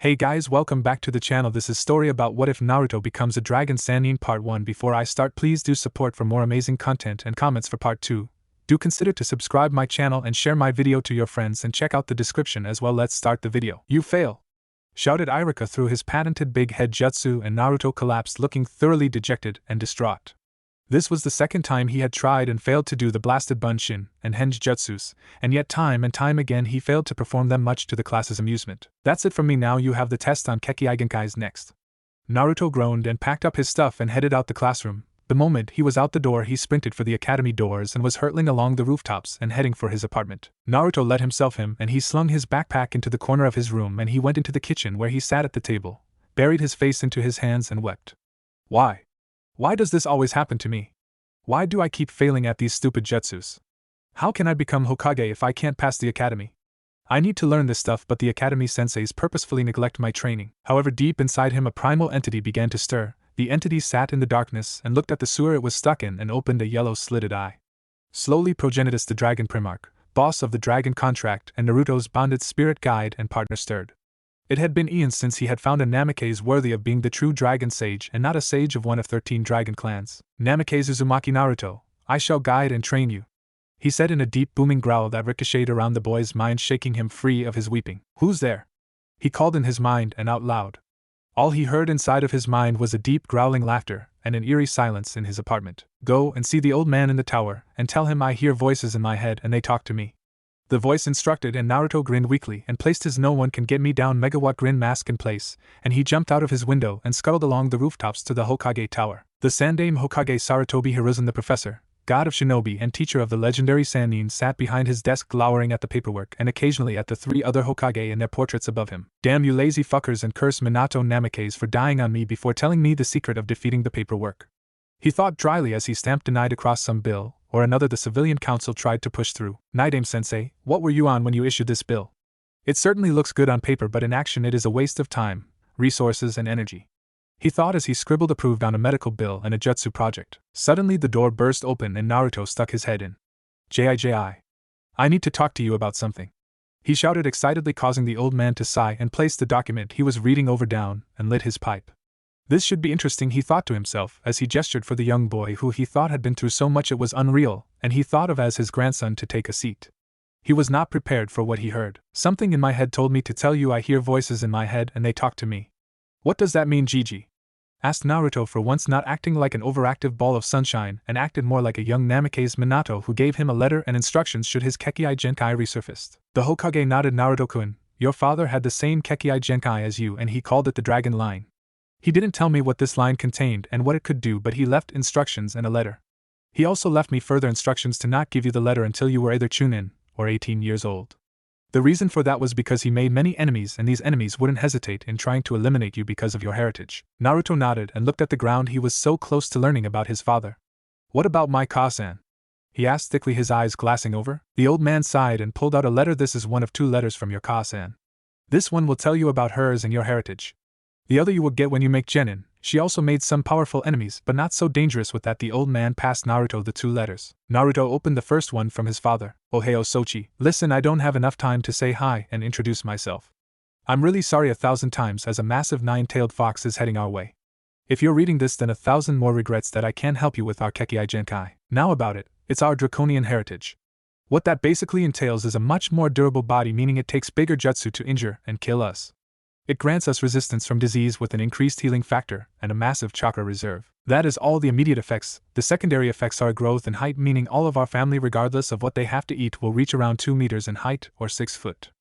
Hey guys, welcome back to the channel. This is story about what if Naruto becomes a dragon Sannin part 1. Before I start, please do support for more amazing content and comments for part 2. Do consider to subscribe my channel and share my video to your friends and check out the description as well. Let's start the video. You fail! Shouted Iruka through his patented big head jutsu, and Naruto collapsed looking thoroughly dejected and distraught. This was the second time he had tried and failed to do the blasted Bunshin and Henge jutsus, and yet time and time again he failed to perform them, much to the class's amusement. That's it from me. Now you have the test on Kekkei Genkai's next. Naruto groaned and packed up his stuff and headed out the classroom. The moment he was out the door, he sprinted for the academy doors and was hurtling along the rooftops and heading for his apartment. Naruto let himself in, and he slung his backpack into the corner of his room, and he went into the kitchen where he sat at the table, buried his face into his hands and wept. Why? Why does this always happen to me? Why do I keep failing at these stupid jutsus? How can I become Hokage if I can't pass the academy? I need to learn this stuff, but the academy senseis purposefully neglect my training. However, deep inside him a primal entity began to stir. The entity sat in the darkness and looked at the sewer it was stuck in and opened a yellow slitted eye. Slowly Progenitus, the dragon primarch, boss of the dragon contract and Naruto's bonded spirit guide and partner, stirred. It had been eons since he had found a Namikaze worthy of being the true dragon sage and not a sage of one of 13 dragon clans. Namikaze Uzumaki Naruto, I shall guide and train you, he said in a deep booming growl that ricocheted around the boy's mind, shaking him free of his weeping. Who's there? He called in his mind and out loud. All he heard inside of his mind was a deep growling laughter and an eerie silence in his apartment. Go and see the old man in the tower and tell him I hear voices in my head and they talk to me. The voice instructed, and Naruto grinned weakly and placed his "no one can get me down" megawatt grin mask in place, and he jumped out of his window and scuttled along the rooftops to the Hokage tower. The Sandaime Hokage Sarutobi Hiruzen, the professor, god of shinobi and teacher of the legendary Sannin, sat behind his desk glowering at the paperwork and occasionally at the 3 other Hokage and their portraits above him. Damn you lazy fuckers, and curse Minato Namikaze for dying on me before telling me the secret of defeating the paperwork. He thought dryly as he stamped denied across some bill or another the civilian council tried to push through. Naidame-sensei, what were you on when you issued this bill? It certainly looks good on paper, but in action it is a waste of time, resources and energy, he thought as he scribbled approved on a medical bill and a jutsu project. Suddenly the door burst open and Naruto stuck his head in. Ji. I need to talk to you about something, he shouted excitedly, causing the old man to sigh and place the document he was reading over down and lit his pipe. This should be interesting, he thought to himself as he gestured for the young boy who he thought had been through so much it was unreal, and he thought of as his grandson, to take a seat. He was not prepared for what he heard. Something in my head told me to tell you I hear voices in my head and they talk to me. What does that mean, Gigi? Asked Naruto, for once not acting like an overactive ball of sunshine and acted more like a young Namikaze Minato who gave him a letter and instructions should his Kekkei Genkai resurface. The Hokage nodded. Naruto-kun, your father had the same Kekkei Genkai as you and he called it the dragon line. He didn't tell me what this line contained and what it could do, but he left instructions and a letter. He also left me further instructions to not give you the letter until you were either Chunin or 18 years old. The reason for that was because he made many enemies and these enemies wouldn't hesitate in trying to eliminate you because of your heritage. Naruto nodded and looked at the ground. He was so close to learning about his father. What about my Ka-san? He asked thickly, his eyes glassing over. The old man sighed and pulled out a letter. This is one of 2 letters from your Ka-san. This one will tell you about hers and your heritage. The other you will get when you make genin. She also made some powerful enemies, but not so dangerous. With that, the old man passed Naruto the 2 letters. Naruto opened the first one from his father. Ohio Sochi. Listen, I don't have enough time to say hi and introduce myself. I'm really sorry 1,000 times, as a massive 9-tailed fox is heading our way. If you're reading this, then 1,000 more regrets that I can't help you with our Kekkei Genkai. Now about it, it's our draconian heritage. What that basically entails is a much more durable body, meaning it takes bigger jutsu to injure and kill us. It grants us resistance from disease with an increased healing factor and a massive chakra reserve. That is all the immediate effects. The secondary effects are growth and height, meaning all of our family, regardless of what they have to eat, will reach around 2 meters in height or 6 foot.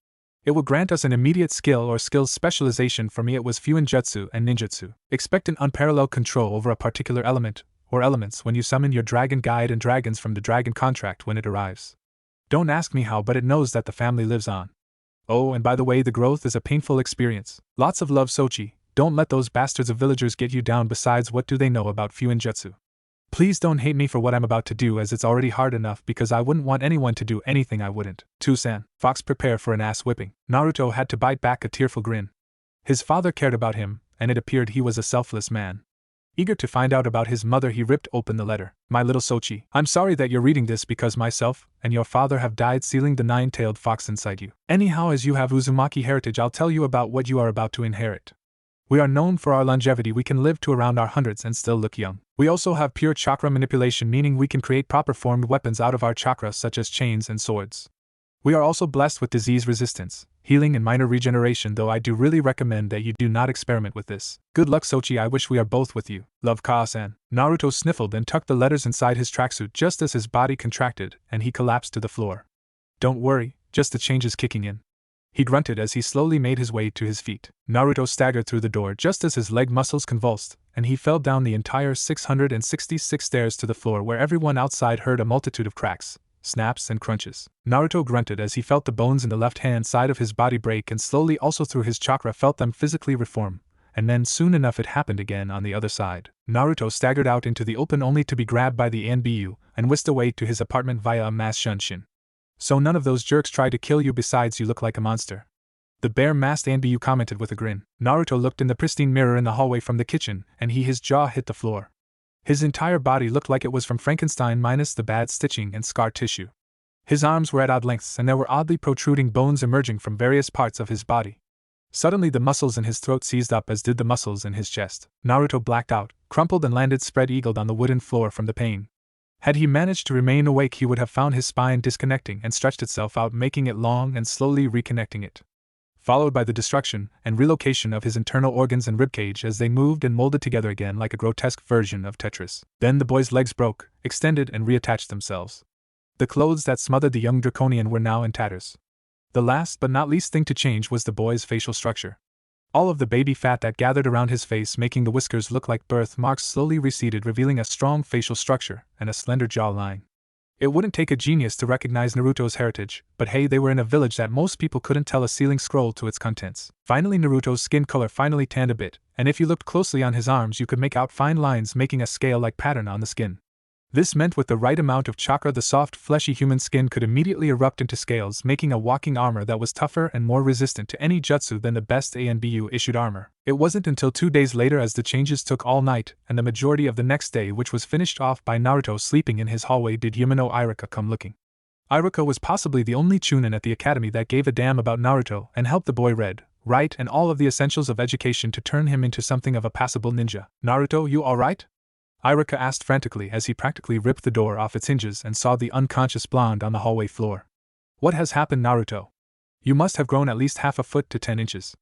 It will grant us an immediate skill or skills specialization. For me it was Fuin Jutsu and Ninjutsu. Expect an unparalleled control over a particular element or elements when you summon your dragon guide and dragons from the dragon contract when it arrives. Don't ask me how, but it knows that the family lives on. Oh, and by the way, the growth is a painful experience. Lots of love, Sochi. Don't let those bastards of villagers get you down. Besides, what do they know about Fuin Jutsu? Please don't hate me for what I'm about to do, as it's already hard enough, because I wouldn't want anyone to do anything I wouldn't. Tusan, fox, prepare for an ass whipping. Naruto had to bite back a tearful grin. His father cared about him, and it appeared he was a selfless man. Eager to find out about his mother, he ripped open the letter. My little Sochi, I'm sorry that you're reading this because myself and your father have died sealing the nine-tailed fox inside you. Anyhow, as you have Uzumaki heritage, I'll tell you about what you are about to inherit. We are known for our longevity. We can live to around our hundreds and still look young. We also have pure chakra manipulation, meaning we can create proper formed weapons out of our chakra such as chains and swords. We are also blessed with disease resistance, healing and minor regeneration, though I do really recommend that you do not experiment with this. Good luck, Sochi. I wish we are both with you. Love, Ka-san. Naruto sniffled and tucked the letters inside his tracksuit just as his body contracted and he collapsed to the floor. Don't worry, just the changes kicking in. He grunted as he slowly made his way to his feet. Naruto staggered through the door just as his leg muscles convulsed, and he fell down the entire 666 stairs to the floor, where everyone outside heard a multitude of cracks, snaps and crunches. Naruto grunted as he felt the bones in the left-hand side of his body break, and slowly also through his chakra felt them physically reform, and then soon enough it happened again on the other side. Naruto staggered out into the open only to be grabbed by the NBU and whisked away to his apartment via a mass shunshin. So none of those jerks tried to kill you, besides you look like a monster. The bare-masked NBU commented with a grin. Naruto looked in the pristine mirror in the hallway from the kitchen, and his jaw hit the floor. His entire body looked like it was from Frankenstein minus the bad stitching and scar tissue. His arms were at odd lengths and there were oddly protruding bones emerging from various parts of his body. Suddenly the muscles in his throat seized up, as did the muscles in his chest. Naruto blacked out, crumpled and landed spread-eagled on the wooden floor from the pain. Had he managed to remain awake, he would have found his spine disconnecting and stretched itself out, making it long and slowly reconnecting it, followed by the destruction and relocation of his internal organs and ribcage as they moved and molded together again like a grotesque version of Tetris. Then the boy's legs broke, extended and reattached themselves. The clothes that smothered the young draconian were now in tatters. The last but not least thing to change was the boy's facial structure. All of the baby fat that gathered around his face, making the whiskers look like birthmarks, slowly receded, revealing a strong facial structure and a slender jawline. It wouldn't take a genius to recognize Naruto's heritage, but hey, they were in a village that most people couldn't tell a ceiling scroll to its contents. Finally, Naruto's skin color finally tanned a bit, and if you looked closely on his arms you could make out fine lines making a scale-like pattern on the skin. This meant with the right amount of chakra the soft, fleshy human skin could immediately erupt into scales, making a walking armor that was tougher and more resistant to any jutsu than the best ANBU-issued armor. It wasn't until 2 days later, as the changes took all night and the majority of the next day, which was finished off by Naruto sleeping in his hallway, did Yumino Iruka come looking. Iruka was possibly the only Chunin at the academy that gave a damn about Naruto and helped the boy read, write, and all of the essentials of education to turn him into something of a passable ninja. Naruto, you alright? Iruka asked frantically as he practically ripped the door off its hinges and saw the unconscious blonde on the hallway floor. What has happened, Naruto? You must have grown at least half a foot to 10 inches.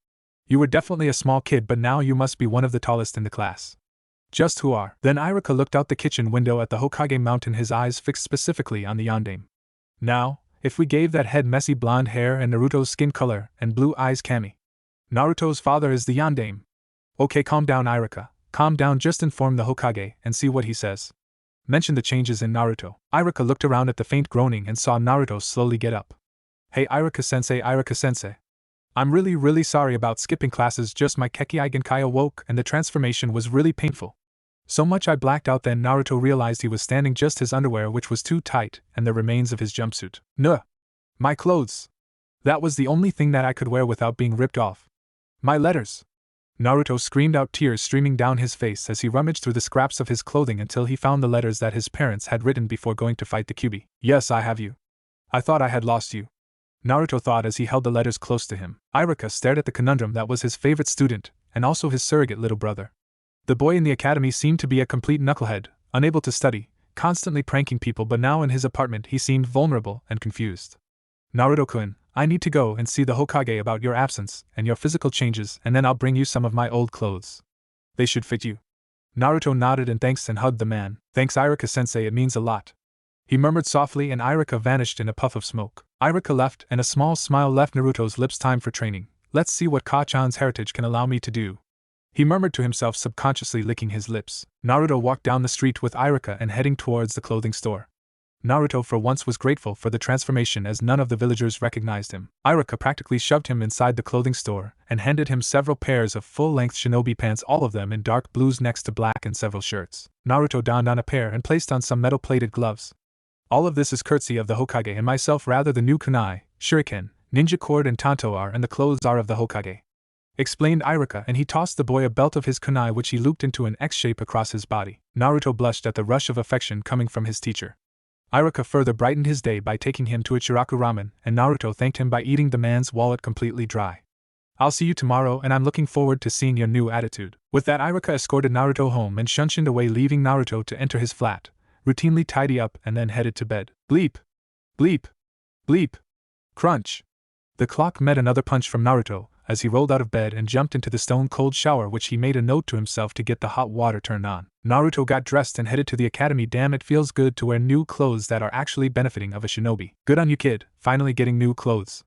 You were definitely a small kid, but now you must be one of the tallest in the class. Just who are? Then Iruka looked out the kitchen window at the Hokage mountain, his eyes fixed specifically on the yondaime. Now, if we gave that head messy blonde hair and Naruto's skin color and blue eyes Kami. Naruto's father is the yondaime. Okay, calm down, Iruka. Calm down, just inform the Hokage and see what he says. Mention the changes in Naruto. Iruka looked around at the faint groaning and saw Naruto slowly get up. Hey Iruka-sensei. I'm really sorry about skipping classes, just my Kekkei Genkai awoke and the transformation was really painful. So much I blacked out. Then Naruto realized he was standing just his underwear, which was too tight, and the remains of his jumpsuit. Nuh! My clothes! That was the only thing that I could wear without being ripped off. My letters! Naruto screamed out, tears streaming down his face as he rummaged through the scraps of his clothing until he found the letters that his parents had written before going to fight the Kyuubi. Yes, I have you. I thought I had lost you. Naruto thought as he held the letters close to him. Iruka stared at the conundrum that was his favorite student, and also his surrogate little brother. The boy in the academy seemed to be a complete knucklehead, unable to study, constantly pranking people, but now in his apartment he seemed vulnerable and confused. Naruto-kun, I need to go and see the Hokage about your absence and your physical changes, and then I'll bring you some of my old clothes. They should fit you. Naruto nodded and thanks and hugged the man. Thanks Iruka-sensei, it means a lot. He murmured softly and Iruka vanished in a puff of smoke. Iruka left and a small smile left Naruto's lips. Time for training. Let's see what Ka-chan's heritage can allow me to do. He murmured to himself, subconsciously licking his lips. Naruto walked down the street with Iruka and heading towards the clothing store. Naruto for once was grateful for the transformation as none of the villagers recognized him. Iruka practically shoved him inside the clothing store and handed him several pairs of full-length shinobi pants, all of them in dark blues next to black, and several shirts. Naruto donned on a pair and placed on some metal-plated gloves. All of this is courtesy of the Hokage and myself, rather the new kunai, shuriken, ninja cord and tanto are, and the clothes are of the Hokage. explained Iruka, and he tossed the boy a belt of his kunai which he looped into an X shape across his body. Naruto blushed at the rush of affection coming from his teacher. Iruka further brightened his day by taking him to Ichiraku ramen, and Naruto thanked him by eating the man's wallet completely dry. I'll see you tomorrow and I'm looking forward to seeing your new attitude. With that, Iruka escorted Naruto home and shunshined away, leaving Naruto to enter his flat, routinely tidy up and then headed to bed. Bleep! Bleep! Bleep! Crunch! The clock met another punch from Naruto, as he rolled out of bed and jumped into the stone-cold shower, which he made a note to himself to get the hot water turned on. Naruto got dressed and headed to the academy. Damn, it feels good to wear new clothes that are actually benefiting of a shinobi. Good on you, kid, finally getting new clothes.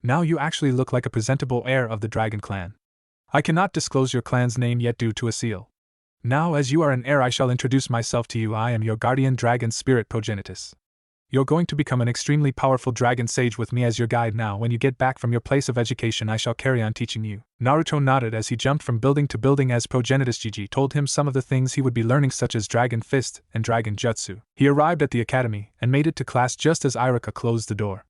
Now you actually look like a presentable heir of the Dragon Clan. I cannot disclose your clan's name yet due to a seal. Now, as you are an heir, I shall introduce myself to you. I am your guardian dragon spirit progenitus. You're going to become an extremely powerful dragon sage with me as your guide. Now, when you get back from your place of education, I shall carry on teaching you. Naruto nodded as he jumped from building to building as Progenitus Gigi told him some of the things he would be learning, such as Dragon Fist and Dragon Jutsu. He arrived at the academy and made it to class just as Iruka closed the door.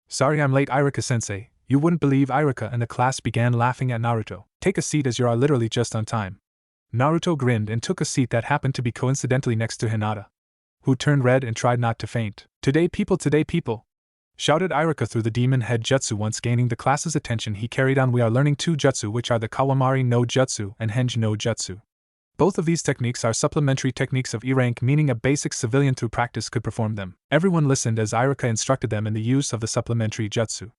Sorry I'm late, Iruka-sensei. You wouldn't believe. Iruka and the class began laughing at Naruto. Take a seat, as you are literally just on time. Naruto grinned and took a seat that happened to be coincidentally next to Hinata, who turned red and tried not to faint. Today people! Shouted Iruka through the demon head jutsu. Once gaining the class's attention, he carried on. We are learning two jutsu, which are the Kawamari no Jutsu and Henji no Jutsu. Both of these techniques are supplementary techniques of E-rank, meaning a basic civilian through practice could perform them. Everyone listened as Iruka instructed them in the use of the supplementary jutsu.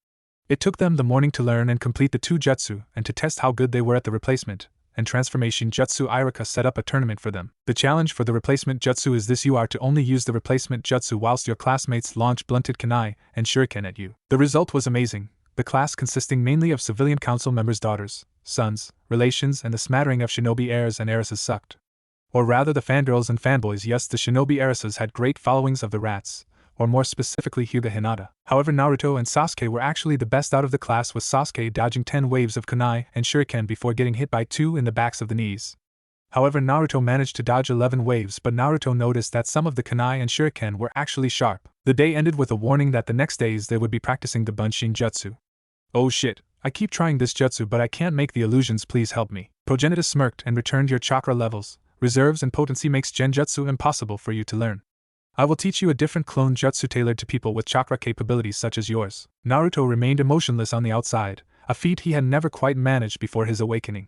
It took them the morning to learn and complete the two jutsu, and to test how good they were at the replacement and transformation jutsu, Iruka set up a tournament for them. The challenge for the replacement jutsu is this: you are to only use the replacement jutsu whilst your classmates launch blunted kunai and shuriken at you. The result was amazing. The class, consisting mainly of civilian council members' daughters, sons, relations, and the smattering of shinobi heirs and heiresses, sucked. Or rather, the fangirls and fanboys. Yes, the shinobi heiresses had great followings of the rats, or more specifically Hyuga Hinata. However, Naruto and Sasuke were actually the best out of the class, with Sasuke dodging 10 waves of kunai and shuriken before getting hit by 2 in the backs of the knees. However, Naruto managed to dodge 11 waves, but Naruto noticed that some of the kunai and shuriken were actually sharp. The day ended with a warning that the next days they would be practicing the Bunshin Jutsu. Oh shit, I keep trying this jutsu but I can't make the illusions, please help me. Progenitus smirked and returned. Your chakra levels, reserves, and potency makes genjutsu impossible for you to learn. I will teach you a different clone jutsu tailored to people with chakra capabilities such as yours. Naruto remained emotionless on the outside, a feat he had never quite managed before his awakening.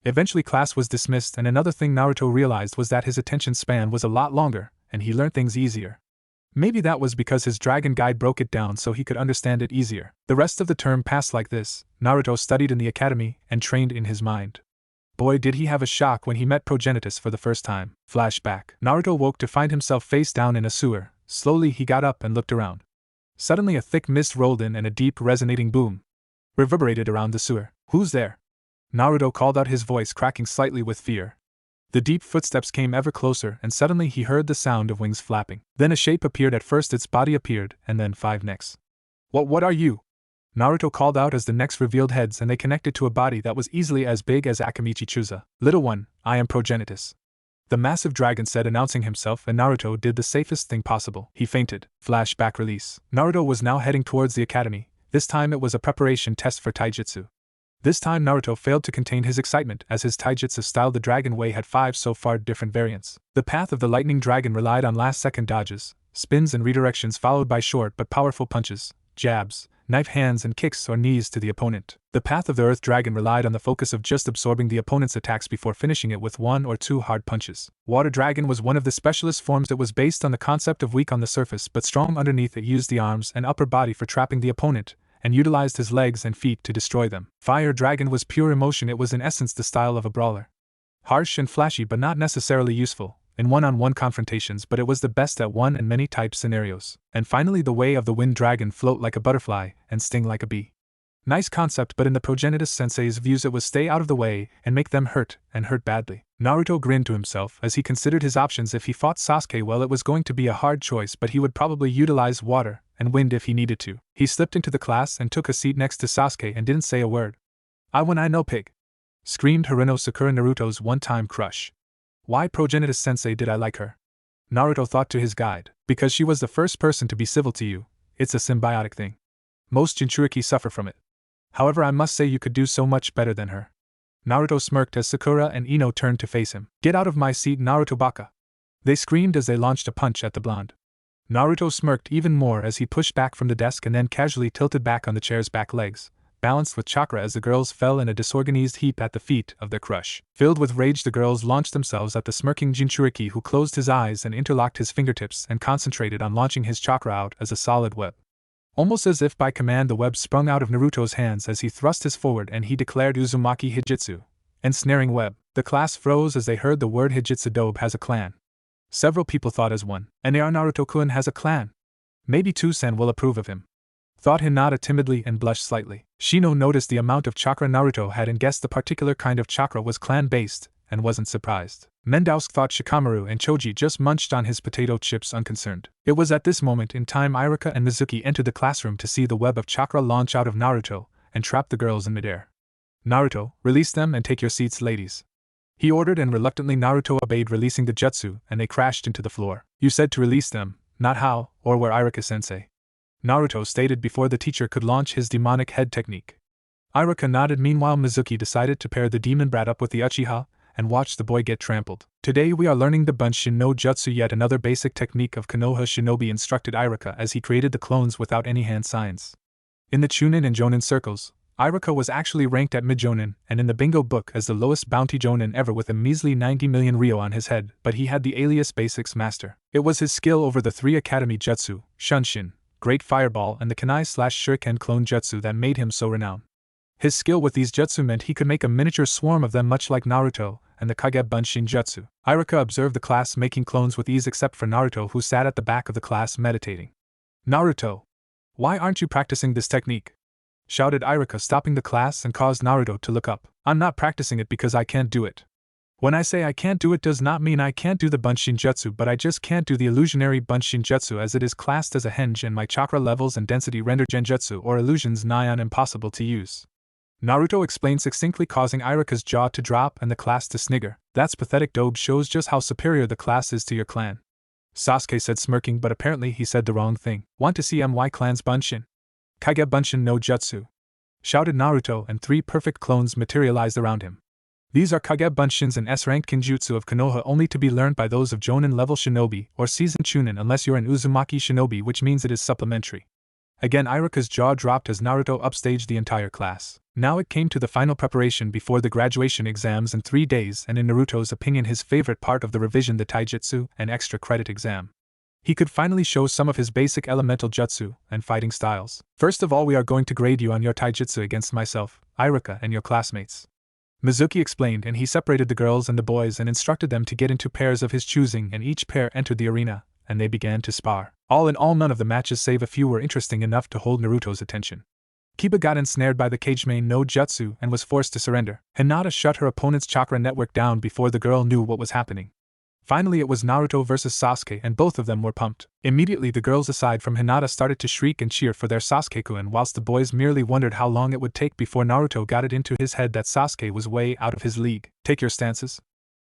Eventually class was dismissed, and another thing Naruto realized was that his attention span was a lot longer, and he learned things easier. Maybe that was because his dragon guide broke it down so he could understand it easier. The rest of the term passed like this. Naruto studied in the academy and trained in his mind. Boy, did he have a shock when he met Progenitus for the first time. Flashback. Naruto woke to find himself face down in a sewer. Slowly he got up and looked around. Suddenly a thick mist rolled in and a deep resonating boom reverberated around the sewer. Who's there? Naruto called out, his voice cracking slightly with fear. The deep footsteps came ever closer, and suddenly he heard the sound of wings flapping. Then a shape appeared. At first its body appeared, and then 5 necks. What are you? Naruto called out as the necks revealed heads, and they connected to a body that was easily as big as Akamichi Chuza. Little one, I am Progenitus, the massive dragon said, announcing himself, and Naruto did the safest thing possible. He fainted. Flashback release. Naruto was now heading towards the academy. This time it was a preparation test for taijutsu. This time Naruto failed to contain his excitement, as his taijutsu style, the Dragon Way, had 5 so far different variants. The path of the lightning dragon relied on last-second dodges, spins, and redirections, followed by short but powerful punches, jabs, knife hands, and kicks or knees to the opponent. The path of the Earth Dragon relied on the focus of just absorbing the opponent's attacks before finishing it with 1 or 2 hard punches. Water Dragon was one of the specialist forms that was based on the concept of weak on the surface but strong underneath. It used the arms and upper body for trapping the opponent, and utilized his legs and feet to destroy them. Fire Dragon was pure emotion. It was in essence the style of a brawler. Harsh and flashy but not necessarily useful in one-on-one confrontations, but it was the best at one and many type scenarios. And finally, the Way of the Wind Dragon, float like a butterfly and sting like a bee. Nice concept, but in the Progenitus Sensei's views it was stay out of the way and make them hurt, and hurt badly. Naruto grinned to himself as he considered his options. If he fought Sasuke, well, it was going to be a hard choice, but he would probably utilize water and wind if he needed to. He slipped into the class and took a seat next to Sasuke and didn't say a word. I no pig, screamed Haruno Sakura, Naruto's one-time crush. Why, Progenitus Sensei, did I like her? Naruto thought to his guide. Because she was the first person to be civil to you. It's a symbiotic thing. Most Jinchuriki suffer from it. However, I must say you could do so much better than her. Naruto smirked as Sakura and Ino turned to face him. Get out of my seat, Naruto baka! They screamed as they launched a punch at the blonde. Naruto smirked even more as he pushed back from the desk and then casually tilted back on the chair's back legs, balanced with chakra as the girls fell in a disorganized heap at the feet of their crush. Filled with rage, the girls launched themselves at the smirking Jinchuriki, who closed his eyes and interlocked his fingertips and concentrated on launching his chakra out as a solid web. Almost as if by command, the web sprung out of Naruto's hands as he thrust his forward and he declared Uzumaki Hijitsu, ensnaring web. The class froze as they heard the word Hijitsu. Dobe has a clan. Several people thought as one. And Naruto-kun has a clan. Maybe Two-san will approve of him, thought Hinata timidly and blushed slightly. Shino noticed the amount of chakra Naruto had and guessed the particular kind of chakra was clan-based, and wasn't surprised. Mendowsk thought Shikamaru and Choji just munched on his potato chips unconcerned. It was at this moment in time Irika and Mizuki entered the classroom to see the web of chakra launch out of Naruto and trap the girls in midair. Naruto, release them and take your seats, ladies, he ordered, and reluctantly Naruto obeyed, releasing the jutsu, and they crashed into the floor. You said to release them, not how or where, Irika-sensei, Naruto stated before the teacher could launch his demonic head technique. Irika nodded. Meanwhile, Mizuki decided to pair the demon brat up with the Uchiha and watch the boy get trampled. Today we are learning the Bunshin no Jutsu, yet another basic technique of Konoha shinobi, instructed Irika as he created the clones without any hand signs. In the Chunin and Jonin circles, Irika was actually ranked at mid-Jonin and in the bingo book as the lowest bounty Jonin ever, with a measly 90 million ryo on his head, but he had the alias Basics Master. It was his skill over the 3 Academy Jutsu, Shunshin, Great Fireball and the Kunai/Shuriken clone Jutsu that made him so renowned. His skill with these jutsu meant he could make a miniature swarm of them, much like Naruto and the Kage Bunshin Jutsu. Irika observed the class making clones with ease except for Naruto, who sat at the back of the class meditating. Naruto, why aren't you practicing this technique? Shouted Irika, stopping the class, and caused Naruto to look up. I'm not practicing it because I can't do it. When I say I can't do it does not mean I can't do the Bunshin Jutsu, but I just can't do the illusionary Bunshin Jutsu, as it is classed as a henge and my chakra levels and density render genjutsu or illusions nigh on impossible to use. Naruto explained succinctly, causing Irika's jaw to drop and the class to snigger. That's pathetic. Dobe shows just how superior the class is to your clan, Sasuke said, smirking, but apparently he said the wrong thing. Want to see my clan's Bunshin? Kage Bunshin no Jutsu, shouted Naruto, and 3 perfect clones materialized around him. These are Kage Bunshins and S-ranked kinjutsu of Konoha, only to be learned by those of Jonin level shinobi or seasoned Chunin, unless you're an Uzumaki shinobi, which means it is supplementary. Again Irika's jaw dropped as Naruto upstaged the entire class. Now it came to the final preparation before the graduation exams in 3 days, and in Naruto's opinion his favorite part of the revision, the taijutsu and extra credit exam. He could finally show some of his basic elemental jutsu and fighting styles. First of all, we are going to grade you on your taijutsu against myself, Irika, and your classmates, Mizuki explained, and he separated the girls and the boys and instructed them to get into pairs of his choosing, and each pair entered the arena, and they began to spar. All in all, none of the matches save a few were interesting enough to hold Naruto's attention. Kiba got ensnared by the Kagemain no Jutsu and was forced to surrender. Hinata shut her opponent's chakra network down before the girl knew what was happening. Finally it was Naruto versus Sasuke, and both of them were pumped. Immediately the girls aside from Hinata started to shriek and cheer for their Sasuke-kun, whilst the boys merely wondered how long it would take before Naruto got it into his head that Sasuke was way out of his league. Take your stances,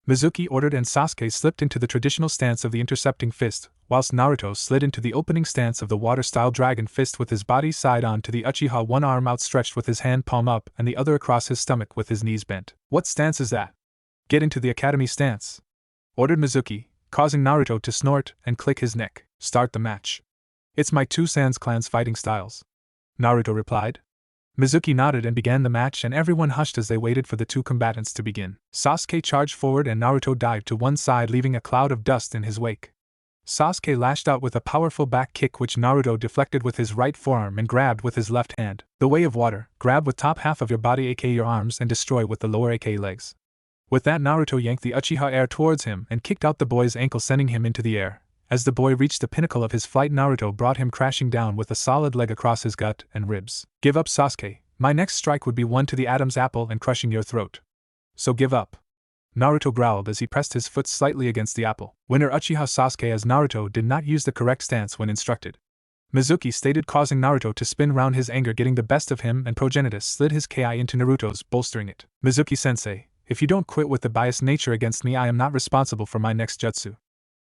Mizuki ordered, and Sasuke slipped into the traditional stance of the intercepting fist, whilst Naruto slid into the opening stance of the water-style dragon fist with his body side on to the Uchiha, one arm outstretched with his hand palm up and the other across his stomach with his knees bent. What stance is that? Get into the academy stance, ordered Mizuki, causing Naruto to snort and click his neck. Start the match. It's my two Sans clan's fighting styles, Naruto replied. Mizuki nodded and began the match, and everyone hushed as they waited for the two combatants to begin. Sasuke charged forward and Naruto dived to one side, leaving a cloud of dust in his wake. Sasuke lashed out with a powerful back kick which Naruto deflected with his right forearm and grabbed with his left hand. The way of water, grab with top half of your body aka your arms and destroy with the lower aka legs. With that, Naruto yanked the Uchiha air towards him and kicked out the boy's ankle, sending him into the air. As the boy reached the pinnacle of his flight, Naruto brought him crashing down with a solid leg across his gut and ribs. Give up, Sasuke. My next strike would be one to the Adam's apple and crushing your throat. So give up, Naruto growled as he pressed his foot slightly against the apple. Winner Uchiha Sasuke, as Naruto did not use the correct stance when instructed, Mizuki stated, causing Naruto to spin round, his anger getting the best of him, and Progenitus slid his ki into Naruto's, bolstering it. Mizuki-sensei, if you don't quit with the biased nature against me, I am not responsible for my next jutsu,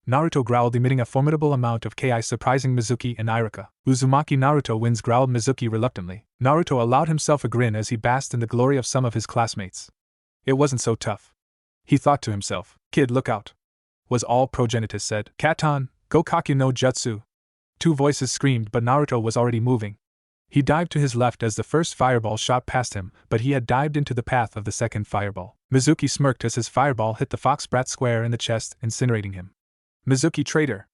Naruto growled, emitting a formidable amount of ki, surprising Mizuki and Irika. Uzumaki Naruto wins, growled Mizuki reluctantly. Naruto allowed himself a grin as he basked in the glory of some of his classmates. It wasn't so tough. He thought to himself. Kid, look out, was all Progenitus said. Katon, Gokakyu no Jutsu. Two voices screamed, but Naruto was already moving. He dived to his left as the first fireball shot past him, but he had dived into the path of the second fireball. Mizuki smirked as his fireball hit the fox brat square in the chest, incinerating him. Mizuki traitor!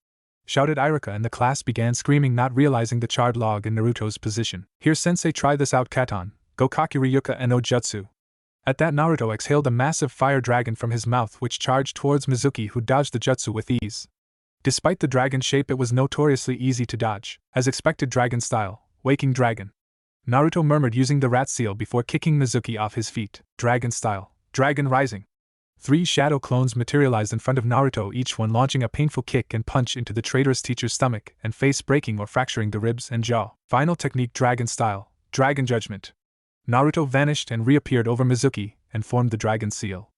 Shouted Iruka, and the class began screaming, not realizing the charred log in Naruto's position. Here, sensei, try this out, Katon, Gokakyu Ryuka no Jutsu. At that, Naruto exhaled a massive fire dragon from his mouth which charged towards Mizuki, who dodged the jutsu with ease. Despite the dragon shape, it was notoriously easy to dodge. As expected, dragon style, waking dragon. Naruto murmured, using the rat seal before kicking Mizuki off his feet. Dragon style, dragon rising. 3 shadow clones materialized in front of Naruto, each one launching a painful kick and punch into the traitorous teacher's stomach and face, breaking or fracturing the ribs and jaw. Final technique, dragon style, dragon judgment. Naruto vanished and reappeared over Mizuki and formed the dragon seal.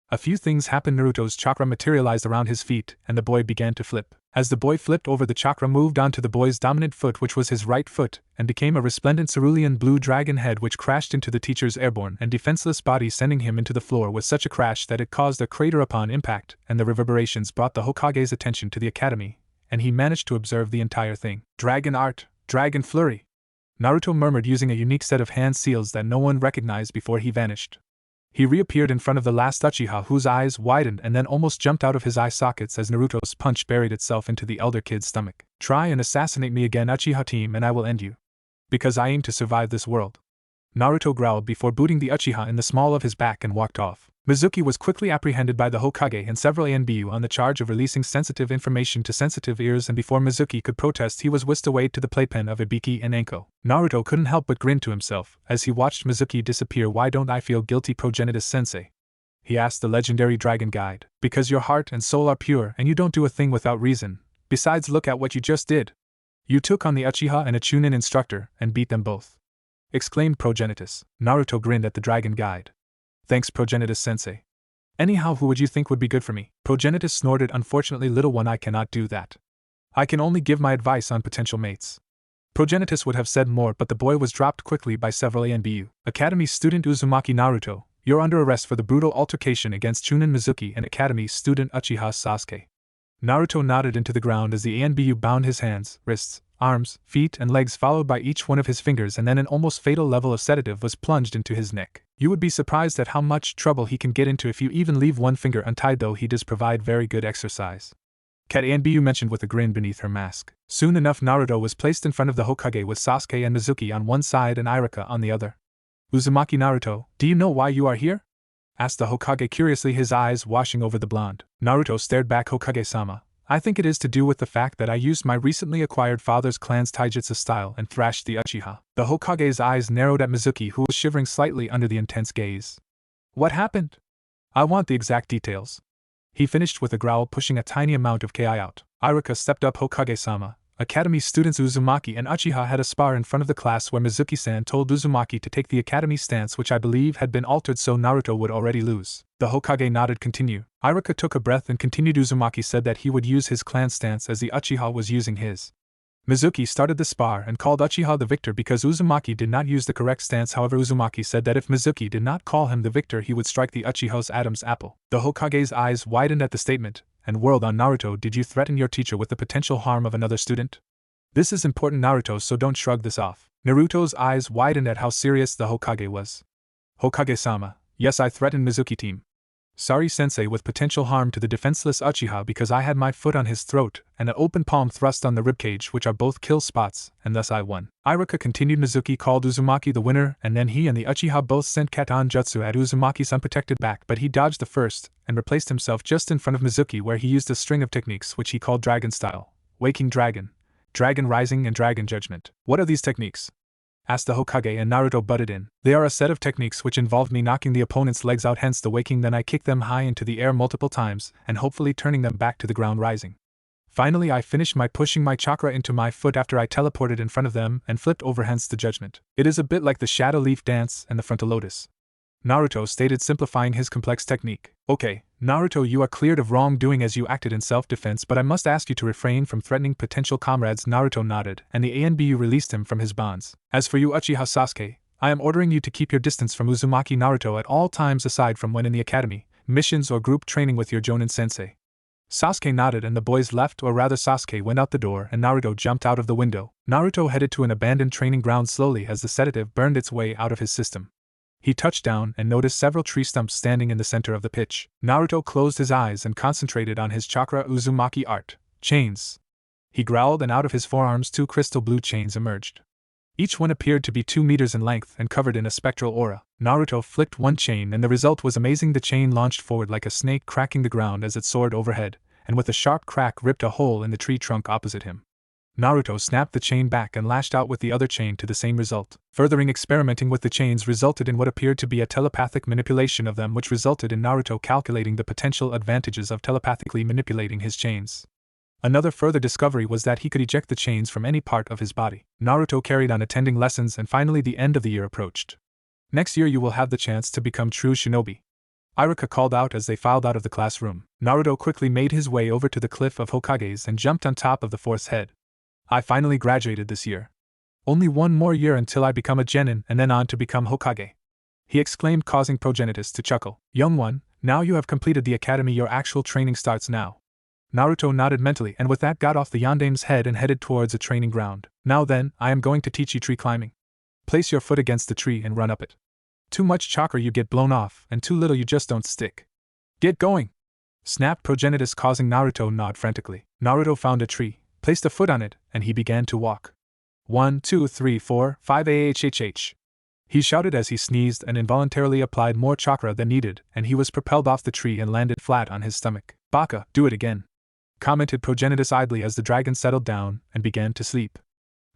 A few things happened. Naruto's chakra materialized around his feet, and the boy began to flip. As the boy flipped over, the chakra moved onto the boy's dominant foot, which was his right foot, and became a resplendent cerulean blue dragon head which crashed into the teacher's airborne and defenseless body, sending him into the floor with such a crash that it caused a crater upon impact, and the reverberations brought the Hokage's attention to the academy, and he managed to observe the entire thing. Dragon art, dragon flurry. Naruto murmured, using a unique set of hand seals that no one recognized before he vanished. He reappeared in front of the last Uchiha, whose eyes widened and then almost jumped out of his eye sockets as Naruto's punch buried itself into the elder kid's stomach. Try and assassinate me again, Uchiha team, and I will end you. Because I aim to survive this world. Naruto growled before booting the Uchiha in the small of his back and walked off. Mizuki was quickly apprehended by the Hokage and several ANBU on the charge of releasing sensitive information to sensitive ears, and before Mizuki could protest, he was whisked away to the playpen of Ibiki and Anko. Naruto couldn't help but grin to himself as he watched Mizuki disappear. Why don't I feel guilty, Progenitus sensei? He asked the legendary dragon guide. Because your heart and soul are pure and you don't do a thing without reason. Besides, look at what you just did. You took on the Uchiha and a Chunin instructor and beat them both. Exclaimed Progenitus. Naruto grinned at the dragon guide. Thanks, Progenitus sensei. Anyhow, who would you think would be good for me? Progenitus snorted. Unfortunately, little one, I cannot do that. I can only give my advice on potential mates. Progenitus would have said more, but the boy was dropped quickly by several ANBU. Academy student Uzumaki Naruto, you're under arrest for the brutal altercation against Chunin Mizuki and Academy student Uchiha Sasuke. Naruto nodded into the ground as the ANBU bound his hands, wrists, arms, feet, and legs, followed by each one of his fingers, and then an almost fatal level of sedative was plunged into his neck. You would be surprised at how much trouble he can get into if you even leave one finger untied, though he does provide very good exercise. Kat Anbu mentioned with a grin beneath her mask. Soon enough, Naruto was placed in front of the Hokage with Sasuke and Mizuki on one side and Iruka on the other. Uzumaki Naruto, do you know why you are here? Asked the Hokage curiously, his eyes washing over the blonde. Naruto stared back. Hokage-sama, I think it is to do with the fact that I used my recently acquired father's clan's taijutsu style and thrashed the Uchiha. The Hokage's eyes narrowed at Mizuki, who was shivering slightly under the intense gaze. What happened? I want the exact details. He finished with a growl, pushing a tiny amount of ki out. Iruka stepped up. Hokage-sama, Academy students Uzumaki and Uchiha had a spar in front of the class where Mizuki-san told Uzumaki to take the Academy stance, which I believe had been altered so Naruto would already lose. The Hokage nodded. Continue. Iruka took a breath and continued. Uzumaki said that he would use his clan stance as the Uchiha was using his. Mizuki started the spar and called Uchiha the victor because Uzumaki did not use the correct stance. However, Uzumaki said that if Mizuki did not call him the victor, he would strike the Uchiha's Adam's apple. The Hokage's eyes widened at the statement and whirled on Naruto. Did you threaten your teacher with the potential harm of another student? This is important, Naruto, so don't shrug this off. Naruto's eyes widened at how serious the Hokage was. Hokage-sama, yes, I threatened Mizuki team. Sorry, sensei, with potential harm to the defenseless Uchiha because I had my foot on his throat and an open palm thrust on the ribcage, which are both kill spots, and thus I won. Iruka continued. Mizuki called Uzumaki the winner, and then he and the Uchiha both sent Katon Jutsu at Uzumaki's unprotected back, but he dodged the first and replaced himself just in front of Mizuki, where he used a string of techniques which he called Dragon Style, Waking Dragon, Dragon Rising, and Dragon Judgment. What are these techniques? Asked the Hokage, and Naruto butted in. They are a set of techniques which involved me knocking the opponent's legs out, hence the waking, then I kick them high into the air multiple times, and hopefully turning them back to the ground rising. Finally, I finished my pushing my chakra into my foot after I teleported in front of them and flipped over, hence the judgment. It is a bit like the shadow leaf dance and the frontal lotus. Naruto stated, simplifying his complex technique. Okay, Naruto, you are cleared of wrongdoing as you acted in self-defense, but I must ask you to refrain from threatening potential comrades. Naruto nodded, and the ANBU released him from his bonds. As for you, Uchiha Sasuke, I am ordering you to keep your distance from Uzumaki Naruto at all times aside from when in the academy, missions or group training with your Jonin sensei. Sasuke nodded and the boys left, or rather Sasuke went out the door and Naruto jumped out of the window. Naruto headed to an abandoned training ground slowly as the sedative burned its way out of his system. He touched down and noticed several tree stumps standing in the center of the pitch. Naruto closed his eyes and concentrated on his chakra Uzumaki art. Chains. He growled and out of his forearms 2 crystal blue chains emerged. Each one appeared to be 2 meters in length and covered in a spectral aura. Naruto flicked one chain and the result was amazing. The chain launched forward like a snake, cracking the ground as it soared overhead, and with a sharp crack ripped a hole in the tree trunk opposite him. Naruto snapped the chain back and lashed out with the other chain to the same result. Furthering experimenting with the chains resulted in what appeared to be a telepathic manipulation of them, which resulted in Naruto calculating the potential advantages of telepathically manipulating his chains. Another further discovery was that he could eject the chains from any part of his body. Naruto carried on attending lessons and finally the end of the year approached. Next year you will have the chance to become true shinobi, Iruka called out as they filed out of the classroom. Naruto quickly made his way over to the cliff of Hokages and jumped on top of the 4th head. I finally graduated this year. Only one more year until I become a genin and then on to become Hokage, he exclaimed, causing Progenitus to chuckle. Young one, now you have completed the academy, your actual training starts now. Naruto nodded mentally and with that got off the Yandame's head and headed towards a training ground. Now then, I am going to teach you tree climbing. Place your foot against the tree and run up it. Too much chakra you get blown off, and too little you just don't stick. Get going! Snapped Progenitus, causing Naruto nod frantically. Naruto found a tree, placed a foot on it, and he began to walk. 1, 2, 3, 4, 5 ahhh. He shouted as he sneezed and involuntarily applied more chakra than needed, and he was propelled off the tree and landed flat on his stomach. Baka, do it again, commented Progenitus idly as the dragon settled down and began to sleep.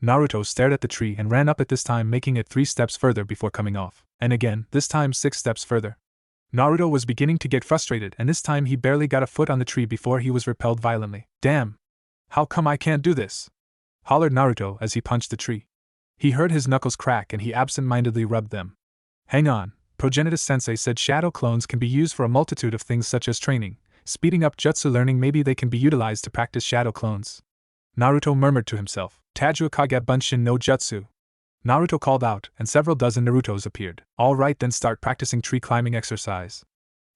Naruto stared at the tree and ran up it, this time making it 3 steps further before coming off, and again, this time 6 steps further. Naruto was beginning to get frustrated and this time he barely got a foot on the tree before he was repelled violently. Damn! How come I can't do this? Hollered Naruto as he punched the tree. He heard his knuckles crack and he absent-mindedly rubbed them. Hang on, Progenitus Sensei said shadow clones can be used for a multitude of things such as training, speeding up jutsu learning. Maybe they can be utilized to practice shadow clones. Naruto murmured to himself. Taju Kage Bunshin no Jutsu. Naruto called out, and several dozen Narutos appeared. All right, then start practicing tree climbing exercise.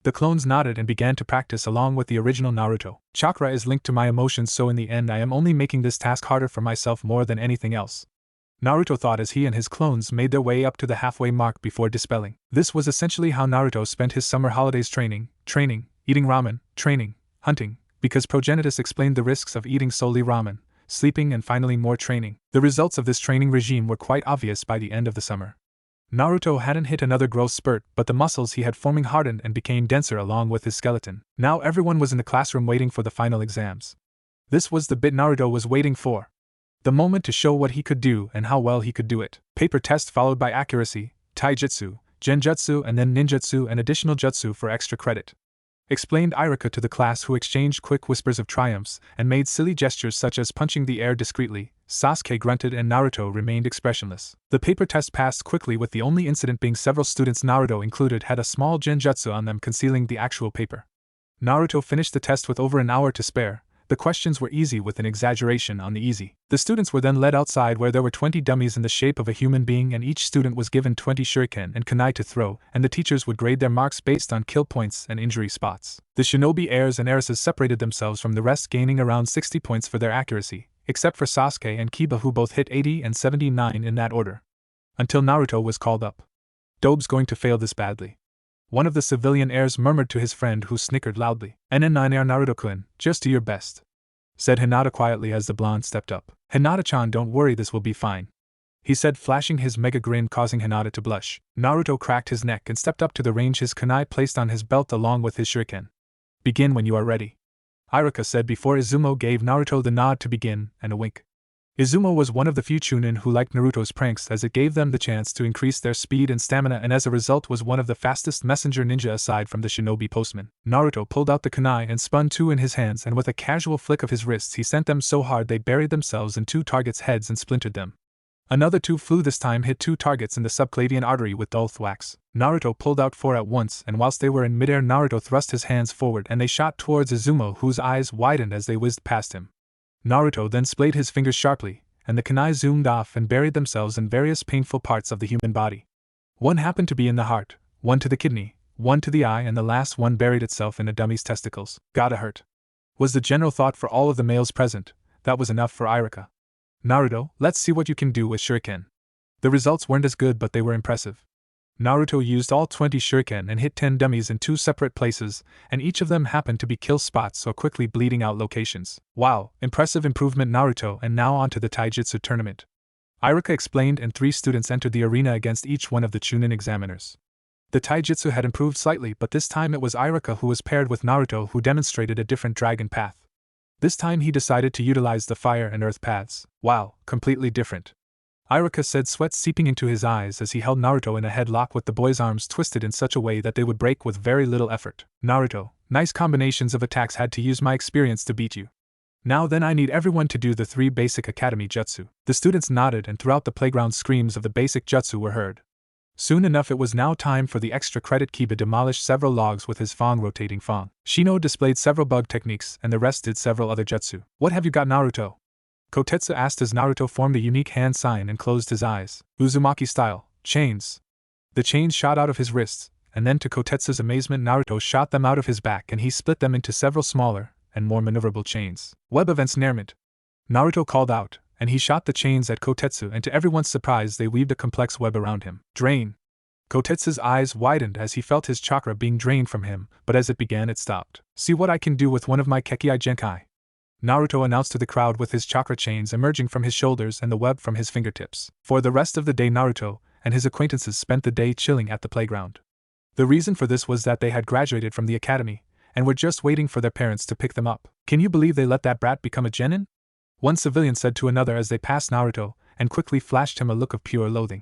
The clones nodded and began to practice along with the original Naruto. Chakra is linked to my emotions, so in the end I am only making this task harder for myself more than anything else, Naruto thought as he and his clones made their way up to the halfway mark before dispelling. This was essentially how Naruto spent his summer holidays: training, eating ramen, training, hunting, because Progenitus explained the risks of eating solely ramen, sleeping and finally more training. The results of this training regime were quite obvious by the end of the summer. Naruto hadn't hit another growth spurt, but the muscles he had forming hardened and became denser along with his skeleton. Now everyone was in the classroom waiting for the final exams. This was the bit Naruto was waiting for. The moment to show what he could do and how well he could do it. Paper test followed by accuracy, taijutsu, genjutsu and then ninjutsu and additional jutsu for extra credit, explained Iruka to the class, who exchanged quick whispers of triumphs and made silly gestures such as punching the air discreetly. Sasuke grunted and Naruto remained expressionless. The paper test passed quickly, with the only incident being several students, Naruto included, had a small genjutsu on them concealing the actual paper. Naruto finished the test with over an hour to spare. The questions were easy with an exaggeration on the easy. The students were then led outside where there were 20 dummies in the shape of a human being, and each student was given 20 shuriken and kunai to throw, and the teachers would grade their marks based on kill points and injury spots. The shinobi heirs and heiresses separated themselves from the rest, gaining around 60 points for their accuracy, except for Sasuke and Kiba, who both hit 80 and 79 in that order. Until Naruto was called up. Dobe's going to fail this badly, one of the civilian heirs murmured to his friend, who snickered loudly. "NN9R Naruto-kun, just do your best," said Hinata quietly as the blonde stepped up. "Hinata-chan, don't worry, this will be fine," he said, flashing his mega grin, causing Hinata to blush. Naruto cracked his neck and stepped up to the range, his kunai placed on his belt along with his shuriken. "Begin when you are ready," Iruka said before Izumo gave Naruto the nod to begin and a wink. Izumo was one of the few Chunin who liked Naruto's pranks, as it gave them the chance to increase their speed and stamina, and as a result was one of the fastest messenger ninja aside from the shinobi postman. Naruto pulled out the kunai and spun 2 in his hands, and with a casual flick of his wrists he sent them so hard they buried themselves in 2 targets' heads and splintered them. Another 2 flew, this time hit 2 targets in the subclavian artery with dull thwacks. Naruto pulled out 4 at once, and whilst they were in midair Naruto thrust his hands forward and they shot towards Izumo, whose eyes widened as they whizzed past him. Naruto then splayed his fingers sharply, and the kunai zoomed off and buried themselves in various painful parts of the human body. One happened to be in the heart, one to the kidney, one to the eye, and the last one buried itself in a dummy's testicles. Gotta hurt, was the general thought for all of the males present. That was enough for Irika. Naruto, let's see what you can do with shuriken. The results weren't as good, but they were impressive. Naruto used all 20 shuriken and hit 10 dummies in 2 separate places, and each of them happened to be kill spots or quickly bleeding out locations. Wow, impressive improvement, Naruto, and now on to the taijutsu tournament. Irika explained, and 3 students entered the arena against each one of the Chunin examiners. The taijutsu had improved slightly, but this time it was Irika who was paired with Naruto, who demonstrated a different dragon path. This time he decided to utilize the fire and earth paths. Wow, completely different. Irika said, sweat seeping into his eyes as he held Naruto in a headlock with the boy's arms twisted in such a way that they would break with very little effort. Naruto, nice combinations of attacks, had to use my experience to beat you. Now then, I need everyone to do the 3 basic academy jutsu. The students nodded, and throughout the playground screams of the basic jutsu were heard. Soon enough it was now time for the extra credit. Kiba demolished several logs with his Fong rotating Fong. Shino displayed several bug techniques, and the rest did several other jutsu. What have you got, Naruto? Kotetsu asked as Naruto formed a unique hand sign and closed his eyes. Uzumaki style, chains. The chains shot out of his wrists, and then to Kotetsu's amazement Naruto shot them out of his back and he split them into several smaller and more maneuverable chains. Web of ensnarement, Naruto called out, and he shot the chains at Kotetsu, and to everyone's surprise they weaved a complex web around him. Drain. Kotetsu's eyes widened as he felt his chakra being drained from him, but as it began it stopped. See what I can do with one of my Kekkei Genkai, Naruto announced to the crowd, with his chakra chains emerging from his shoulders and the web from his fingertips. For the rest of the day Naruto and his acquaintances spent the day chilling at the playground. The reason for this was that they had graduated from the academy and were just waiting for their parents to pick them up. Can you believe they let that brat become a genin? One civilian said to another as they passed Naruto and quickly flashed him a look of pure loathing.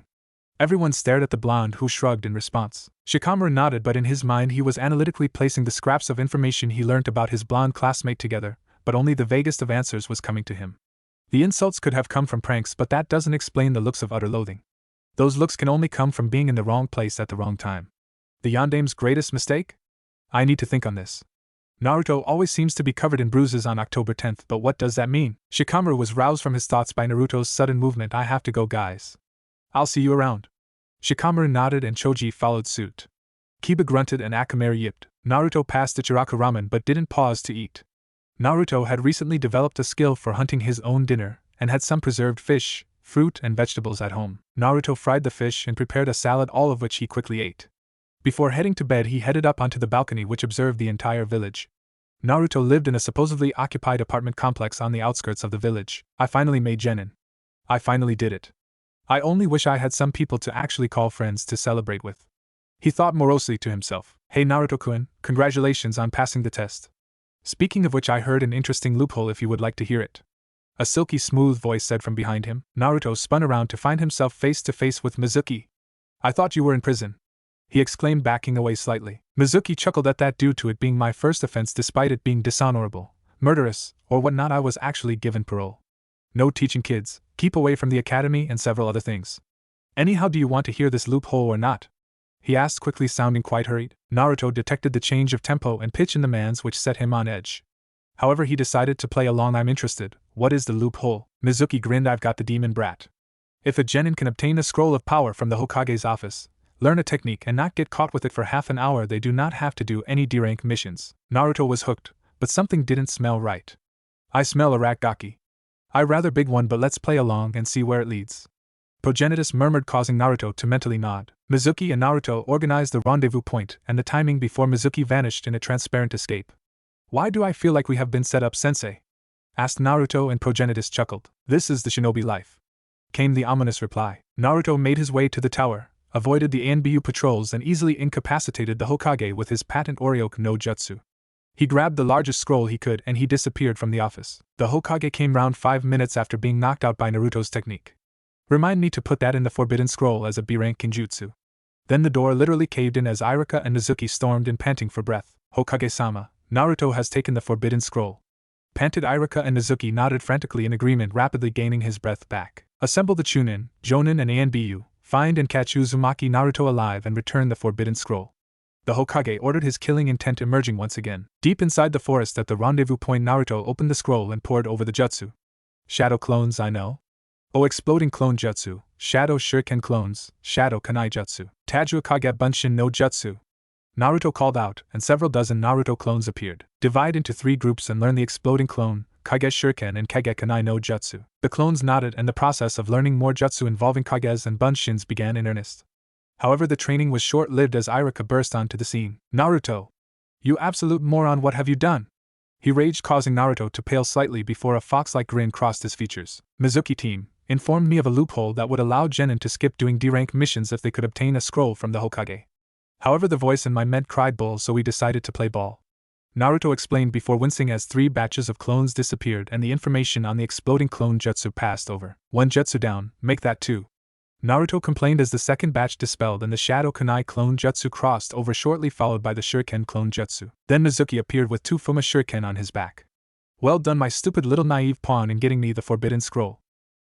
Everyone stared at the blonde, who shrugged in response. Shikamaru nodded, but in his mind he was analytically placing the scraps of information he learnt about his blonde classmate together, but only the vaguest of answers was coming to him. The insults could have come from pranks, but that doesn't explain the looks of utter loathing. Those looks can only come from being in the wrong place at the wrong time. The Yandame's greatest mistake? I need to think on this. Naruto always seems to be covered in bruises on October 10th, but what does that mean? Shikamaru was roused from his thoughts by Naruto's sudden movement. I have to go, guys. I'll see you around. Shikamaru nodded and Choji followed suit. Kiba grunted and Akamaru yipped. Naruto passed Ichiraku ramen but didn't pause to eat. Naruto had recently developed a skill for hunting his own dinner, and had some preserved fish, fruit, and vegetables at home. Naruto fried the fish and prepared a salad, all of which he quickly ate. Before heading to bed he headed up onto the balcony which observed the entire village. Naruto lived in a supposedly occupied apartment complex on the outskirts of the village. I finally made genin. I finally did it. I only wish I had some people to actually call friends to celebrate with. He thought morosely to himself. Hey Naruto-kun, congratulations on passing the test. Speaking of which, I heard an interesting loophole if you would like to hear it. A silky smooth voice said from behind him. Naruto spun around to find himself face to face with Mizuki. I thought you were in prison, he exclaimed, backing away slightly. Mizuki chuckled at that. Due to it being my first offense, despite it being dishonorable, murderous, or whatnot, I was actually given parole. No teaching kids, keep away from the academy, and several other things. Anyhow, do you want to hear this loophole or not? He asked quickly, sounding quite hurried. Naruto detected the change of tempo and pitch in the man's which set him on edge. However, he decided to play along. I'm interested. What is the loophole? Mizuki grinned. I've got the demon brat. If a genin can obtain a scroll of power from the Hokage's office, learn a technique, and not get caught with it for half an hour, they do not have to do any D-rank missions. Naruto was hooked, but something didn't smell right. I smell a rat gaki. I rather big one, but let's play along and see where it leads. Progenitus murmured, causing Naruto to mentally nod. Mizuki and Naruto organized the rendezvous point and the timing before Mizuki vanished in a transparent escape. Why do I feel like we have been set up, sensei? Asked Naruto, and Progenitus chuckled. This is the shinobi life, came the ominous reply. Naruto made his way to the tower, avoided the ANBU patrols, and easily incapacitated the Hokage with his patent Oryoku no Jutsu. He grabbed the largest scroll he could and he disappeared from the office. The Hokage came round 5 minutes after being knocked out by Naruto's technique. Remind me to put that in the forbidden scroll as a B-rank kinjutsu. Then the door literally caved in as Irika and Mizuki stormed in, panting for breath. Hokage-sama, Naruto has taken the forbidden scroll. Panted Irika, and Mizuki nodded frantically in agreement, rapidly gaining his breath back. Assemble the Chunin, Jonin, and ANBU, find and catch Uzumaki Naruto alive and return the forbidden scroll. The Hokage ordered, his killing intent emerging once again. Deep inside the forest at the rendezvous point, Naruto opened the scroll and pored over the jutsu. Shadow clones, I know. Oh, exploding clone jutsu, shadow shuriken clones, shadow kunai jutsu, Tajua Kage Bunshin no jutsu. Naruto called out, and several dozen Naruto clones appeared. Divide into 3 groups and learn the exploding clone, Kage Shuriken and Kage Kunai no Jutsu. The clones nodded, and the process of learning more jutsu involving Kages and Bunshins began in earnest. However, the training was short-lived as Iruka burst onto the scene. Naruto! You absolute moron, what have you done? He raged, causing Naruto to pale slightly before a fox-like grin crossed his features. Mizuki team informed me of a loophole that would allow genin to skip doing D-rank missions if they could obtain a scroll from the Hokage. However, the voice in my ment cried bull, so we decided to play ball. Naruto explained before wincing as 3 batches of clones disappeared and the information on the exploding clone jutsu passed over. 1 jutsu down, make that 2. Naruto complained as the second batch dispelled and the Shadow Kunai clone jutsu crossed over, shortly followed by the Shuriken clone jutsu. Then Mizuki appeared with 2 Fuma Shuriken on his back. Well done, my stupid little naive pawn, in getting me the forbidden scroll.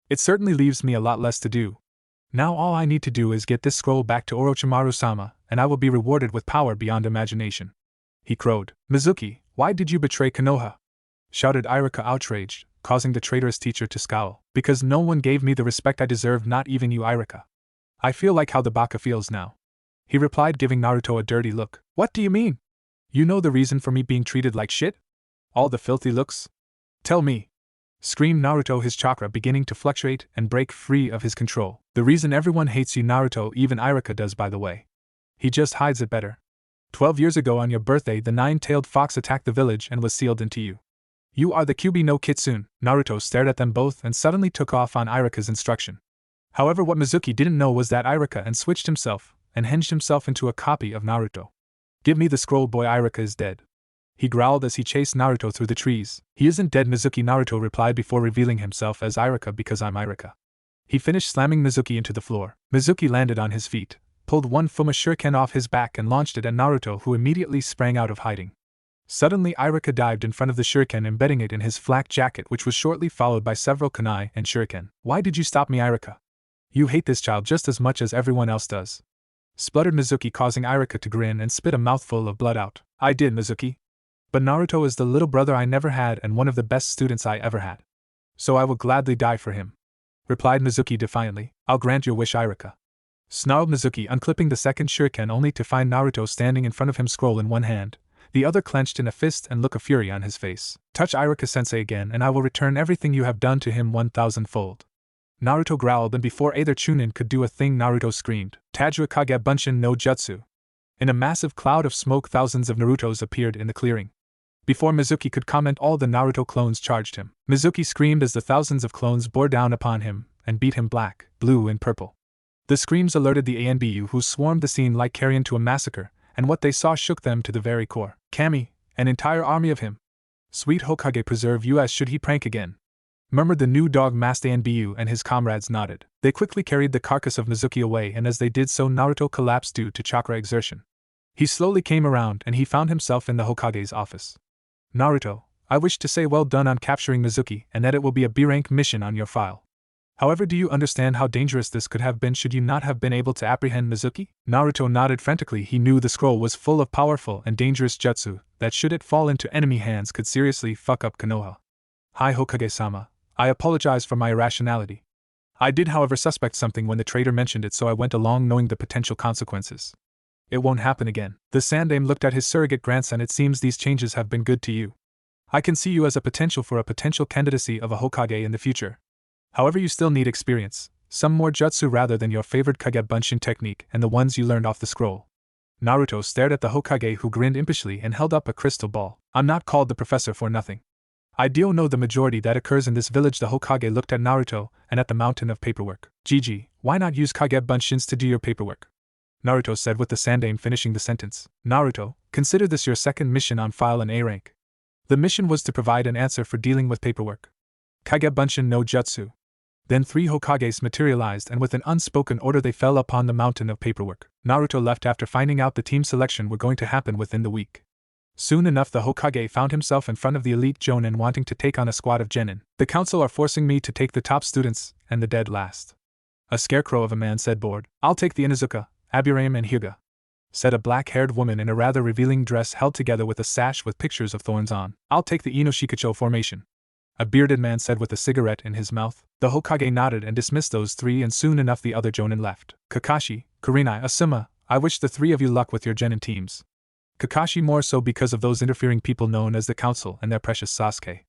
It certainly leaves me a lot less to do. Now all I need to do is get this scroll back to Orochimaru-sama, and I will be rewarded with power beyond imagination. He crowed. Mizuki, why did you betray Konoha? Shouted Iruka, outraged, causing the traitorous teacher to scowl. Because no one gave me the respect I deserved, not even you, Iruka. I feel like how the baka feels now. He replied, giving Naruto a dirty look. What do you mean? You know the reason for me being treated like shit? All the filthy looks? Tell me. Screamed Naruto, his chakra beginning to fluctuate and break free of his control. The reason everyone hates you, Naruto, even Iruka does, by the way. He just hides it better. 12 years ago on your birthday, the 9-tailed fox attacked the village and was sealed into you. You are the Kyuubi no Kitsune. Naruto stared at them both and suddenly took off on Iruka's instruction. However, what Mizuki didn't know was that Iruka and switched himself and hinged himself into a copy of Naruto. Give me the scroll, boy, Iruka is dead. He growled as he chased Naruto through the trees. He isn't dead, Mizuki, Naruto replied before revealing himself as Iruka, because I'm Iruka. He finished slamming Mizuki into the floor. Mizuki landed on his feet, pulled 1 Fuma Shuriken off his back and launched it at Naruto, who immediately sprang out of hiding. Suddenly Iruka dived in front of the Shuriken, embedding it in his flak jacket, which was shortly followed by several kunai and Shuriken. Why did you stop me, Iruka? You hate this child just as much as everyone else does. Spluttered Mizuki, causing Iruka to grin and spit a mouthful of blood out. I did, Mizuki. But Naruto is the little brother I never had and one of the best students I ever had. So I will gladly die for him, replied Mizuki defiantly. I'll grant your wish, Iruka. Snarled Mizuki, unclipping the second shuriken only to find Naruto standing in front of him, scroll in one hand, the other clenched in a fist, and look of fury on his face. Touch Iruka-sensei again and I will return everything you have done to him 1,000-fold. Naruto growled, and before either Chunin could do a thing, Naruto screamed, Tajua Kage Bunshin no Jutsu. In a massive cloud of smoke, thousands of Narutos appeared in the clearing. Before Mizuki could comment, all the Naruto clones charged him. Mizuki screamed as the thousands of clones bore down upon him and beat him black, blue, and purple. The screams alerted the ANBU, who swarmed the scene like carrion to a massacre, and what they saw shook them to the very core. Kami, an entire army of him. Sweet Hokage preserve us should he prank again, murmured the new dog-masked ANBU, and his comrades nodded. They quickly carried the carcass of Mizuki away, and as they did so, Naruto collapsed due to chakra exertion. He slowly came around and he found himself in the Hokage's office. Naruto, I wish to say well done on capturing Mizuki, and that it will be a B-rank mission on your file. However, do you understand how dangerous this could have been should you not have been able to apprehend Mizuki? Naruto nodded frantically. He knew the scroll was full of powerful and dangerous jutsu that, should it fall into enemy hands, could seriously fuck up Konoha. Hi Hokage-sama, I apologize for my irrationality. I did, however, suspect something when the traitor mentioned it, so I went along knowing the potential consequences. It won't happen again. The Sandaime looked at his surrogate grandson. It seems these changes have been good to you. I can see you as a potential for a potential candidacy of a Hokage in the future. However, you still need experience, some more jutsu rather than your favorite Kage Bunshin technique and the ones you learned off the scroll. Naruto stared at the Hokage, who grinned impishly and held up a crystal ball. I'm not called the professor for nothing. I do know the majority that occurs in this village. The Hokage looked at Naruto and at the mountain of paperwork. Gigi, why not use Kage Bunshins to do your paperwork? Naruto said, with the Sandaime finishing the sentence. Naruto, consider this your second mission on file in A rank. The mission was to provide an answer for dealing with paperwork. Kage Bunshin no Jutsu. Then 3 Hokages materialized, and with an unspoken order they fell upon the mountain of paperwork. Naruto left after finding out the team selection were going to happen within the week. Soon enough, the Hokage found himself in front of the elite Jonin wanting to take on a squad of genin. The council are forcing me to take the top students and the dead last. A scarecrow of a man said, bored. I'll take the Inuzuka, Aburame, and Hyuga, said a black-haired woman in a rather revealing dress held together with a sash with pictures of thorns on. I'll take the Inoshikacho formation, a bearded man said with a cigarette in his mouth. The Hokage nodded and dismissed those three, and soon enough the other Jonin left. Kakashi, Kurenai, Asuma, I wish the three of you luck with your genin teams. Kakashi more so because of those interfering people known as the Council and their precious Sasuke.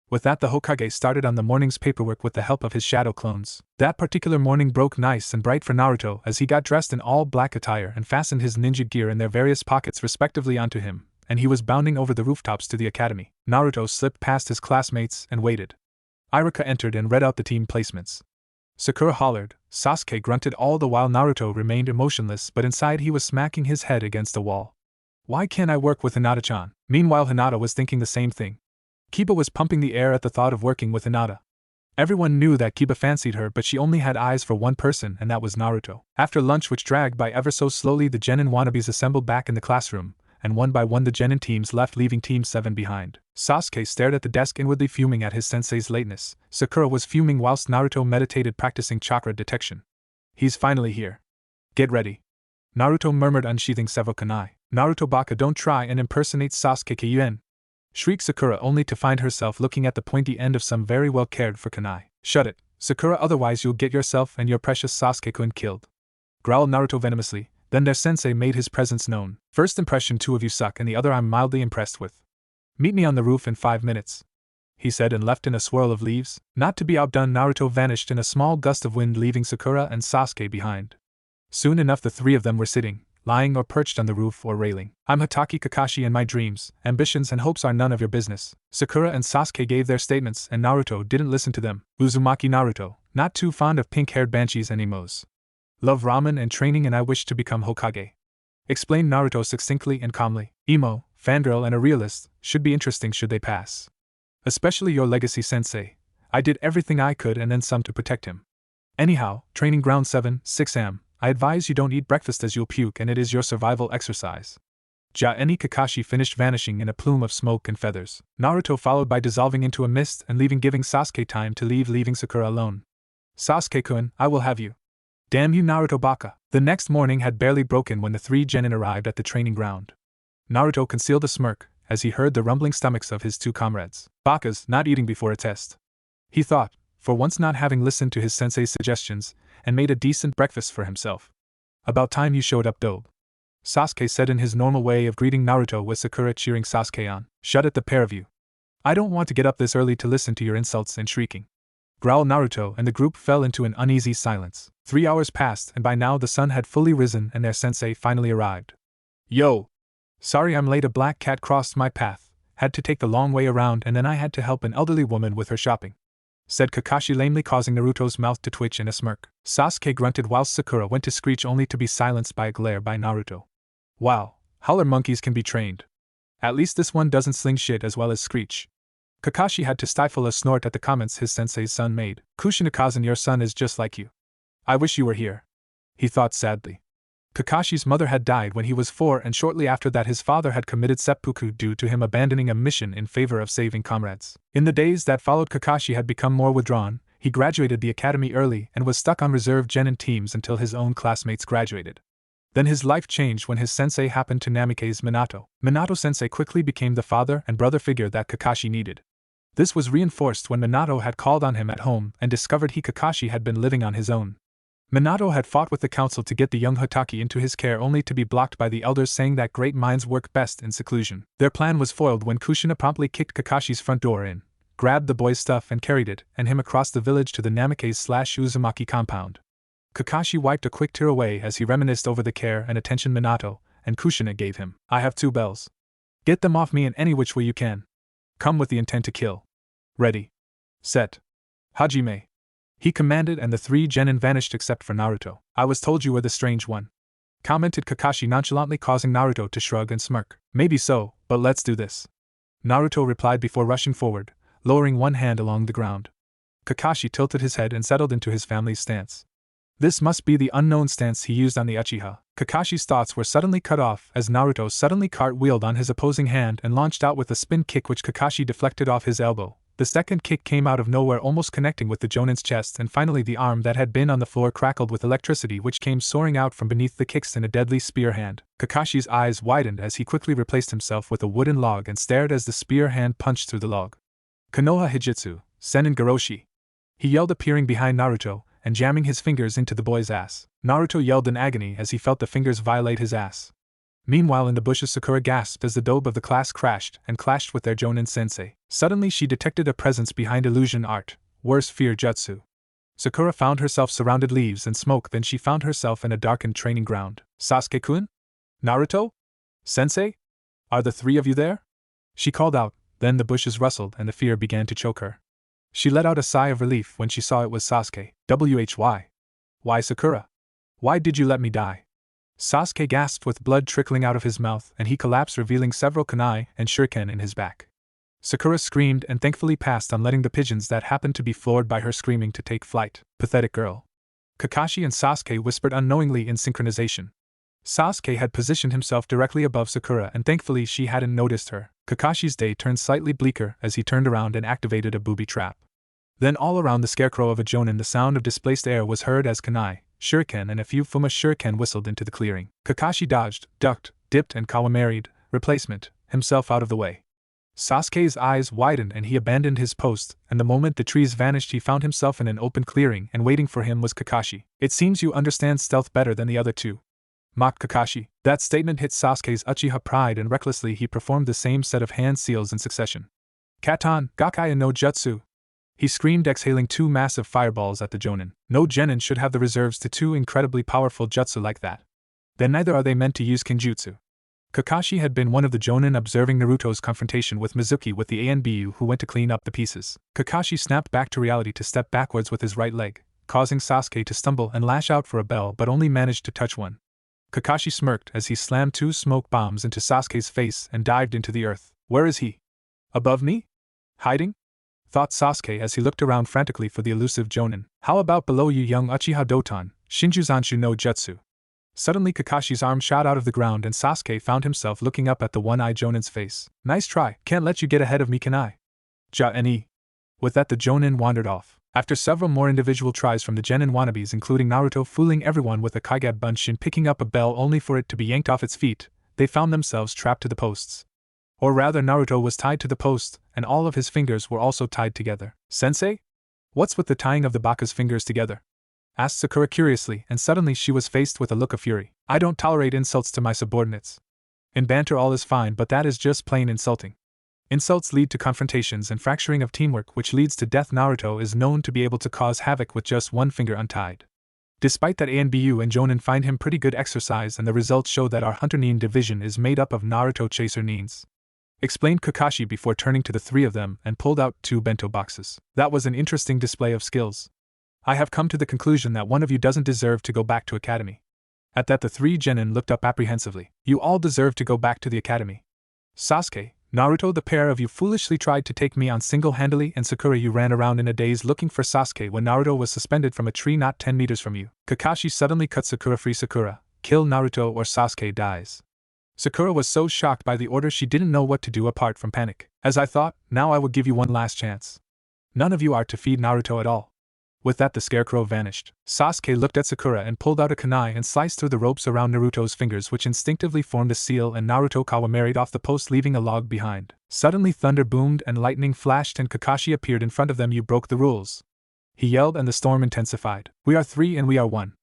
With that, the Hokage started on the morning's paperwork with the help of his shadow clones. That particular morning broke nice and bright for Naruto as he got dressed in all black attire and fastened his ninja gear in their various pockets respectively onto him, and he was bounding over the rooftops to the academy. Naruto slipped past his classmates and waited. Iruka entered and read out the team placements. Sakura hollered, Sasuke grunted, all the while Naruto remained emotionless, but inside he was smacking his head against a wall. Why can't I work with Hinata-chan? Meanwhile, Hinata was thinking the same thing. Kiba was pumping the air at the thought of working with Hinata. Everyone knew that Kiba fancied her, but she only had eyes for one person, and that was Naruto. After lunch, which dragged by ever so slowly, the genin wannabes assembled back in the classroom, and one by one the genin teams left, leaving Team 7 behind. Sasuke stared at the desk, inwardly fuming at his sensei's lateness. Sakura was fuming whilst Naruto meditated, practicing chakra detection. He's finally here. Get ready. Naruto murmured, unsheathing several kunai. Naruto Baka, don't try and impersonate Sasuke Kyuin! Shrieked Sakura, only to find herself looking at the pointy end of some very well cared for kunai. Shut it, Sakura, otherwise you'll get yourself and your precious Sasuke-kun killed. Growled Naruto venomously. Then their sensei made his presence known. First impression, two of you suck, and the other I'm mildly impressed with. Meet me on the roof in 5 minutes, he said, and left in a swirl of leaves. Not to be outdone, Naruto vanished in a small gust of wind, leaving Sakura and Sasuke behind. Soon enough the three of them were sitting, lying or perched on the roof or railing. I'm Hatake Kakashi, and my dreams, ambitions and hopes are none of your business. Sakura and Sasuke gave their statements, and Naruto didn't listen to them. Uzumaki Naruto, not too fond of pink-haired banshees and emos. Love ramen and training, and I wish to become Hokage. Explained Naruto succinctly and calmly. Emo, fangirl and a realist, should be interesting should they pass. Especially your legacy sensei. I did everything I could and then some to protect him. Anyhow, training ground 7, 6 am. I advise you don't eat breakfast as you'll puke, and it is your survival exercise. Ja-eni Kakashi finished, vanishing in a plume of smoke and feathers. Naruto followed by dissolving into a mist and giving Sasuke time to leave, leaving Sakura alone. Sasuke-kun, I will have you. Damn you, Naruto Baka. The next morning had barely broken when the three genin arrived at the training ground. Naruto concealed a smirk as he heard the rumbling stomachs of his two comrades. Baka's not eating before a test, he thought, for once not having listened to his sensei's suggestions, and made a decent breakfast for himself. About time you showed up, dope, Sasuke said in his normal way of greeting Naruto, with Sakura cheering Sasuke on. Shut it, the pair of you. I don't want to get up this early to listen to your insults and shrieking, growled Naruto, and the group fell into an uneasy silence. 3 hours passed, and by now the sun had fully risen and their sensei finally arrived. Yo! Sorry I'm late, a black cat crossed my path, had to take the long way around, and then I had to help an elderly woman with her shopping, said Kakashi lamely, causing Naruto's mouth to twitch in a smirk. Sasuke grunted whilst Sakura went to screech, only to be silenced by a glare by Naruto. Wow, howler monkeys can be trained. At least this one doesn't sling shit as well as screech. Kakashi had to stifle a snort at the comments his sensei's son made. Kushinakazen, your son is just like you. I wish you were here, he thought sadly. Kakashi's mother had died when he was 4, and shortly after that his father had committed seppuku due to him abandoning a mission in favor of saving comrades. In the days that followed, Kakashi had become more withdrawn. He graduated the academy early and was stuck on reserve genin teams until his own classmates graduated. Then his life changed when his sensei happened to Namikaze Minato. Minato-sensei quickly became the father and brother figure that Kakashi needed. This was reinforced when Minato had called on him at home and discovered Kakashi had been living on his own. Minato had fought with the council to get the young Hatake into his care, only to be blocked by the elders, saying that great minds work best in seclusion. Their plan was foiled when Kushina promptly kicked Kakashi's front door in, grabbed the boy's stuff and carried it and him across the village to the Namikaze/Uzumaki compound. Kakashi wiped a quick tear away as he reminisced over the care and attention Minato and Kushina gave him. I have 2 bells. Get them off me in any which way you can. Come with the intent to kill. Ready. Set. Hajime, he commanded, and the 3 genin vanished except for Naruto. I was told you were the strange one, commented Kakashi nonchalantly, causing Naruto to shrug and smirk. Maybe so, but let's do this, Naruto replied before rushing forward, lowering one hand along the ground. Kakashi tilted his head and settled into his family's stance. This must be the unknown stance he used on the Uchiha. Kakashi's thoughts were suddenly cut off as Naruto suddenly cartwheeled on his opposing hand and launched out with a spin kick which Kakashi deflected off his elbow. The second kick came out of nowhere, almost connecting with the Jonin's chest, and finally the arm that had been on the floor crackled with electricity which came soaring out from beneath the kicks in a deadly spear hand. Kakashi's eyes widened as he quickly replaced himself with a wooden log and stared as the spear hand punched through the log. Konoha Hijitsu, Senin Garoshi. He yelled, appearing behind Naruto and jamming his fingers into the boy's ass. Naruto yelled in agony as he felt the fingers violate his ass. Meanwhile, in the bushes, Sakura gasped as the dobe of the class crashed and clashed with their Jonin sensei. Suddenly she detected a presence behind illusion art, worse, fear jutsu. Sakura found herself surrounded leaves and smoke, then she found herself in a darkened training ground. Sasuke-kun? Naruto? Sensei? Are the three of you there? She called out, then the bushes rustled and the fear began to choke her. She let out a sigh of relief when she saw it was Sasuke. Why? Why, Sakura? Why did you let me die? Sasuke gasped with blood trickling out of his mouth, and he collapsed, revealing several kunai and shuriken in his back. Sakura screamed and thankfully passed on, letting the pigeons that happened to be floored by her screaming to take flight. Pathetic girl. Kakashi and Sasuke whispered unknowingly in synchronization. Sasuke had positioned himself directly above Sakura, and thankfully she hadn't noticed her. Kakashi's day turned slightly bleaker as he turned around and activated a booby trap. Then all around the scarecrow of a Jonin the sound of displaced air was heard as kunai, shuriken and a few Fuma shuriken whistled into the clearing. Kakashi dodged, ducked, dipped and kawamaried, replacement, himself out of the way. Sasuke's eyes widened and he abandoned his post, and the moment the trees vanished he found himself in an open clearing, and waiting for him was Kakashi. It seems you understand stealth better than the other two, mocked Kakashi. That statement hit Sasuke's Uchiha pride, and recklessly he performed the same set of hand seals in succession. Katan, Gakai no Jutsu! He screamed, exhaling two massive fireballs at the Jonin. No genin should have the reserves to two incredibly powerful jutsu like that. Then neither are they meant to use kinjutsu. Kakashi had been one of the Jonin observing Naruto's confrontation with Mizuki with the ANBU who went to clean up the pieces. Kakashi snapped back to reality to step backwards with his right leg, causing Sasuke to stumble and lash out for a bell, but only managed to touch one. Kakashi smirked as he slammed two smoke bombs into Sasuke's face and dived into the earth. Where is he? Above me? Hiding? Thought Sasuke as he looked around frantically for the elusive Jonin. How about below you, young Uchiha Doton, Shinjuzanshu no Jutsu? Suddenly Kakashi's arm shot out of the ground and Sasuke found himself looking up at the one-eyed Jonin's face. Nice try, can't let you get ahead of me, can I? Ja-ni. With that the Jonin wandered off. After several more individual tries from the genin wannabes, including Naruto fooling everyone with a Kage Bunshin picking up a bell only for it to be yanked off its feet, they found themselves trapped to the posts. Or rather, Naruto was tied to the post, and all of his fingers were also tied together. Sensei? What's with the tying of the Baka's fingers together? Asked Sakura curiously, and suddenly she was faced with a look of fury. I don't tolerate insults to my subordinates. In banter all is fine, but that is just plain insulting. Insults lead to confrontations and fracturing of teamwork, which leads to death. Naruto is known to be able to cause havoc with just one finger untied. Despite that, ANBU and Jonin find him pretty good exercise, and the results show that our Hunter Nin division is made up of Naruto chaser Nins, explained Kakashi before turning to the three of them and pulled out two bento boxes. That was an interesting display of skills. I have come to the conclusion that one of you doesn't deserve to go back to academy. At that the three genin looked up apprehensively. You all deserve to go back to the academy. Sasuke, Naruto, the pair of you foolishly tried to take me on single-handedly, and Sakura, you ran around in a daze looking for Sasuke when Naruto was suspended from a tree not 10 meters from you. Kakashi suddenly cut Sakura free. Sakura, kill Naruto or Sasuke dies. Sakura was so shocked by the order she didn't know what to do apart from panic. As I thought, now I will give you one last chance. None of you are to feed Naruto at all. With that the scarecrow vanished. Sasuke looked at Sakura and pulled out a kunai and sliced through the ropes around Naruto's fingers, which instinctively formed a seal, and Naruto kawamaried off the post, leaving a log behind. Suddenly thunder boomed and lightning flashed and Kakashi appeared in front of them. You broke the rules, he yelled, and the storm intensified. We are three and we are one.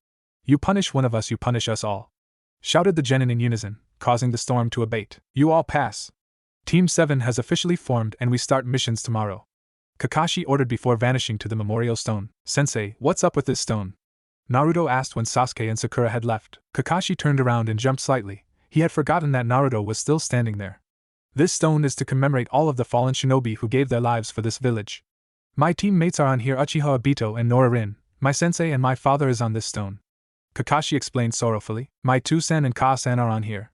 You punish one of us, you punish us all, shouted the genin in unison, causing the storm to abate. You all pass. Team 7 has officially formed and we start missions tomorrow, Kakashi ordered before vanishing to the memorial stone. Sensei, what's up with this stone? Naruto asked when Sasuke and Sakura had left. Kakashi turned around and jumped slightly. He had forgotten that Naruto was still standing there. This stone is to commemorate all of the fallen shinobi who gave their lives for this village. My teammates are on here, Uchiha Obito and Norin. My sensei and my father is on this stone, Kakashi explained sorrowfully. My two-san and ka-san are on here,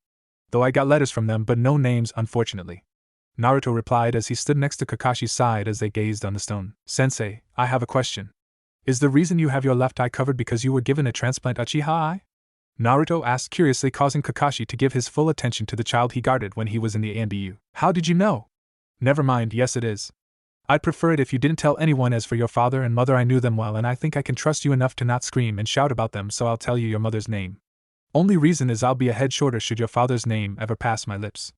though I got letters from them but no names unfortunately, Naruto replied as he stood next to Kakashi's side as they gazed on the stone. Sensei, I have a question. Is the reason you have your left eye covered because you were given a transplant Uchiha eye? Naruto asked curiously, causing Kakashi to give his full attention to the child he guarded when he was in the ANBU. How did you know? Never mind, yes it is. I'd prefer it if you didn't tell anyone. As for your father and mother, I knew them well and I think I can trust you enough to not scream and shout about them, so I'll tell you your mother's name. Only reason is I'll be a head shorter should your father's name ever pass my lips,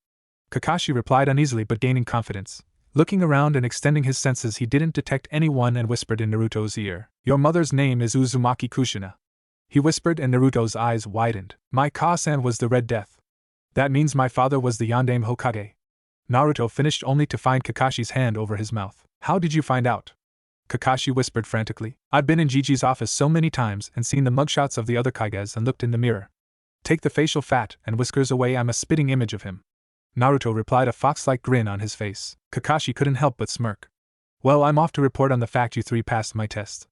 Kakashi replied uneasily but gaining confidence. Looking around and extending his senses, he didn't detect anyone and whispered in Naruto's ear. Your mother's name is Uzumaki Kushina. He whispered and Naruto's eyes widened. My Ka-san was the Red Death. That means my father was the Yondaime Hokage. Naruto finished only to find Kakashi's hand over his mouth. How did you find out? Kakashi whispered frantically. I've been in Gigi's office so many times and seen the mugshots of the other Kages and looked in the mirror. Take the facial fat and whiskers away, I'm a spitting image of him. Naruto replied, a fox-like grin on his face. Kakashi couldn't help but smirk. Well, I'm off to report on the fact you three passed my test.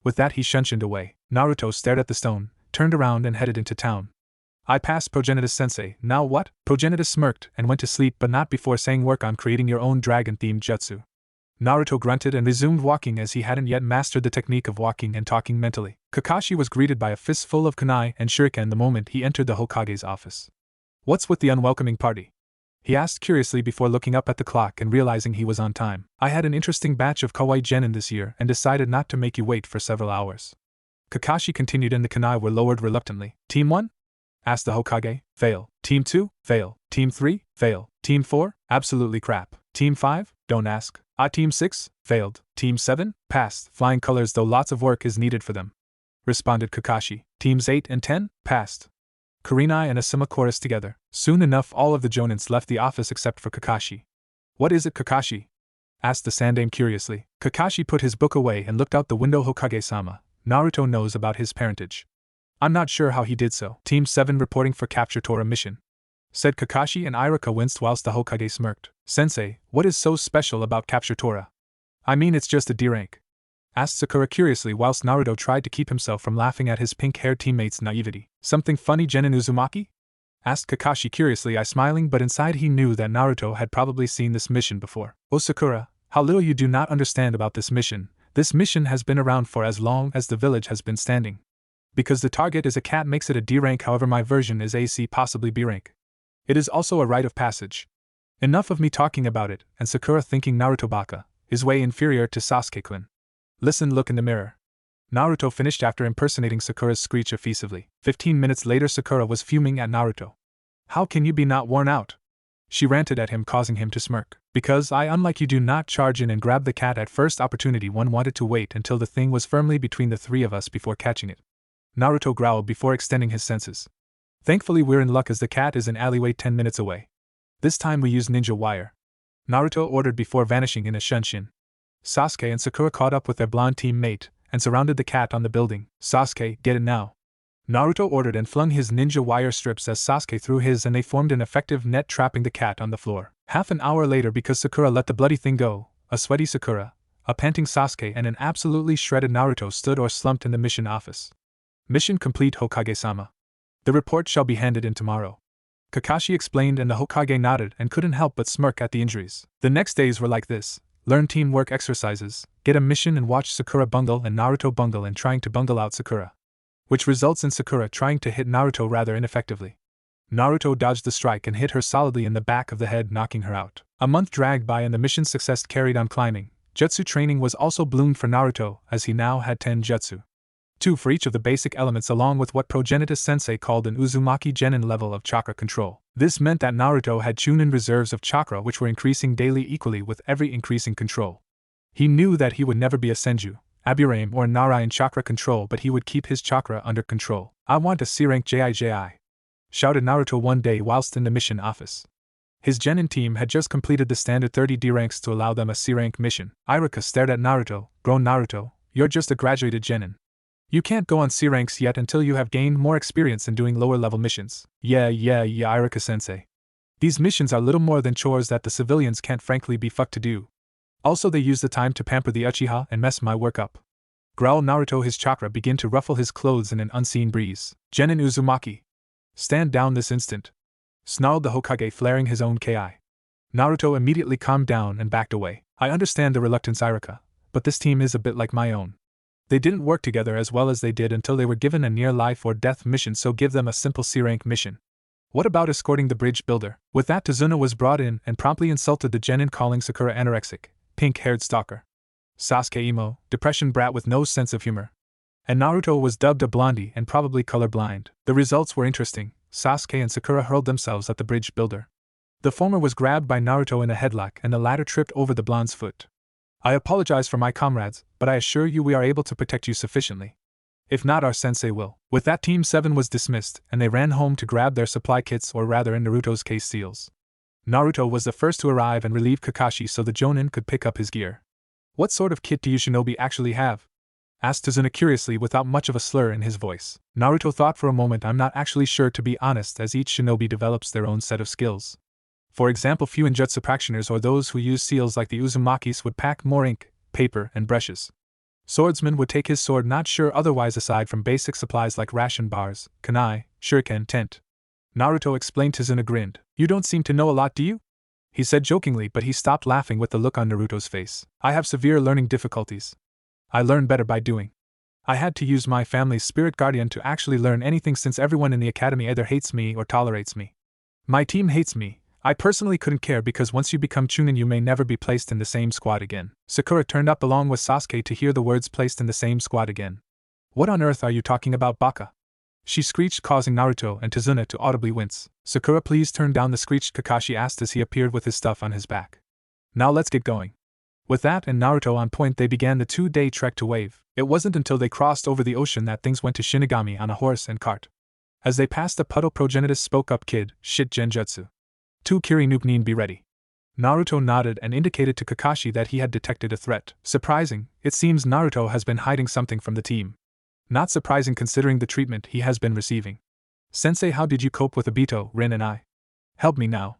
With that he shunshined away. Naruto stared at the stone, turned around and headed into town. I passed Progenitus Sensei, now what? Progenitus smirked and went to sleep, but not before saying work on creating your own dragon-themed jutsu. Naruto grunted and resumed walking as he hadn't yet mastered the technique of walking and talking mentally. Kakashi was greeted by a fistful of kunai and shuriken the moment he entered the Hokage's office. What's with the unwelcoming party? He asked curiously before looking up at the clock and realizing he was on time. I had an interesting batch of kawaii genin this year and decided not to make you wait for several hours. Kakashi continued and the kunai were lowered reluctantly. Team 1? Asked the Hokage. Fail. Team 2? Fail. Team 3? Fail. Team 4? Absolutely crap. Team 5? Don't ask. Team 6? Failed. Team 7? Passed. Flying colors, though lots of work is needed for them. Responded Kakashi. Teams 8 and 10? Passed. Kurenai and Asuma chorused together. Soon enough all of the jonins left the office except for Kakashi. What is it, Kakashi? Asked the Sandaime curiously. Kakashi put his book away and looked out the window. Hokage-sama, Naruto knows about his parentage. I'm not sure how he did so. Team 7 reporting for Capture Tora mission, said Kakashi, and Iruka winced whilst the Hokage smirked. Sensei, what is so special about Capture Tora? I mean, it's just a D rank. Asked Sakura curiously whilst Naruto tried to keep himself from laughing at his pink-haired teammate's naivety. Something funny, Genin Uzumaki? Asked Kakashi curiously, smiling, but inside he knew that Naruto had probably seen this mission before. Oh Sakura, how little you do not understand about this mission. This mission has been around for as long as the village has been standing. Because the target is a cat makes it a D rank, however my version is AC, possibly B rank. It is also a rite of passage. Enough of me talking about it, and Sakura thinking Naruto baka is way inferior to Sasuke-kun. Listen, look in the mirror. Naruto finished after impersonating Sakura's screech effusively. 15 minutes later Sakura was fuming at Naruto. How can you be not worn out? She ranted at him, causing him to smirk. Because I, unlike you, do not charge in and grab the cat at first opportunity. One wanted to wait until the thing was firmly between the three of us before catching it. Naruto growled before extending his senses. Thankfully we're in luck as the cat is an alleyway 10 minutes away. This time we use ninja wire. Naruto ordered before vanishing in a shunshin. Sasuke and Sakura caught up with their blonde teammate and surrounded the cat on the building. Sasuke, get it now. Naruto ordered and flung his ninja wire strips as Sasuke threw his, and they formed an effective net trapping the cat on the floor. Half an hour later, because Sakura let the bloody thing go, a sweaty Sakura, a panting Sasuke and an absolutely shredded Naruto stood or slumped in the mission office. Mission complete, Hokage-sama. The report shall be handed in tomorrow. Kakashi explained, and the Hokage nodded and couldn't help but smirk at the injuries. The next days were like this. Learn teamwork exercises, get a mission and watch Sakura bungle and Naruto bungle and trying to bungle out Sakura. Which results in Sakura trying to hit Naruto rather ineffectively. Naruto dodged the strike and hit her solidly in the back of the head, knocking her out. A month dragged by and the mission's success carried on climbing. Jutsu training was also bloomed for Naruto, as he now had 10 jutsu. 2 for each of the basic elements, along with what Progenitus Sensei called an Uzumaki Genin level of chakra control. This meant that Naruto had Chunin reserves of chakra which were increasing daily equally with every increasing control. He knew that he would never be a Senju, Aburame or Nara in chakra control, but he would keep his chakra under control. I want a C-rank JIJI, shouted Naruto one day whilst in the mission office. His Genin team had just completed the standard 30 D ranks to allow them a C-rank mission. Iruka stared at Naruto, groaned, Naruto, you're just a graduated Genin. You can't go on C ranks yet until you have gained more experience in doing lower level missions. Yeah, Iruka-sensei. These missions are little more than chores that the civilians can't frankly be fucked to do. Also they use the time to pamper the Uchiha and mess my work up. Growled Naruto, his chakra began to ruffle his clothes in an unseen breeze. Genin Uzumaki. Stand down this instant. Snarled the Hokage, flaring his own ki. Naruto immediately calmed down and backed away. I understand the reluctance, Iruka, but this team is a bit like my own. They didn't work together as well as they did until they were given a near life or death mission, so give them a simple C-rank mission. What about escorting the bridge builder? With that, Tazuna was brought in and promptly insulted the Genin, calling Sakura anorexic, pink-haired stalker. Sasuke emo, depression brat with no sense of humor. And Naruto was dubbed a blondie and probably colorblind. The results were interesting. Sasuke and Sakura hurled themselves at the bridge builder. The former was grabbed by Naruto in a headlock and the latter tripped over the blonde's foot. I apologize for my comrades, but I assure you we are able to protect you sufficiently. If not, our sensei will. With that, Team 7 was dismissed, and they ran home to grab their supply kits, or rather in Naruto's case, seals. Naruto was the first to arrive and relieve Kakashi so the Jonin could pick up his gear. What sort of kit do you shinobi actually have? Asked Tsunade curiously without much of a slur in his voice. Naruto thought for a moment. I'm not actually sure, to be honest, as each shinobi develops their own set of skills. For example, few ninjutsu practitioners or those who use seals like the Uzumakis would pack more ink, paper, and brushes. Swordsman would take his sword, not sure otherwise aside from basic supplies like ration bars, kunai, shuriken, tent. Naruto explained. Tsunade grinned. You don't seem to know a lot, do you? He said jokingly, but he stopped laughing with the look on Naruto's face. I have severe learning difficulties. I learn better by doing. I had to use my family's spirit guardian to actually learn anything since everyone in the academy either hates me or tolerates me. My team hates me. I personally couldn't care because once you become Chunin you may never be placed in the same squad again. Sakura turned up along with Sasuke to hear the words placed in the same squad again. What on earth are you talking about, Baka? She screeched, causing Naruto and Tsunade to audibly wince. Sakura, please turn down the screech, Kakashi asked as he appeared with his stuff on his back. Now let's get going. With that and Naruto on point, they began the 2-day trek to Wave. It wasn't until they crossed over the ocean that things went to Shinigami on a horse and cart. As they passed the puddle, Progenitus spoke up. Kid, shit genjutsu. 2 Kiri-nuke be ready. Naruto nodded and indicated to Kakashi that he had detected a threat. Surprising, it seems Naruto has been hiding something from the team. Not surprising considering the treatment he has been receiving. Sensei, how did you cope with Obito, Rin and I? Help me now.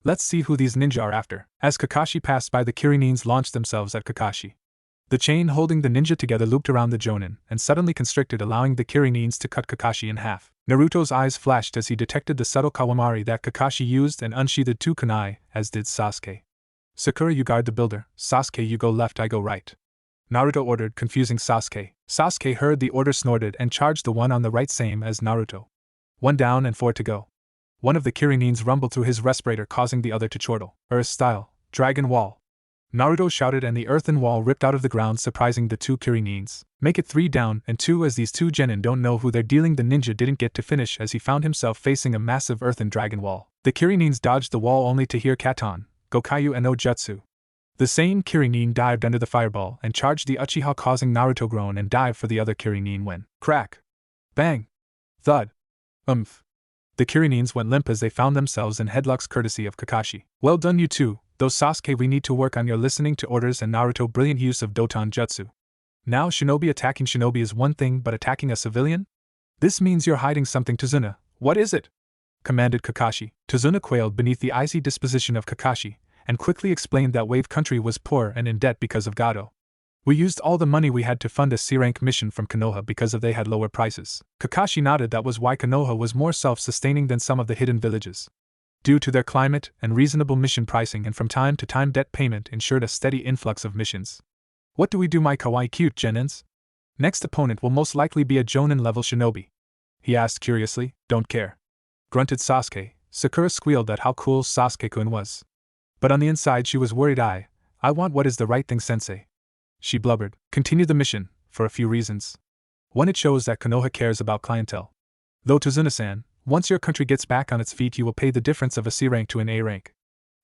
Let's see who these ninja are after. As Kakashi passed by, the Kirinins launched themselves at Kakashi. The chain holding the ninja together looped around the Jonin and suddenly constricted, allowing the Kirinins to cut Kakashi in half. Naruto's eyes flashed as he detected the subtle Kawamari that Kakashi used and unsheathed 2 kunai, as did Sasuke. Sakura, you guard the builder. Sasuke, you go left, I go right. Naruto ordered, confusing Sasuke. Sasuke heard the order, snorted, and charged the one on the right, same as Naruto. 1 down and 4 to go. One of the Kirinins rumbled through his respirator, causing the other to chortle. Earth style, dragon wall. Naruto shouted and the earthen wall ripped out of the ground, surprising the 2 Kirinins. Make it 3 down and 2, as these 2 genin don't know who they're dealing. The ninja didn't get to finish as he found himself facing a massive earthen dragon wall. The Kirinins dodged the wall only to hear Katon, Gokaiu and no Jutsu. The same Kirinin dived under the fireball and charged the Uchiha, causing Naruto groan and dive for the other Kirinin when crack, bang, thud, oomph. The Kirinins went limp as they found themselves in headlocks courtesy of Kakashi. Well done you two, though Sasuke, we need to work on your listening to orders, and Naruto, brilliant use of Doton Jutsu. Now shinobi attacking shinobi is one thing, but attacking a civilian? This means you're hiding something, Tsunade. What is it? Commanded Kakashi. Tsunade quailed beneath the icy disposition of Kakashi, and quickly explained that Wave Country was poor and in debt because of Gado. We used all the money we had to fund a C-rank mission from Konoha because of they had lower prices. Kakashi nodded. That was why Konoha was more self-sustaining than some of the hidden villages. Due to their climate and reasonable mission pricing, and from time to time debt payment ensured a steady influx of missions. What do we do, my kawaii cute genins? Next opponent will most likely be a Jonin-level shinobi. He asked curiously. Don't care. Grunted Sasuke. Sakura squealed at how cool Sasuke-kun was. But on the inside she was worried. I want what is the right thing, sensei. She blubbered. Continue the mission, for a few reasons. 1. It shows that Konoha cares about clientele. Though Tsunade-san, once your country gets back on its feet you will pay the difference of a C rank to an A rank.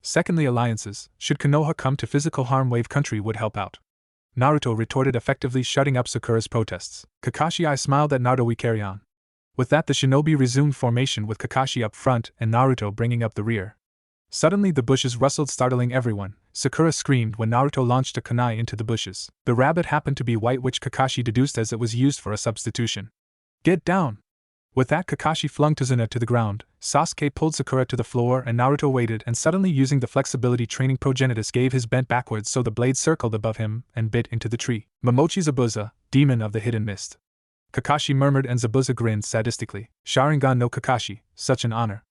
Secondly, alliances. Should Konoha come to physical harm, Wave Country would help out. Naruto retorted, effectively shutting up Sakura's protests. Kakashi, I smiled at Naruto. We carry on. With that, the shinobi resumed formation with Kakashi up front and Naruto bringing up the rear. Suddenly the bushes rustled, startling everyone. Sakura screamed when Naruto launched a kunai into the bushes. The rabbit happened to be white, which Kakashi deduced as it was used for a substitution. Get down! With that, Kakashi flung Tsunade to the ground. Sasuke pulled Sakura to the floor and Naruto waited, and suddenly, using the flexibility training, Progenitus gave his bent backwards so the blade circled above him and bit into the tree. Momochi Zabuza, demon of the hidden mist. Kakashi murmured and Zabuza grinned sadistically. Sharingan no Kakashi, such an honor.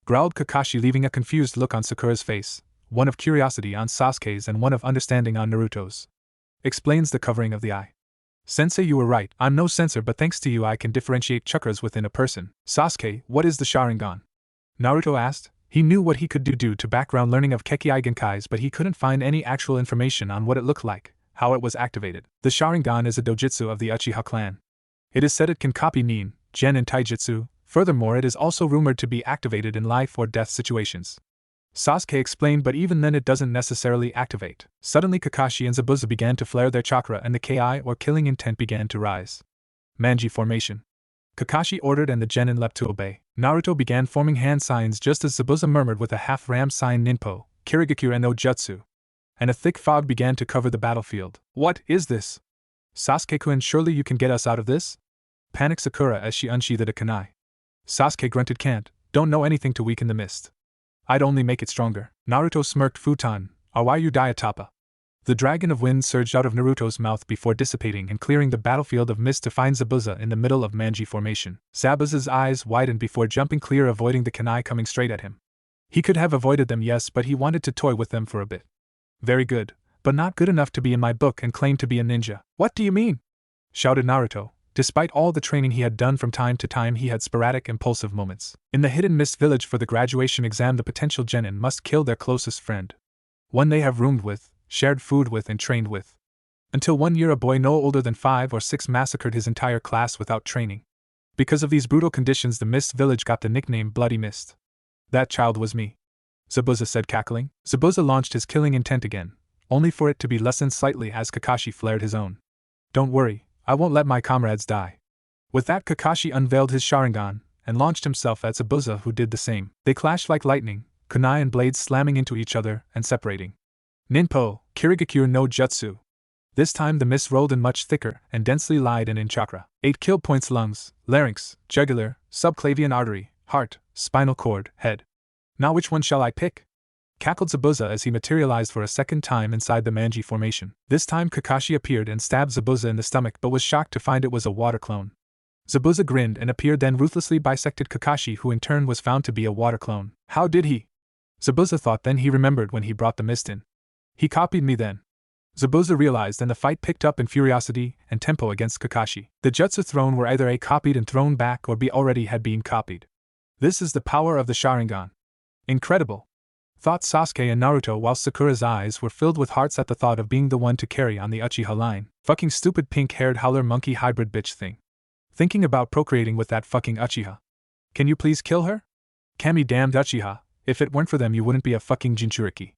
Growled Kakashi, leaving a confused look on Sakura's face, one of curiosity on Sasuke's and one of understanding on Naruto's. Explains the covering of the eye. Sensei, you were right, I'm no censor, but thanks to you I can differentiate chakras within a person. Sasuke, what is the Sharingan? Naruto asked. He knew what he could do due to background learning of Kekkei Genkais, but he couldn't find any actual information on what it looked like, how it was activated. The Sharingan is a dojutsu of the Uchiha clan. It is said it can copy nin, gen and taijutsu. Furthermore, it is also rumored to be activated in life or death situations. Sasuke explained, but even then it doesn't necessarily activate. Suddenly Kakashi and Zabuza began to flare their chakra and the Ki or killing intent began to rise. Manji formation. Kakashi ordered and the genin leapt to obey. Naruto began forming hand signs just as Zabuza murmured with a half-ram sign Ninpo, Kirigakure no Jutsu. And a thick fog began to cover the battlefield. What is this? Sasuke-kun, surely you can get us out of this? Panicked Sakura as she unsheathed a kunai. Sasuke grunted, don't know anything to weaken the mist. I'd only make it stronger. Naruto smirked, Futon, why you Diatapa? The dragon of wind surged out of Naruto's mouth before dissipating and clearing the battlefield of mist to find Zabuza in the middle of Manji formation. Zabuza's eyes widened before jumping clear, avoiding the kunai coming straight at him. He could have avoided them, yes, but he wanted to toy with them for a bit. Very good, but not good enough to be in my book and claim to be a ninja. What do you mean? Shouted Naruto. Despite all the training he had done, from time to time he had sporadic impulsive moments. In the hidden mist village for the graduation exam, the potential genin must kill their closest friend. One they have roomed with, shared food with and trained with. Until one year a boy no older than 5 or 6 massacred his entire class without training. Because of these brutal conditions the mist village got the nickname Bloody Mist. That child was me, Zabuza said, cackling. Zabuza launched his killing intent again, only for it to be lessened slightly as Kakashi flared his own. Don't worry, I won't let my comrades die. With that Kakashi unveiled his Sharingan, and launched himself at Zabuza, who did the same. They clashed like lightning, kunai and blades slamming into each other and separating. Ninpo, Kirigakure no Jutsu. This time the mist rolled in much thicker and densely lied and in chakra. 8 kill points: lungs, larynx, jugular, subclavian artery, heart, spinal cord, head. Now which one shall I pick? Cackled Zabuza as he materialized for a second time inside the Manji formation. This time Kakashi appeared and stabbed Zabuza in the stomach, but was shocked to find it was a water clone. Zabuza grinned and appeared, then ruthlessly bisected Kakashi, who in turn was found to be a water clone. How did he? Zabuza thought, then he remembered when he brought the mist in. He copied me then. Zabuza realized, and the fight picked up in furiosity and tempo against Kakashi. The jutsu thrown were either A, copied and thrown back, or B, already had been copied. This is the power of the Sharingan. Incredible, thought Sasuke and Naruto, while Sakura's eyes were filled with hearts at the thought of being the one to carry on the Uchiha line. Fucking stupid pink-haired howler monkey hybrid bitch thing. Thinking about procreating with that fucking Uchiha. Can you please kill her? Kami damned Uchiha, if it weren't for them you wouldn't be a fucking Jinchuriki.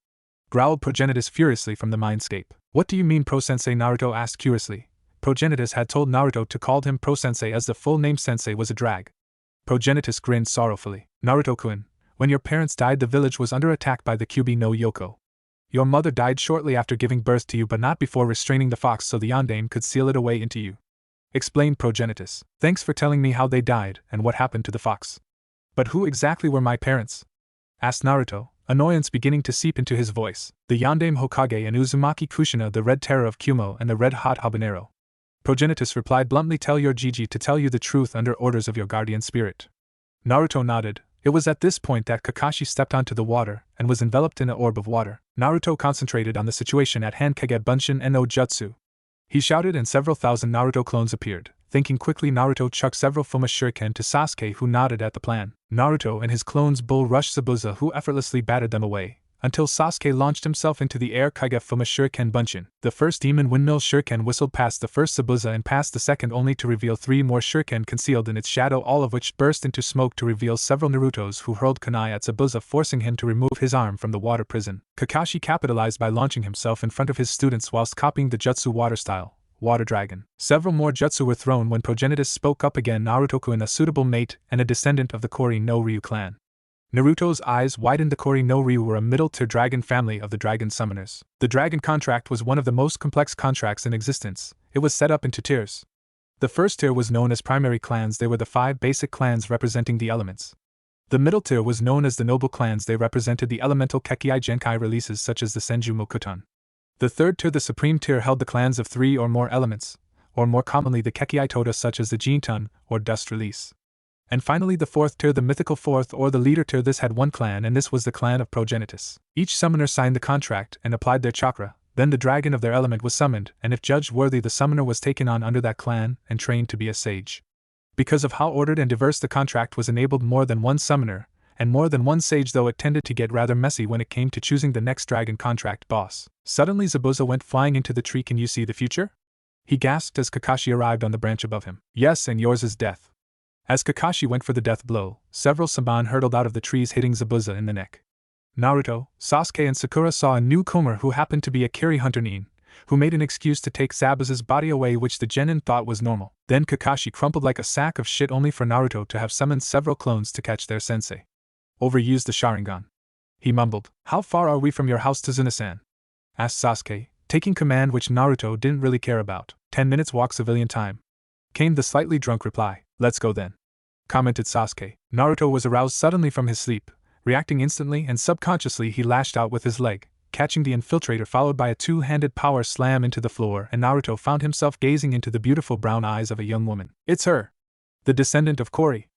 Growled Progenitus furiously from the mindscape. What do you mean, Pro-sensei? Naruto asked curiously. Progenitus had told Naruto to call him Pro-sensei as the full name sensei was a drag. Progenitus grinned sorrowfully. Naruto-kun, when your parents died the village was under attack by the Kyuubi no Yoko. Your mother died shortly after giving birth to you, but not before restraining the fox so the Yondaime could seal it away into you. Explained Progenitus. Thanks for telling me how they died and what happened to the fox. But who exactly were my parents? Asked Naruto, annoyance beginning to seep into his voice. The Yondaime Hokage and Uzumaki Kushina, the Red Terror of Kumo and the Red Hot Habanero. Progenitus replied bluntly, tell your Gigi to tell you the truth under orders of your guardian spirit. Naruto nodded. It was at this point that Kakashi stepped onto the water and was enveloped in an orb of water. Naruto concentrated on the situation at hand. Kage Bunshin no Jutsu. He shouted and several thousand Naruto clones appeared. Thinking quickly, Naruto chucked several Fuma Shuriken to Sasuke, who nodded at the plan. Naruto and his clones bull rushed Zabuza, who effortlessly batted them away, until Sasuke launched himself into the air. Kage Fuma Shuriken Bunshin. The first demon windmill shuriken whistled past the first Zabuza and past the second, only to reveal 3 more shuriken concealed in its shadow, all of which burst into smoke to reveal several Narutos who hurled kunai at Zabuza, forcing him to remove his arm from the water prison. Kakashi capitalized by launching himself in front of his students whilst copying the jutsu water style. Water Dragon. Several more jutsu were thrown when Progenitus spoke up again. Naruto-kun, a suitable mate and a descendant of the Kori no Ryu clan. Naruto's eyes widened. The Kori no Ryu were a middle-tier dragon family of the dragon summoners. The dragon contract was one of the most complex contracts in existence. It was set up into tiers. The first tier was known as primary clans. They were the 5 basic clans representing the elements. The middle tier was known as the noble clans. They represented the elemental Kekkei Genkai releases such as the Senju Mokuton. The third tier, the supreme tier, held the clans of 3 or more elements, or more commonly the Kekkei Toda such as the Jinton, or Dust Release. And finally the fourth tier, the mythical fourth or the leader tier. This had one clan, and this was the clan of Progenitus. Each summoner signed the contract and applied their chakra, then the dragon of their element was summoned, and if judged worthy the summoner was taken on under that clan and trained to be a sage. Because of how ordered and diverse the contract was, enabled more than one summoner, and more than one sage, though it tended to get rather messy when it came to choosing the next dragon contract boss. Suddenly Zabuza went flying into the tree. Can you see the future? He gasped as Kakashi arrived on the branch above him. Yes, and yours is death. As Kakashi went for the death blow, several Saban hurtled out of the trees, hitting Zabuza in the neck. Naruto, Sasuke and Sakura saw a newcomer who happened to be a Kiri hunter Nin, who made an excuse to take Zabuza's body away, which the genin thought was normal. Then Kakashi crumpled like a sack of shit only for Naruto to have summoned several clones to catch their sensei. Overused the Sharingan. He mumbled, "How far are we from your house, Tsunade-san?" asked Sasuke, taking command which Naruto didn't really care about. 10 minutes walk civilian time. Came the slightly drunk reply. "Let's go then," commented Sasuke. Naruto was aroused suddenly from his sleep. Reacting instantly and subconsciously, he lashed out with his leg, catching the infiltrator, followed by a two-handed power slam into the floor, and Naruto found himself gazing into the beautiful brown eyes of a young woman. "It's her! The descendant of Kori!"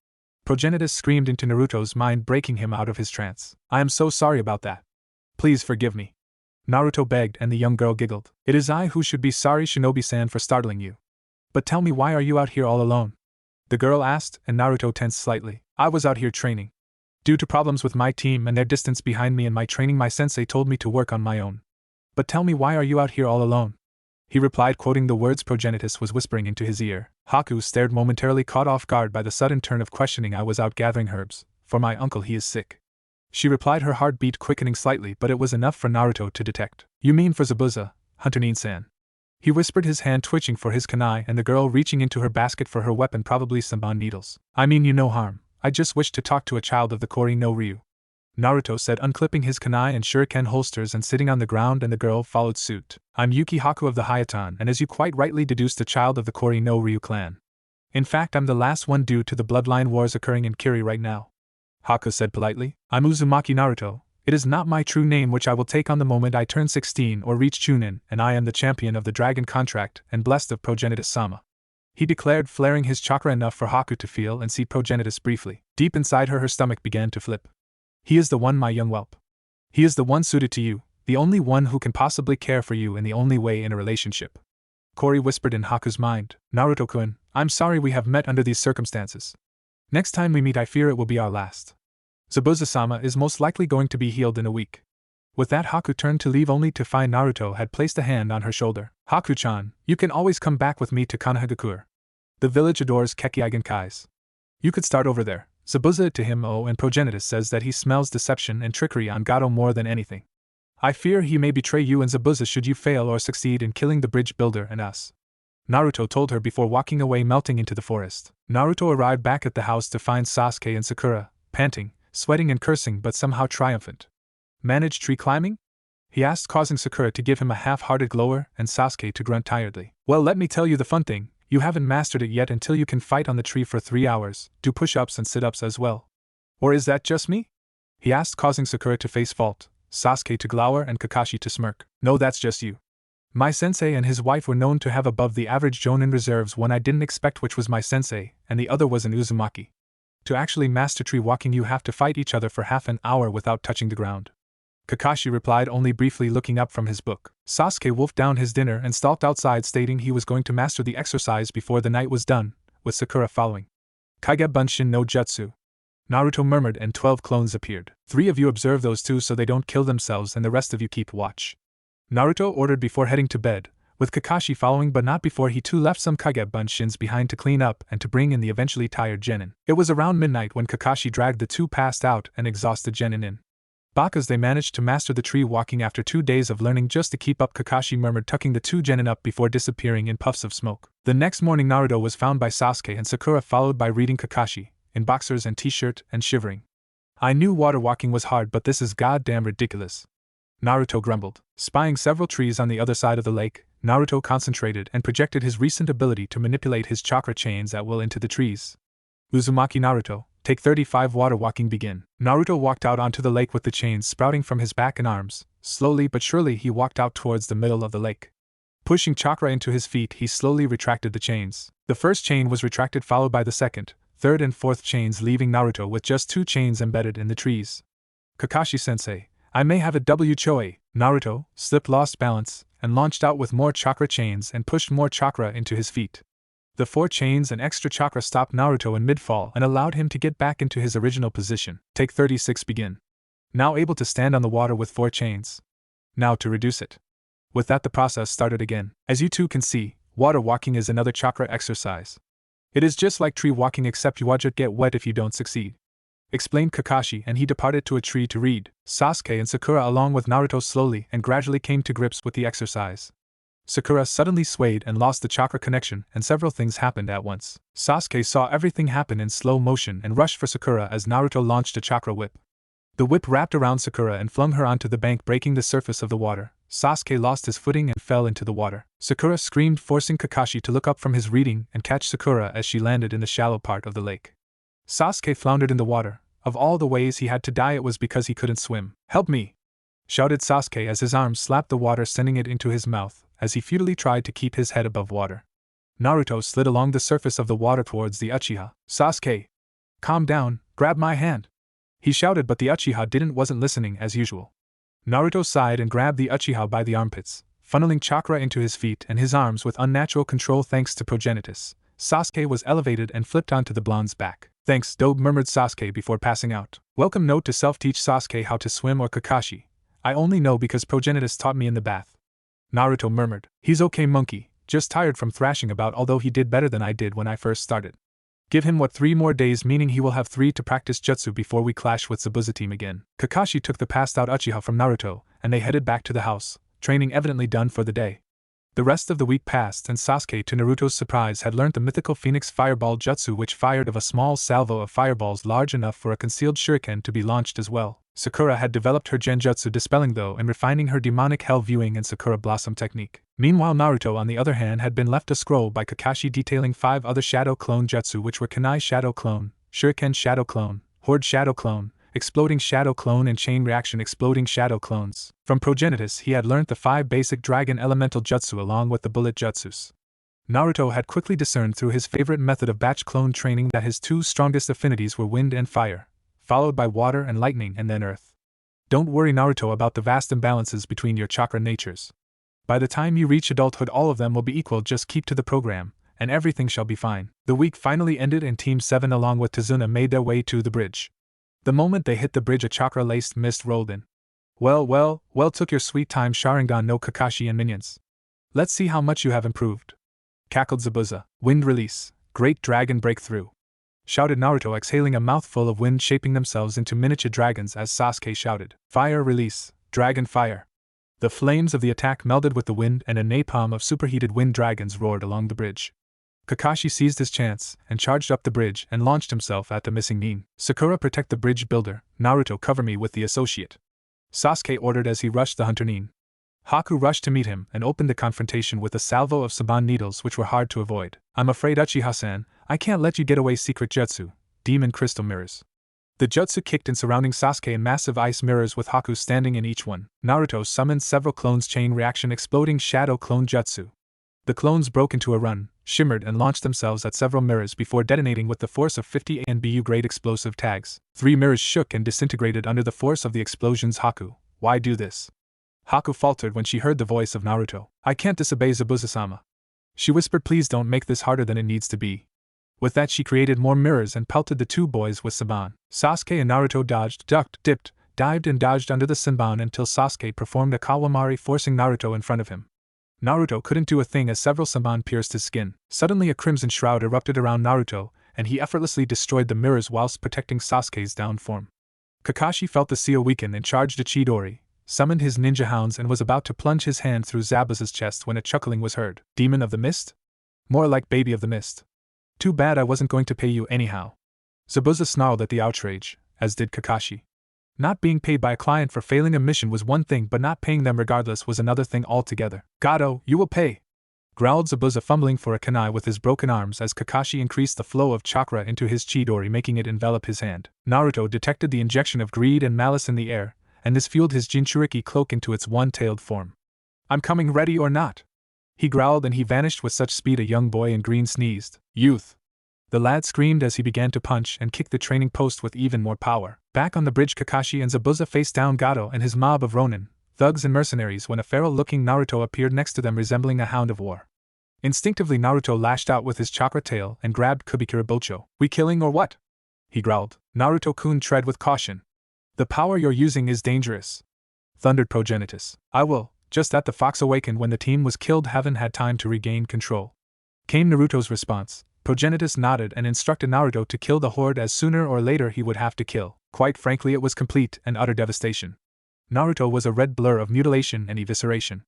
Progenitus screamed into Naruto's mind, breaking him out of his trance. "I am so sorry about that. Please forgive me," Naruto begged, and the young girl giggled. "It is I who should be sorry, Shinobi-san, for startling you. But tell me, why are you out here all alone?" the girl asked, and Naruto tensed slightly. "I was out here training. Due to problems with my team and their distance behind me in my training, my sensei told me to work on my own. But tell me, why are you out here all alone?" he replied, quoting the words Progenitus was whispering into his ear. Haku stared, momentarily caught off guard by the sudden turn of questioning. "I was out gathering herbs, for my uncle, he is sick," she replied, her heartbeat quickening slightly, but it was enough for Naruto to detect. "You mean for Zabuza, Hunter Nin-san?" he whispered, his hand twitching for his kunai and the girl reaching into her basket for her weapon, probably some bond needles. "I mean you no harm. I just wished to talk to a child of the Kori no Ryu," Naruto said, unclipping his kunai and shuriken holsters and sitting on the ground, and the girl followed suit. "I'm Yuki Haku of the Hayatan, and as you quite rightly deduced, a child of the Kori no Ryu clan. In fact, I'm the last one due to the bloodline wars occurring in Kiri right now," Haku said politely. "I'm Uzumaki Naruto. It is not my true name, which I will take on the moment I turn 16 or reach Chunin, and I am the champion of the dragon contract and blessed of Progenitus-sama," he declared, flaring his chakra enough for Haku to feel and see Progenitus briefly. Deep inside her, her stomach began to flip. "He is the one, my young whelp. He is the one suited to you, the only one who can possibly care for you in the only way in a relationship," Kori whispered in Haku's mind. "Naruto-kun, I'm sorry we have met under these circumstances. Next time we meet, I fear it will be our last. Zabuza-sama is most likely going to be healed in a week." With that, Haku turned to leave, only to find Naruto had placed a hand on her shoulder. "Haku-chan, you can always come back with me to Konoha. The village adores Kekkeigen Kais. You could start over there." Zabuza to him. "Oh, and Progenitus says that he smells deception and trickery on Gato more than anything. I fear he may betray you and Zabuza should you fail or succeed in killing the bridge builder and us," Naruto told her before walking away, melting into the forest. Naruto arrived back at the house to find Sasuke and Sakura, panting, sweating and cursing, but somehow triumphant. "Manage tree climbing?" he asked, causing Sakura to give him a half-hearted glower and Sasuke to grunt tiredly. "Well, let me tell you the fun thing. You haven't mastered it yet until you can fight on the tree for 3 hours, do push-ups and sit-ups as well. Or is that just me?" he asked, causing Sakura to face fault, Sasuke to glower and Kakashi to smirk. "No, that's just you. My sensei and his wife were known to have above the average jonin reserves, one I didn't expect, which was my sensei, and the other was an Uzumaki. To actually master tree walking, you have to fight each other for half an hour without touching the ground," Kakashi replied, only briefly looking up from his book. Sasuke wolfed down his dinner and stalked outside, stating he was going to master the exercise before the night was done, with Sakura following. "Kage Bunshin no Jutsu," Naruto murmured, and 12 clones appeared. "3 of you observe those 2 so they don't kill themselves, and the rest of you keep watch," Naruto ordered before heading to bed, with Kakashi following, but not before he too left some Kage Bunshins behind to clean up and to bring in the eventually tired genin. It was around midnight when Kakashi dragged the 2 passed out and exhausted genin in Bakas. They managed to master the tree walking after 2 days of learning just to keep up, Kakashi murmured, tucking the 2 genin up before disappearing in puffs of smoke. The next morning, Naruto was found by Sasuke and Sakura, followed by reading Kakashi, in boxers and t-shirt, and shivering. "I knew water walking was hard, but this is goddamn ridiculous," Naruto grumbled. Spying several trees on the other side of the lake, Naruto concentrated and projected his recent ability to manipulate his chakra chains at will into the trees. "Uzumaki Naruto, take 35 water walking, begin." Naruto walked out onto the lake with the chains sprouting from his back and arms. Slowly but surely he walked out towards the middle of the lake. Pushing chakra into his feet, he slowly retracted the chains. The first chain was retracted, followed by the second, third and fourth chains, leaving Naruto with just 2 chains embedded in the trees. "Kakashi-sensei, I may have a Choi." Naruto slipped, lost balance, and launched out with more chakra chains and pushed more chakra into his feet. The 4 chains and extra chakra stopped Naruto in mid-fall and allowed him to get back into his original position. "Take 36, begin." Now able to stand on the water with 4 chains. Now to reduce it. With that, the process started again. As you 2 can see, water walking is another chakra exercise. It is just like tree walking, except you won't get wet if you don't succeed. explained Kakashi, and he departed to a tree to read. Sasuke and Sakura along with Naruto slowly and gradually came to grips with the exercise. Sakura suddenly swayed and lost the chakra connection, and several things happened at once. Sasuke saw everything happen in slow motion and rushed for Sakura as Naruto launched a chakra whip. The whip wrapped around Sakura and flung her onto the bank, breaking the surface of the water. Sasuke lost his footing and fell into the water. Sakura screamed, forcing Kakashi to look up from his reading and catch Sakura as she landed in the shallow part of the lake. Sasuke floundered in the water. Of all the ways he had to die, it was because he couldn't swim. "Help me!" shouted Sasuke as his arms slapped the water, sending it into his mouth, as he futilely tried to keep his head above water. Naruto slid along the surface of the water towards the Uchiha. "Sasuke! Calm down, grab my hand!" he shouted, but the Uchiha wasn't listening as usual. Naruto sighed and grabbed the Uchiha by the armpits, funneling chakra into his feet and his arms with unnatural control thanks to progenitus. Sasuke was elevated and flipped onto the blonde's back. "Thanks, Dobe," murmured Sasuke before passing out. "Welcome note to self-teach Sasuke how to swim, or Kakashi. I only know because progenitus taught me in the bath." Naruto murmured. "He's okay, monkey, just tired from thrashing about, although he did better than I did when I first started. Give him 3 more days, meaning he will have 3 to practice jutsu before we clash with Zabuza team again." Kakashi took the passed-out Uchiha from Naruto, and they headed back to the house, training evidently done for the day. The rest of the week passed, and Sasuke, to Naruto's surprise, had learned the mythical Phoenix Fireball jutsu, which fired of a small salvo of fireballs large enough for a concealed shuriken to be launched as well. Sakura had developed her genjutsu, dispelling though and refining her demonic hell viewing and Sakura Blossom technique. Meanwhile, Naruto, on the other hand, had been left a scroll by Kakashi detailing 5 other Shadow Clone jutsu, which were Kunai Shadow Clone, Shuriken Shadow Clone, Horde Shadow Clone, Exploding Shadow Clone, and Chain Reaction Exploding Shadow Clones. From progenitus, he had learnt the 5 basic Dragon Elemental jutsu along with the bullet jutsus. Naruto had quickly discerned through his favorite method of batch clone training that his 2 strongest affinities were wind and fire, followed by water and lightning, and then earth. Don't worry, Naruto, about the vast imbalances between your chakra natures. By the time you reach adulthood, all of them will be equal. Just keep to the program, and everything shall be fine. The week finally ended, and Team 7 along with Tsunade made their way to the bridge. The moment they hit the bridge, a chakra-laced mist rolled in. Well, took your sweet time, Sharingan no Kakashi and minions. Let's see how much you have improved," cackled Zabuza. "Wind release, great dragon breakthrough," shouted Naruto, exhaling a mouthful of wind, shaping themselves into miniature dragons as Sasuke shouted. "Fire release, dragon fire." The flames of the attack melded with the wind, and a napalm of superheated wind dragons roared along the bridge. Kakashi seized his chance and charged up the bridge and launched himself at the missing Nin. "Sakura, protect the bridge builder. Naruto, cover me with the associate," Sasuke ordered as he rushed the hunter Nin. Haku rushed to meet him and opened the confrontation with a salvo of Saban needles which were hard to avoid. "I'm afraid, Uchiha-san, I can't let you get away. Secret jutsu, demon crystal mirrors." The jutsu kicked in, surrounding Sasuke in massive ice mirrors with Haku standing in each one. Naruto summoned several clones. Chain reaction exploding shadow clone jutsu. The clones broke into a run, shimmered, and launched themselves at several mirrors before detonating with the force of 50 ANBU grade explosive tags. 3 mirrors shook and disintegrated under the force of the explosions. "Haku, why do this?" Haku faltered when she heard the voice of Naruto. "I can't disobey Zabuza-sama," she whispered. "Please don't make this harder than it needs to be." With that, she created more mirrors and pelted the 2 boys with Saban. Sasuke and Naruto dodged, ducked, dipped, dived, and dodged under the Saban until Sasuke performed a Kawamari, forcing Naruto in front of him. Naruto couldn't do a thing as several Saban pierced his skin. Suddenly a crimson shroud erupted around Naruto, and he effortlessly destroyed the mirrors whilst protecting Sasuke's down form. Kakashi felt the seal weaken and charged a Chidori, summoned his ninja hounds, and was about to plunge his hand through Zabuza's chest when a chuckling was heard. "Demon of the Mist? More like Baby of the Mist. Too bad I wasn't going to pay you anyhow." Zabuza snarled at the outrage, as did Kakashi. Not being paid by a client for failing a mission was one thing, but not paying them regardless was another thing altogether. "Gato, you will pay," growled Zabuza, fumbling for a kunai with his broken arms as Kakashi increased the flow of chakra into his Chidori, making it envelop his hand. Naruto detected the injection of greed and malice in the air, and this fueled his Jinchuriki cloak into its one-tailed form. "I'm coming, ready or not," he growled, and he vanished with such speed a young boy in green sneezed. "Youth!" the lad screamed as he began to punch and kick the training post with even more power. Back on the bridge, Kakashi and Zabuza faced down Gato and his mob of Ronin, thugs and mercenaries when a feral-looking Naruto appeared next to them, resembling a hound of war. Instinctively, Naruto lashed out with his chakra tail and grabbed Kubikira Bocho. "We killing or what?" he growled. "Naruto-kun, tread with caution. The power you're using is dangerous," thundered Progenitus. "I will." Just as the fox awakened when the team was killed, haven't had time to regain control, came Naruto's response. Progenitus nodded and instructed Naruto to kill the horde as sooner or later he would have to kill. Quite frankly, it was complete and utter devastation. Naruto was a red blur of mutilation and evisceration.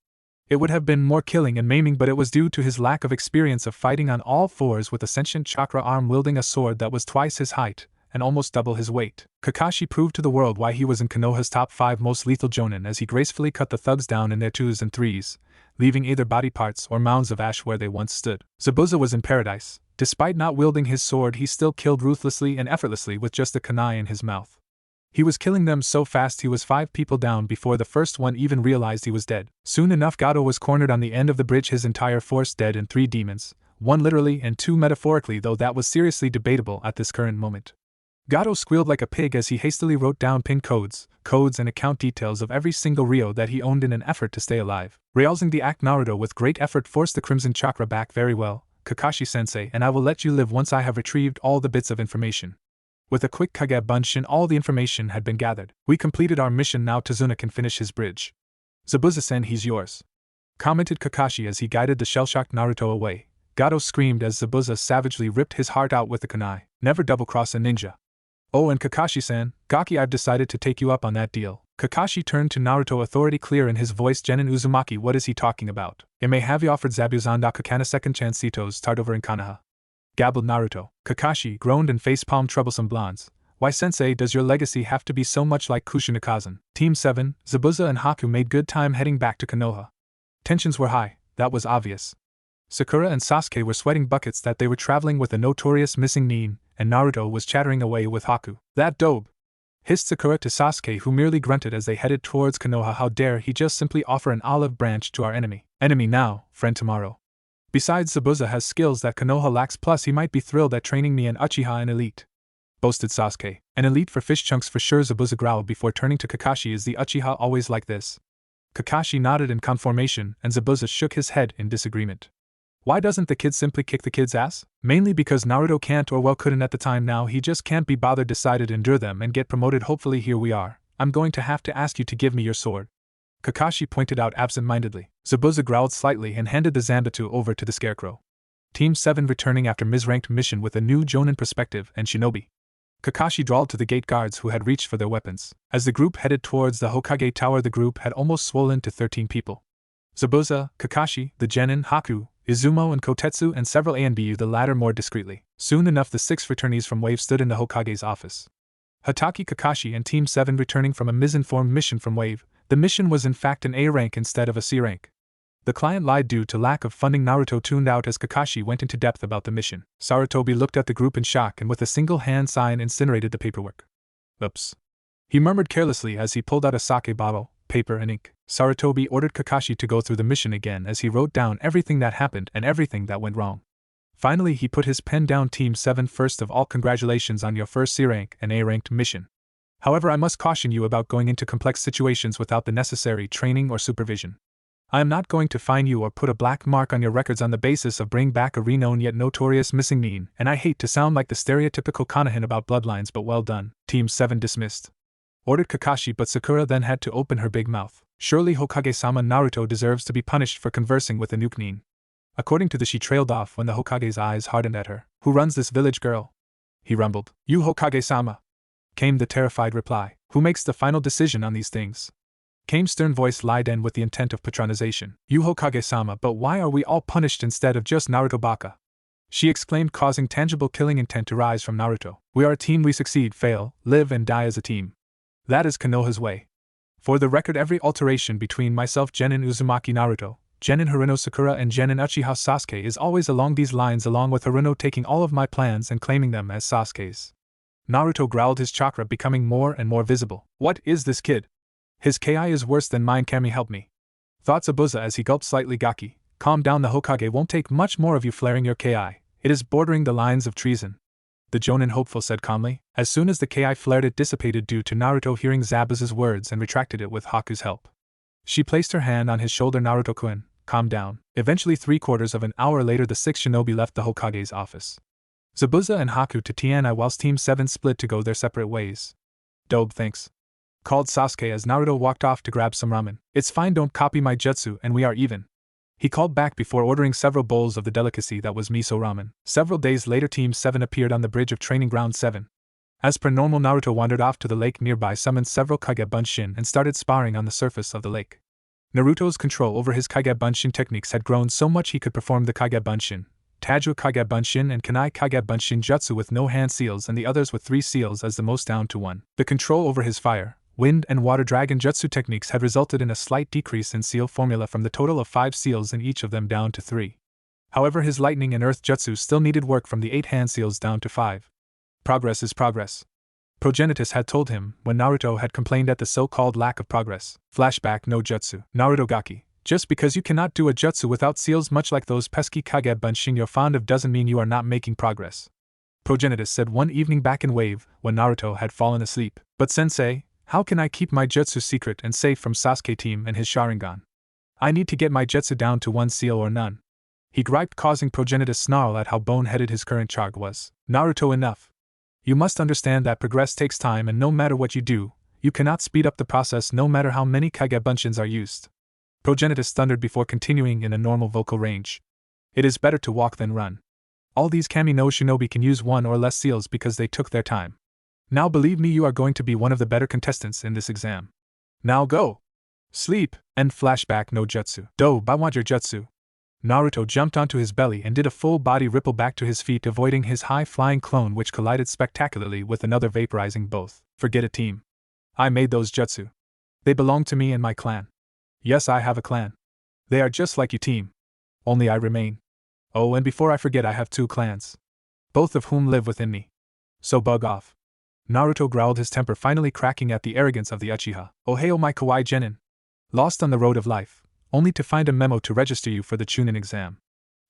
It would have been more killing and maiming, but it was due to his lack of experience of fighting on all fours with a sentient chakra arm wielding a sword that was twice his height and almost double his weight. Kakashi proved to the world why he was in Konoha's top 5 most lethal jonin as he gracefully cut the thugs down in their 2s and 3s, leaving either body parts or mounds of ash where they once stood. Zabuza was in paradise. Despite not wielding his sword, he still killed ruthlessly and effortlessly with just a kunai in his mouth. He was killing them so fast he was 5 people down before the first one even realized he was dead. Soon enough, Gato was cornered on the end of the bridge, his entire force dead and 3 demons, 1 literally and 2 metaphorically, though that was seriously debatable at this current moment. Gato squealed like a pig as he hastily wrote down pin codes and account details of every single Ryo that he owned in an effort to stay alive. Realizing the act, Naruto with great effort forced the Crimson Chakra back. Very well, Kakashi-sensei, and I will let you live once I have retrieved all the bits of information. With a quick Kage Bunshin, all the information had been gathered. We completed our mission, now Tsunade can finish his bridge. Zabuza-sen, he's yours, commented Kakashi as he guided the shell-shocked Naruto away. Gato screamed as Zabuza savagely ripped his heart out with the kunai. Never double-cross a ninja. Oh, and Kakashi-san, Gaki, I've decided to take you up on that deal. Kakashi turned to Naruto, authority clear in his voice. Genin Uzumaki, what is he talking about? It may have you offered Zabuza Kakana second chancitos start over in Konoha, gabbled Naruto. Kakashi groaned and facepalmed troublesome blondes. Why, sensei, does your legacy have to be so much like Kushina-kazan? Team 7, Zabuza and Haku made good time heading back to Konoha. Tensions were high, that was obvious. Sakura and Sasuke were sweating buckets that they were traveling with a notorious missing Nin, and Naruto was chattering away with Haku. That dope! Hissed Sakura to Sasuke, who merely grunted as they headed towards Konoha. How dare he just simply offer an olive branch to our enemy. Enemy now, friend tomorrow. Besides, Zabuza has skills that Konoha lacks, plus he might be thrilled at training me and Uchiha an elite, boasted Sasuke. An elite for fish chunks for sure, Zabuza growled before turning to Kakashi. Is the Uchiha always like this? Kakashi nodded in confirmation, and Zabuza shook his head in disagreement. Why doesn't the kid simply kick the kid's ass? Mainly because Naruto can't, or well couldn't at the time. Now he just can't be bothered, decided endure them and get promoted. Hopefully here we are. I'm going to have to ask you to give me your sword, Kakashi pointed out absent-mindedly. Zabuza growled slightly and handed the Zanbatsu over to the Scarecrow. Team 7 returning after misranked mission with a new Jonin perspective and shinobi. Kakashi drawled to the gate guards who had reached for their weapons. As the group headed towards the Hokage Tower, the group had almost swollen to 13 people. Zabuza, Kakashi, the Genin, Haku, Izumo and Kotetsu, and several A and B, the latter more discreetly. Soon enough, the 6 fraternities from Wave stood in the Hokage's office. Hatake, Kakashi and Team 7 returning from a misinformed mission from Wave. The mission was in fact an A rank instead of a C rank. The client lied due to lack of funding. Naruto tuned out as Kakashi went into depth about the mission. Sarutobi looked at the group in shock and with a single hand sign incinerated the paperwork. Oops, he murmured carelessly as he pulled out a sake bottle, paper and ink. Sarutobi ordered Kakashi to go through the mission again as he wrote down everything that happened and everything that went wrong. Finally he put his pen down. Team 7, first of all, congratulations on your first C rank and A ranked mission. However, I must caution you about going into complex situations without the necessary training or supervision. I am not going to fine you or put a black mark on your records on the basis of bringing back a renowned yet notorious missing Nin, and I hate to sound like the stereotypical Konohan about bloodlines, but well done. Team 7 dismissed, ordered Kakashi, but Sakura then had to open her big mouth. Surely Hokage-sama, Naruto deserves to be punished for conversing with a nuke Nin. According to she trailed off when the Hokage's eyes hardened at her. Who runs this village, girl? He rumbled. You, Hokage-sama, came the terrified reply. Who makes the final decision on these things? Came stern voice Liden with the intent of patronization. You, Hokage-sama, but why are we all punished instead of just Naruto baka? She exclaimed, causing tangible killing intent to rise from Naruto. We are a team, we succeed, fail, live and die as a team. That is Konoha's way. For the record, every alteration between myself, Genin Uzumaki Naruto, Genin Haruno Sakura and Genin Uchiha Sasuke is always along these lines, along with Haruno taking all of my plans and claiming them as Sasuke's. Naruto growled, his chakra becoming more and more visible. What is this kid? His ki is worse than mine, can he help me? Thought Zabuza as he gulped slightly. Gaki, calm down, the Hokage won't take much more of you flaring your ki. It is bordering the lines of treason. The Jonin hopeful said calmly. As soon as the ki flared, it dissipated due to Naruto hearing Zabuza's words and retracted it with Haku's help. She placed her hand on his shoulder. Naruto-kun, calm down. Eventually, 3/4 of an hour later, the 6 shinobi left the Hokage's office. Zabuza and Haku to Tianai, whilst Team 7 split to go their separate ways. Dobe, thanks, called Sasuke as Naruto walked off to grab some ramen. It's fine, don't copy my jutsu and we are even. He called back before ordering several bowls of the delicacy that was miso ramen. Several days later, Team 7 appeared on the bridge of Training Ground 7. As per normal, Naruto wandered off to the lake nearby, summoned several Kage Bunshin, and started sparring on the surface of the lake. Naruto's control over his Kage Bunshin techniques had grown so much he could perform the Kage Bunshin, Taiju Kage Bunshin, and Kanai Kage Bunshin jutsu with no hand seals and the others with 3 seals as the most down to 1. The control over his fire, wind, and water dragon jutsu techniques had resulted in a slight decrease in seal formula from the total of 5 seals in each of them down to 3. However, his lightning and earth jutsu still needed work from the 8 hand seals down to 5. Progress is progress. Progenitus had told him when Naruto had complained at the so-called lack of progress. Flashback no jutsu. Naruto Gaki. Just because you cannot do a jutsu without seals much like those pesky Kage Bunshin you're fond of doesn't mean you are not making progress. Progenitus said one evening back in Wave, when Naruto had fallen asleep. But sensei, how can I keep my jutsu secret and safe from Sasuke team and his Sharingan? I need to get my jutsu down to 1 seal or none. He griped, causing Progenitus snarl at how boneheaded his current charge was. Naruto, enough. You must understand that progress takes time, and no matter what you do, you cannot speed up the process no matter how many Kage Bunshins are used. Progenitus thundered before continuing in a normal vocal range. It is better to walk than run. All these Kami no Shinobi can use 1 or less seals because they took their time. Now believe me, you are going to be one of the better contestants in this exam. Now go! Sleep! And flashback no jutsu. Dobe, I want your jutsu. Naruto jumped onto his belly and did a full body ripple back to his feet, avoiding his high-flying clone, which collided spectacularly with another, vaporizing both. Forget a team. I made those jutsu. They belong to me and my clan. Yes, I have a clan. They are just like you, team. Only I remain. Oh, and before I forget, I have 2 clans. Both of whom live within me. So bug off. Naruto growled, his temper finally cracking at the arrogance of the Uchiha. Ohio my kawaii genin. Lost on the road of life, only to find a memo to register you for the Chunin exam,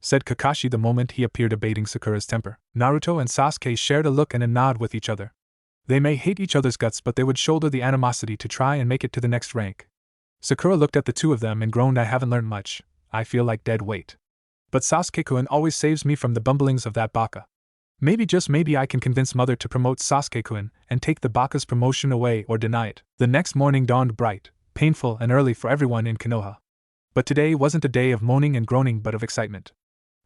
said Kakashi the moment he appeared, abating Sakura's temper. Naruto and Sasuke shared a look and a nod with each other. They may hate each other's guts, but they would shoulder the animosity to try and make it to the next rank. Sakura looked at the 2 of them and groaned, I haven't learned much, I feel like dead weight. But Sasuke-kun always saves me from the bumblings of that baka. Maybe, just maybe, I can convince mother to promote Sasuke-kun and take the baka's promotion away or deny it. The next morning dawned bright, painful, and early for everyone in Konoha. But today wasn't a day of moaning and groaning, but of excitement.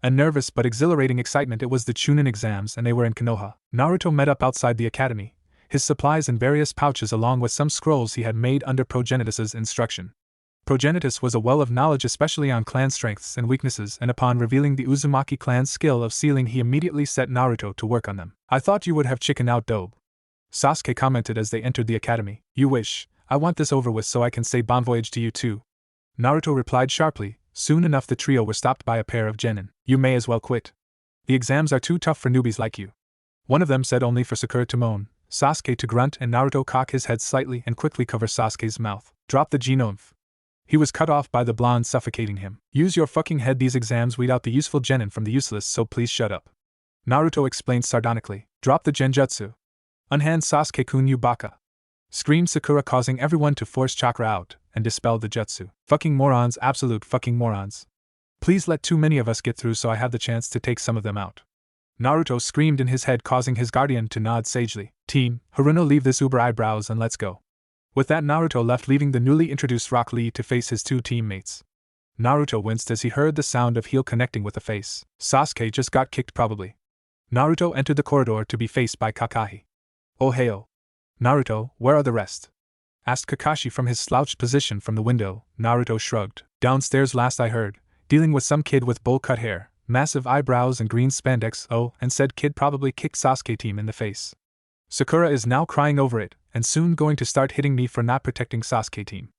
A nervous but exhilarating excitement. It was the Chunin exams, and they were in Konoha. Naruto met up outside the academy, his supplies in various pouches along with some scrolls he had made under Progenitus's instruction. Progenitus was a well of knowledge, especially on clan strengths and weaknesses, and upon revealing the Uzumaki clan's skill of sealing, he immediately set Naruto to work on them. I thought you would have chickened out, Dobe, Sasuke commented as they entered the academy. You wish. I want this over with so I can say bon voyage to you too, Naruto replied sharply. Soon enough the trio were stopped by a pair of genin. You may as well quit. The exams are too tough for newbies like you. One of them said, only for Sakura to moan, Sasuke to grunt, and Naruto cock his head slightly and quickly cover Sasuke's mouth. Drop the genome. He was cut off by the blonde suffocating him. Use your fucking head, these exams weed out the useful genin from the useless, so please shut up. Naruto explained sardonically. Drop the genjutsu. Unhand Sasuke-kun, you baka. Screamed Sakura, causing everyone to force chakra out and dispel the jutsu. Fucking morons, absolute fucking morons. Please let too many of us get through so I have the chance to take some of them out. Naruto screamed in his head, causing his guardian to nod sagely. Team, Haruno, leave this uber eyebrows and let's go. With that, Naruto left, leaving the newly introduced Rock Lee to face his 2 teammates. Naruto winced as he heard the sound of heel connecting with the face. Sasuke just got kicked probably. Naruto entered the corridor to be faced by Kakashi. Oh heyo. Naruto, where are the rest? Asked Kakashi from his slouched position from the window. Naruto shrugged. Downstairs last I heard, dealing with some kid with bowl-cut hair, massive eyebrows and green spandex. Oh, and said kid probably kicked Sasuke team in the face. Sakura is now crying over it, and soon going to start hitting me for not protecting Sasuke team.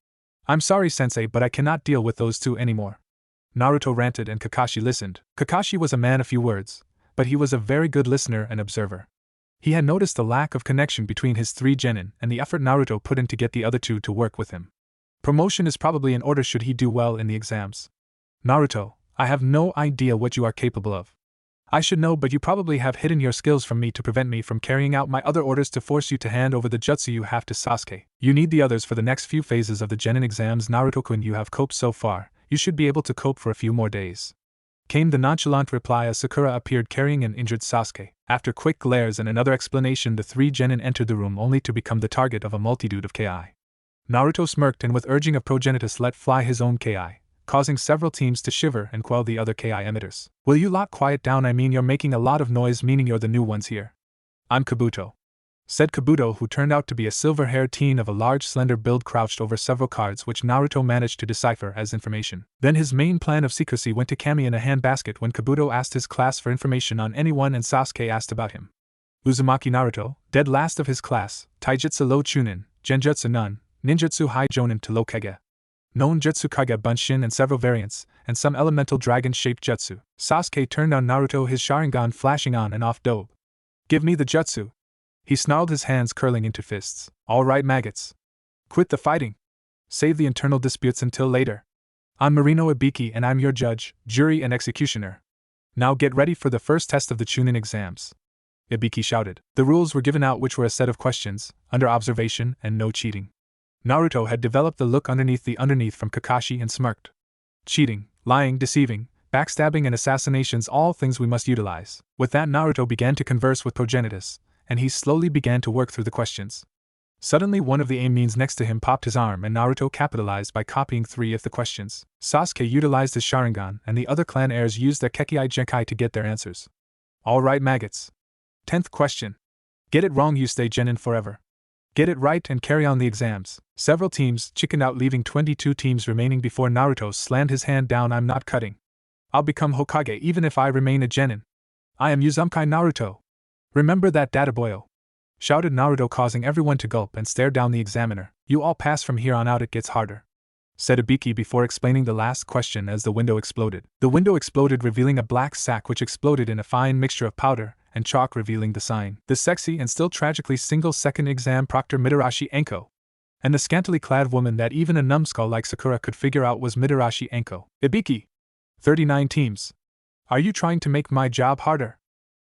I'm sorry sensei, but I cannot deal with those 2 anymore. Naruto ranted and Kakashi listened. Kakashi was a man of few words, but he was a very good listener and observer. He had noticed the lack of connection between his 3 genin and the effort Naruto put in to get the other 2 to work with him. Promotion is probably in order should he do well in the exams. Naruto, I have no idea what you are capable of. I should know, but you probably have hidden your skills from me to prevent me from carrying out my other orders to force you to hand over the jutsu you have to Sasuke. You need the others for the next few phases of the genin exams. Naruto-kun, you have coped so far, you should be able to cope for a few more days, came the nonchalant reply as Sakura appeared carrying an injured Sasuke. After quick glares and another explanation, the 3 genin entered the room only to become the target of a multitude of ki. Naruto smirked and with urging of Progenitus let fly his own ki, causing several teams to shiver and quell the other KI emitters. Will you lot quiet down? I mean, you're making a lot of noise, meaning you're the new ones here. I'm Kabuto, said Kabuto, who turned out to be a silver-haired teen of a large slender build crouched over several cards which Naruto managed to decipher as information. Then his main plan of secrecy went to Kami in a handbasket when Kabuto asked his class for information on anyone and Sasuke asked about him. Uzumaki Naruto, dead last of his class, Taijutsu low Chunin, Genjutsu none, Ninjutsu high Jonin to low Kage. Known Jutsu Kage Bunshin and several variants, and some elemental dragon-shaped jutsu. Sasuke turned on Naruto, his Sharingan flashing on and off. Dope. Give me the jutsu. He snarled, his hands curling into fists. All right, maggots. Quit the fighting. Save the internal disputes until later. I'm Marino Ibiki and I'm your judge, jury and executioner. Now get ready for the first test of the Chunin exams. Ibiki shouted. The rules were given out, which were a set of questions, under observation and no cheating. Naruto had developed the look underneath the underneath from Kakashi and smirked. Cheating, lying, deceiving, backstabbing and assassinations, all things we must utilize. With that, Naruto began to converse with Progenitus, and he slowly began to work through the questions. Suddenly one of the amines next to him popped his arm and Naruto capitalized by copying 3 of the questions. Sasuke utilized his Sharingan and the other clan heirs used their Kekkei Genkai to get their answers. Alright, maggots. 10th question. Get it wrong, you stay genin forever. Get it right and carry on the exams. Several teams chickened out, leaving 22 teams remaining before Naruto slammed his hand down. I'm not cutting. I'll become Hokage even if I remain a genin. I am Uzumaki Naruto. Remember that, data boyo, shouted Naruto, causing everyone to gulp and stare down the examiner. You all pass from here on out, it gets harder, said Ibiki before explaining the last question as the window exploded. The window exploded, revealing a black sack which exploded in a fine mixture of powder and chalk, revealing the sign. The sexy and still tragically single-second exam proctor Midarashi Anko. And the scantily clad woman that even a numbskull like Sakura could figure out was Midarashi Anko. Ibiki! 39 teams. Are you trying to make my job harder?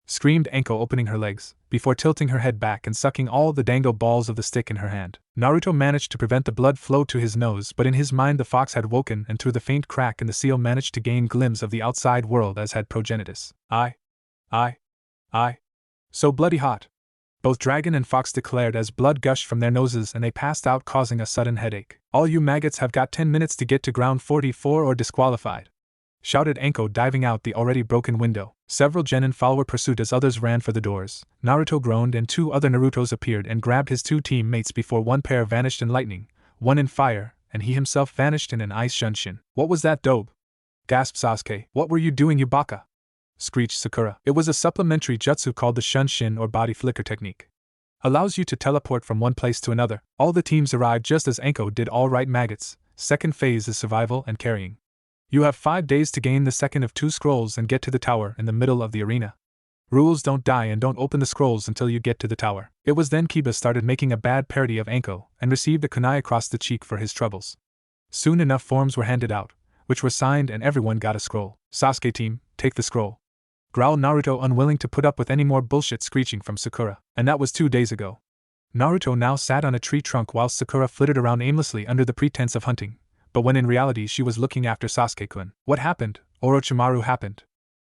Screamed Anko, opening her legs, before tilting her head back and sucking all the dango balls of the stick in her hand. Naruto managed to prevent the blood flow to his nose, but in his mind the fox had woken and through the faint crack in the seal managed to gain glimpse of the outside world, as had Progenitus. So bloody hot. Both dragon and fox declared as blood gushed from their noses and they passed out, causing a sudden headache. All you maggots have got 10 minutes to get to ground 44 or disqualified, shouted Anko, diving out the already broken window. Several genin follower pursued as others ran for the doors. Naruto groaned and 2 other Narutos appeared and grabbed his 2 teammates before one pair vanished in lightning, one in fire, and he himself vanished in an ice shunshin. What was that, dope? Gasped Sasuke. What were you doing, you baka? Screeched Sakura. It was a supplementary jutsu called the shunshin or body flicker technique. Allows you to teleport from one place to another. All the teams arrived just as Anko did. All right, maggots. Second phase is survival and carrying. You have 5 days to gain the second of 2 scrolls and get to the tower in the middle of the arena. Rules: don't die and don't open the scrolls until you get to the tower. It was then Kiba started making a bad parody of Anko and received a kunai across the cheek for his troubles. Soon enough forms were handed out, which were signed and everyone got a scroll. Sasuke team, take the scroll, growled Naruto, unwilling to put up with any more bullshit screeching from Sakura. And that was 2 days ago. Naruto now sat on a tree trunk while Sakura flitted around aimlessly under the pretense of hunting, but when in reality she was looking after Sasuke-kun. What happened? Orochimaru happened.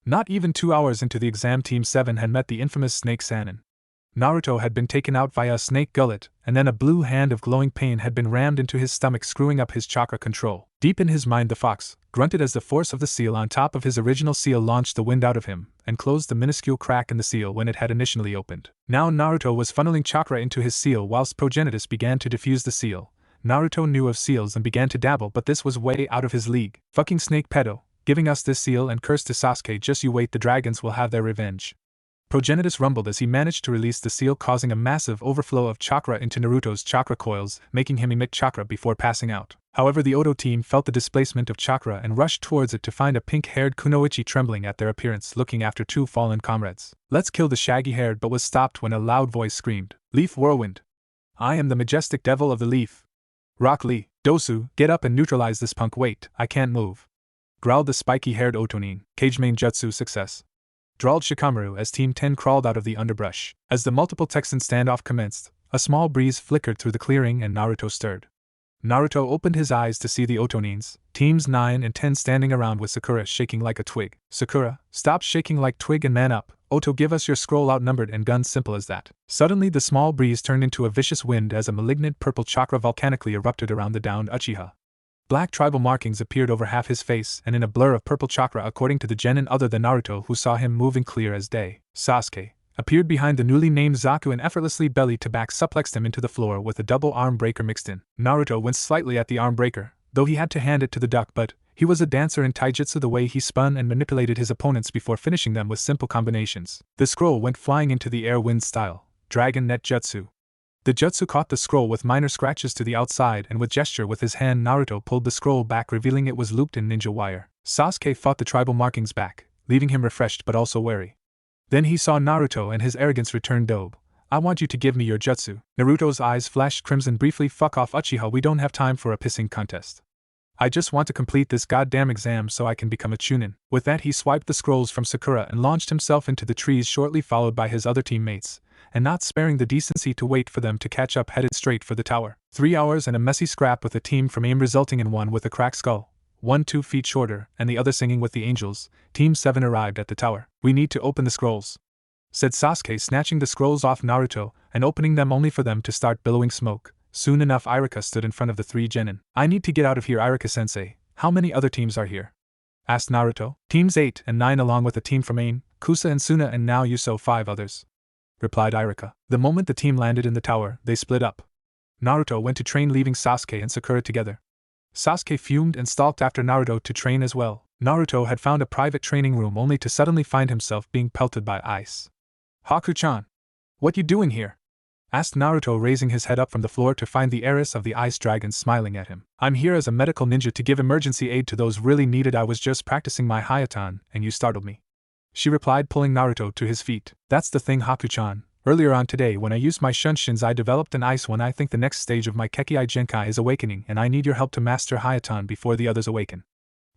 Not even 2 hours into the exam, Team 7 had met the infamous snake Sanin. Naruto had been taken out via a snake gullet, and then a blue hand of glowing pain had been rammed into his stomach, screwing up his chakra control. Deep in his mind, the fox grunted as the force of the seal on top of his original seal launched the wind out of him, and closed the minuscule crack in the seal when it had initially opened. Now Naruto was funneling chakra into his seal whilst Progenitus began to diffuse the seal. Naruto knew of seals and began to dabble, but this was way out of his league. Fucking snake pedo, giving us this seal and curse to Sasuke. Just you wait, the dragons will have their revenge. Progenitus rumbled as he managed to release the seal, causing a massive overflow of chakra into Naruto's chakra coils, making him emit chakra before passing out. However, the Oto team felt the displacement of chakra and rushed towards it to find a pink-haired Kunoichi trembling at their appearance, looking after 2 fallen comrades. Let's kill the shaggy-haired, but was stopped when a loud voice screamed, Leaf Whirlwind. I am the majestic devil of the leaf. Rock Lee, Dosu, get up and neutralize this punk. Wait, I can't move, growled the spiky-haired Otonin. Cage main jutsu success, drawled Shikamaru as Team 10 crawled out of the underbrush. As the multiple Texan standoff commenced, a small breeze flickered through the clearing and Naruto stirred. Naruto opened his eyes to see the Otonins, Teams 9 and 10, standing around with Sakura shaking like a twig. Sakura, stop shaking like twig and man up. Oto, give us your scroll. Outnumbered and guns, simple as that. Suddenly the small breeze turned into a vicious wind as a malignant purple chakra volcanically erupted around the downed Uchiha. Black tribal markings appeared over half his face and in a blur of purple chakra according to the genin other than Naruto who saw him moving clear as day. Sasuke appeared behind the newly named Zaku and effortlessly belly to back suplexed him into the floor with a double arm breaker mixed in. Naruto winced slightly at the arm breaker, though he had to hand it to the duck, but he was a dancer in taijutsu the way he spun and manipulated his opponents before finishing them with simple combinations. The scroll went flying into the air wind style, dragon net jutsu. The jutsu caught the scroll with minor scratches to the outside and with gesture with his hand Naruto pulled the scroll back revealing it was looped in ninja wire. Sasuke fought the tribal markings back, leaving him refreshed but also wary. Then he saw Naruto and his arrogance returned. Dobe, I want you to give me your jutsu. Naruto's eyes flashed crimson briefly. Fuck off Uchiha, we don't have time for a pissing contest. I just want to complete this goddamn exam so I can become a Chunin. With that he swiped the scrolls from Sakura and launched himself into the trees shortly followed by his other teammates, and not sparing the decency to wait for them to catch up headed straight for the tower. 3 hours and a messy scrap with a team from AIM resulting in one with a cracked skull, one 2 feet shorter and the other singing with the angels. Team 7 arrived at the tower. We need to open the scrolls, said Sasuke snatching the scrolls off Naruto and opening them only for them to start billowing smoke. Soon enough Iruka stood in front of the 3 genin. I need to get out of here Iruka-sensei. How many other teams are here? Asked Naruto. Teams 8 and 9 along with a team from AIM, Kusa and Suna and now you so 5 others, replied Iruka. The moment the team landed in the tower, they split up. Naruto went to train leaving Sasuke and Sakura together. Sasuke fumed and stalked after Naruto to train as well. Naruto had found a private training room only to suddenly find himself being pelted by ice. Haku-chan, what you doing here? Asked Naruto raising his head up from the floor to find the heiress of the ice dragon smiling at him. I'm here as a medical ninja to give emergency aid to those really needed. I was just practicing my Hayatan and you startled me, she replied pulling Naruto to his feet. That's the thing Haku-chan. Earlier on today when I used my Shunshin I developed an ice one. I think the next stage of my Kekkei Genkai is awakening and I need your help to master Hayatan before the others awaken,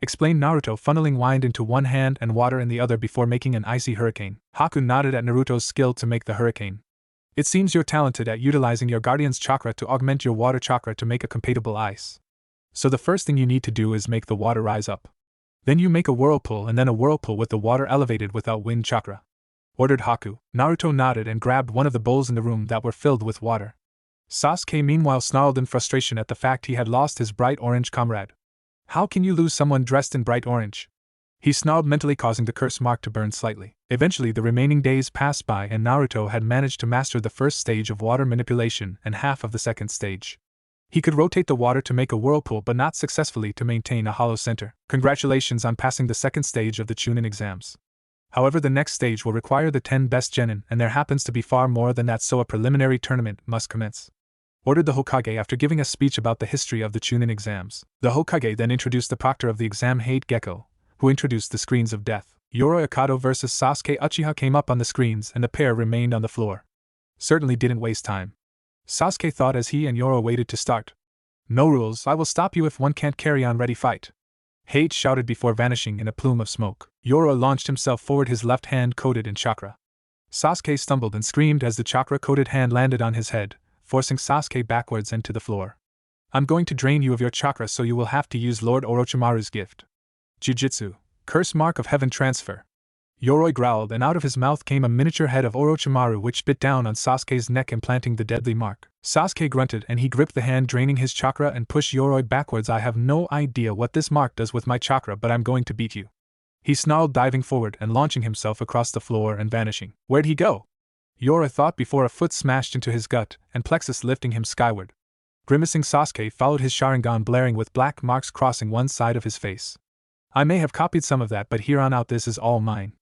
explained Naruto funneling wind into one hand and water in the other before making an icy hurricane. Haku nodded at Naruto's skill to make the hurricane. It seems you're talented at utilizing your guardian's chakra to augment your water chakra to make a compatible ice. So the first thing you need to do is make the water rise up. Then you make a whirlpool and then a whirlpool with the water elevated without wind chakra, ordered Haku. Naruto nodded and grabbed one of the bowls in the room that were filled with water. Sasuke meanwhile snarled in frustration at the fact he had lost his bright orange comrade. How can you lose someone dressed in bright orange? He snarled mentally, causing the curse mark to burn slightly. Eventually the remaining days passed by and Naruto had managed to master the first stage of water manipulation and half of the second stage. He could rotate the water to make a whirlpool but not successfully to maintain a hollow center. Congratulations on passing the second stage of the Chunin exams. However, the next stage will require the 10 best genin and there happens to be far more than that, so a preliminary tournament must commence, ordered the Hokage after giving a speech about the history of the Chunin exams. The Hokage then introduced the proctor of the exam, Hate Gecko, who introduced the screens of death. Yoroi Akado vs Sasuke Uchiha came up on the screens and the pair remained on the floor. Certainly didn't waste time, Sasuke thought as he and Yoroi waited to start. No rules, I will stop you if one can't carry on. Ready, fight. Hate shouted before vanishing in a plume of smoke. Yoroi launched himself forward, his left hand coated in chakra. Sasuke stumbled and screamed as the chakra-coated hand landed on his head, forcing Sasuke backwards and to the floor. I'm going to drain you of your chakra, so you will have to use Lord Orochimaru's gift. Jujutsu, curse mark of heaven transfer. Yoroi growled and out of his mouth came a miniature head of Orochimaru which bit down on Sasuke's neck, implanting the deadly mark. Sasuke grunted and he gripped the hand, draining his chakra and pushed Yoroi backwards. I have no idea what this mark does with my chakra, but I'm going to beat you, he snarled, diving forward and launching himself across the floor and vanishing. Where'd he go? Yoroi thought before a foot smashed into his gut and plexus lifting him skyward. Grimacing, Sasuke followed his Sharingan, blaring with black marks crossing one side of his face. I may have copied some of that, but here on out this is all mine,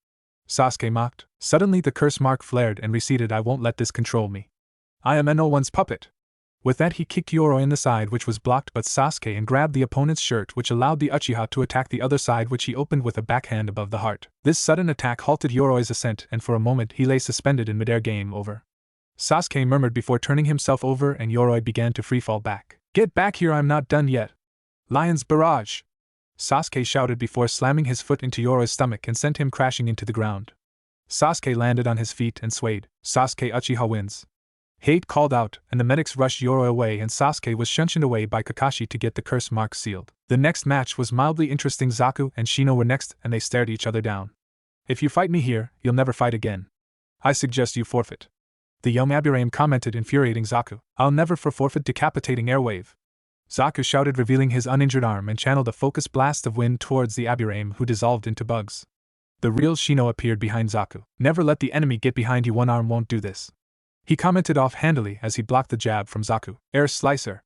Sasuke mocked. Suddenly the curse mark flared and receded. I won't let this control me. I am no one's puppet. With that he kicked Yoroi in the side, which was blocked but Sasuke, and grabbed the opponent's shirt, which allowed the Uchiha to attack the other side, which he opened with a backhand above the heart. This sudden attack halted Yoroi's ascent and for a moment he lay suspended in midair. Game over, Sasuke murmured before turning himself over and Yoroi began to freefall back. Get back here, I'm not done yet. Lion's barrage, Sasuke shouted before slamming his foot into Yoroi's stomach and sent him crashing into the ground. Sasuke landed on his feet and swayed. Sasuke Uchiha wins, Hate called out, and the medics rushed Yoroi away and Sasuke was shunshined away by Kakashi to get the curse mark sealed. The next match was mildly interesting. Zaku and Shino were next and they stared each other down. If you fight me here, you'll never fight again. I suggest you forfeit, the Yomaburaim commented, infuriating Zaku. I'll never forfeit, decapitating airwave. Zaku shouted, revealing his uninjured arm, and channeled a focused blast of wind towards the Aburame, who dissolved into bugs. The real Shino appeared behind Zaku. Never let the enemy get behind you, one arm won't do this, he commented offhandedly as he blocked the jab from Zaku. Air slicer!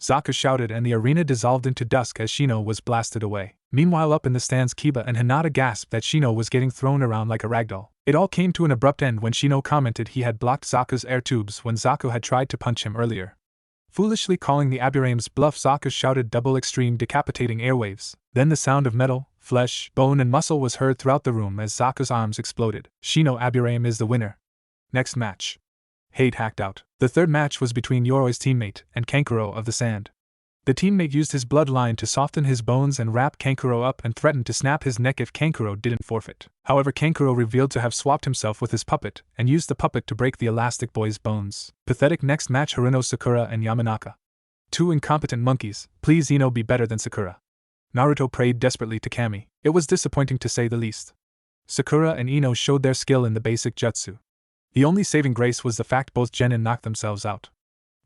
Zaku shouted, and the arena dissolved into dusk as Shino was blasted away. Meanwhile, up in the stands, Kiba and Hinata gasped that Shino was getting thrown around like a ragdoll. It all came to an abrupt end when Shino commented he had blocked Zaku's air tubes when Zaku had tried to punch him earlier. Foolishly calling the Aburame's bluff, Zaku shouted double extreme decapitating airwaves. Then the sound of metal, flesh, bone and muscle was heard throughout the room as Zaku's arms exploded. Shino Aburame is the winner. Next match. Hate hacked out. The third match was between Yoroi's teammate and Kankuro of the Sand. The teammate used his bloodline to soften his bones and wrap Kankuro up and threatened to snap his neck if Kankuro didn't forfeit. However, Kankuro revealed to have swapped himself with his puppet and used the puppet to break the Elastic Boy's bones. Pathetic. Next match, Haruno Sakura and Yamanaka. Two incompetent monkeys. Please Ino be better than Sakura. Naruto prayed desperately to Kami. It was disappointing to say the least. Sakura and Ino showed their skill in the basic jutsu. The only saving grace was the fact both genin knocked themselves out.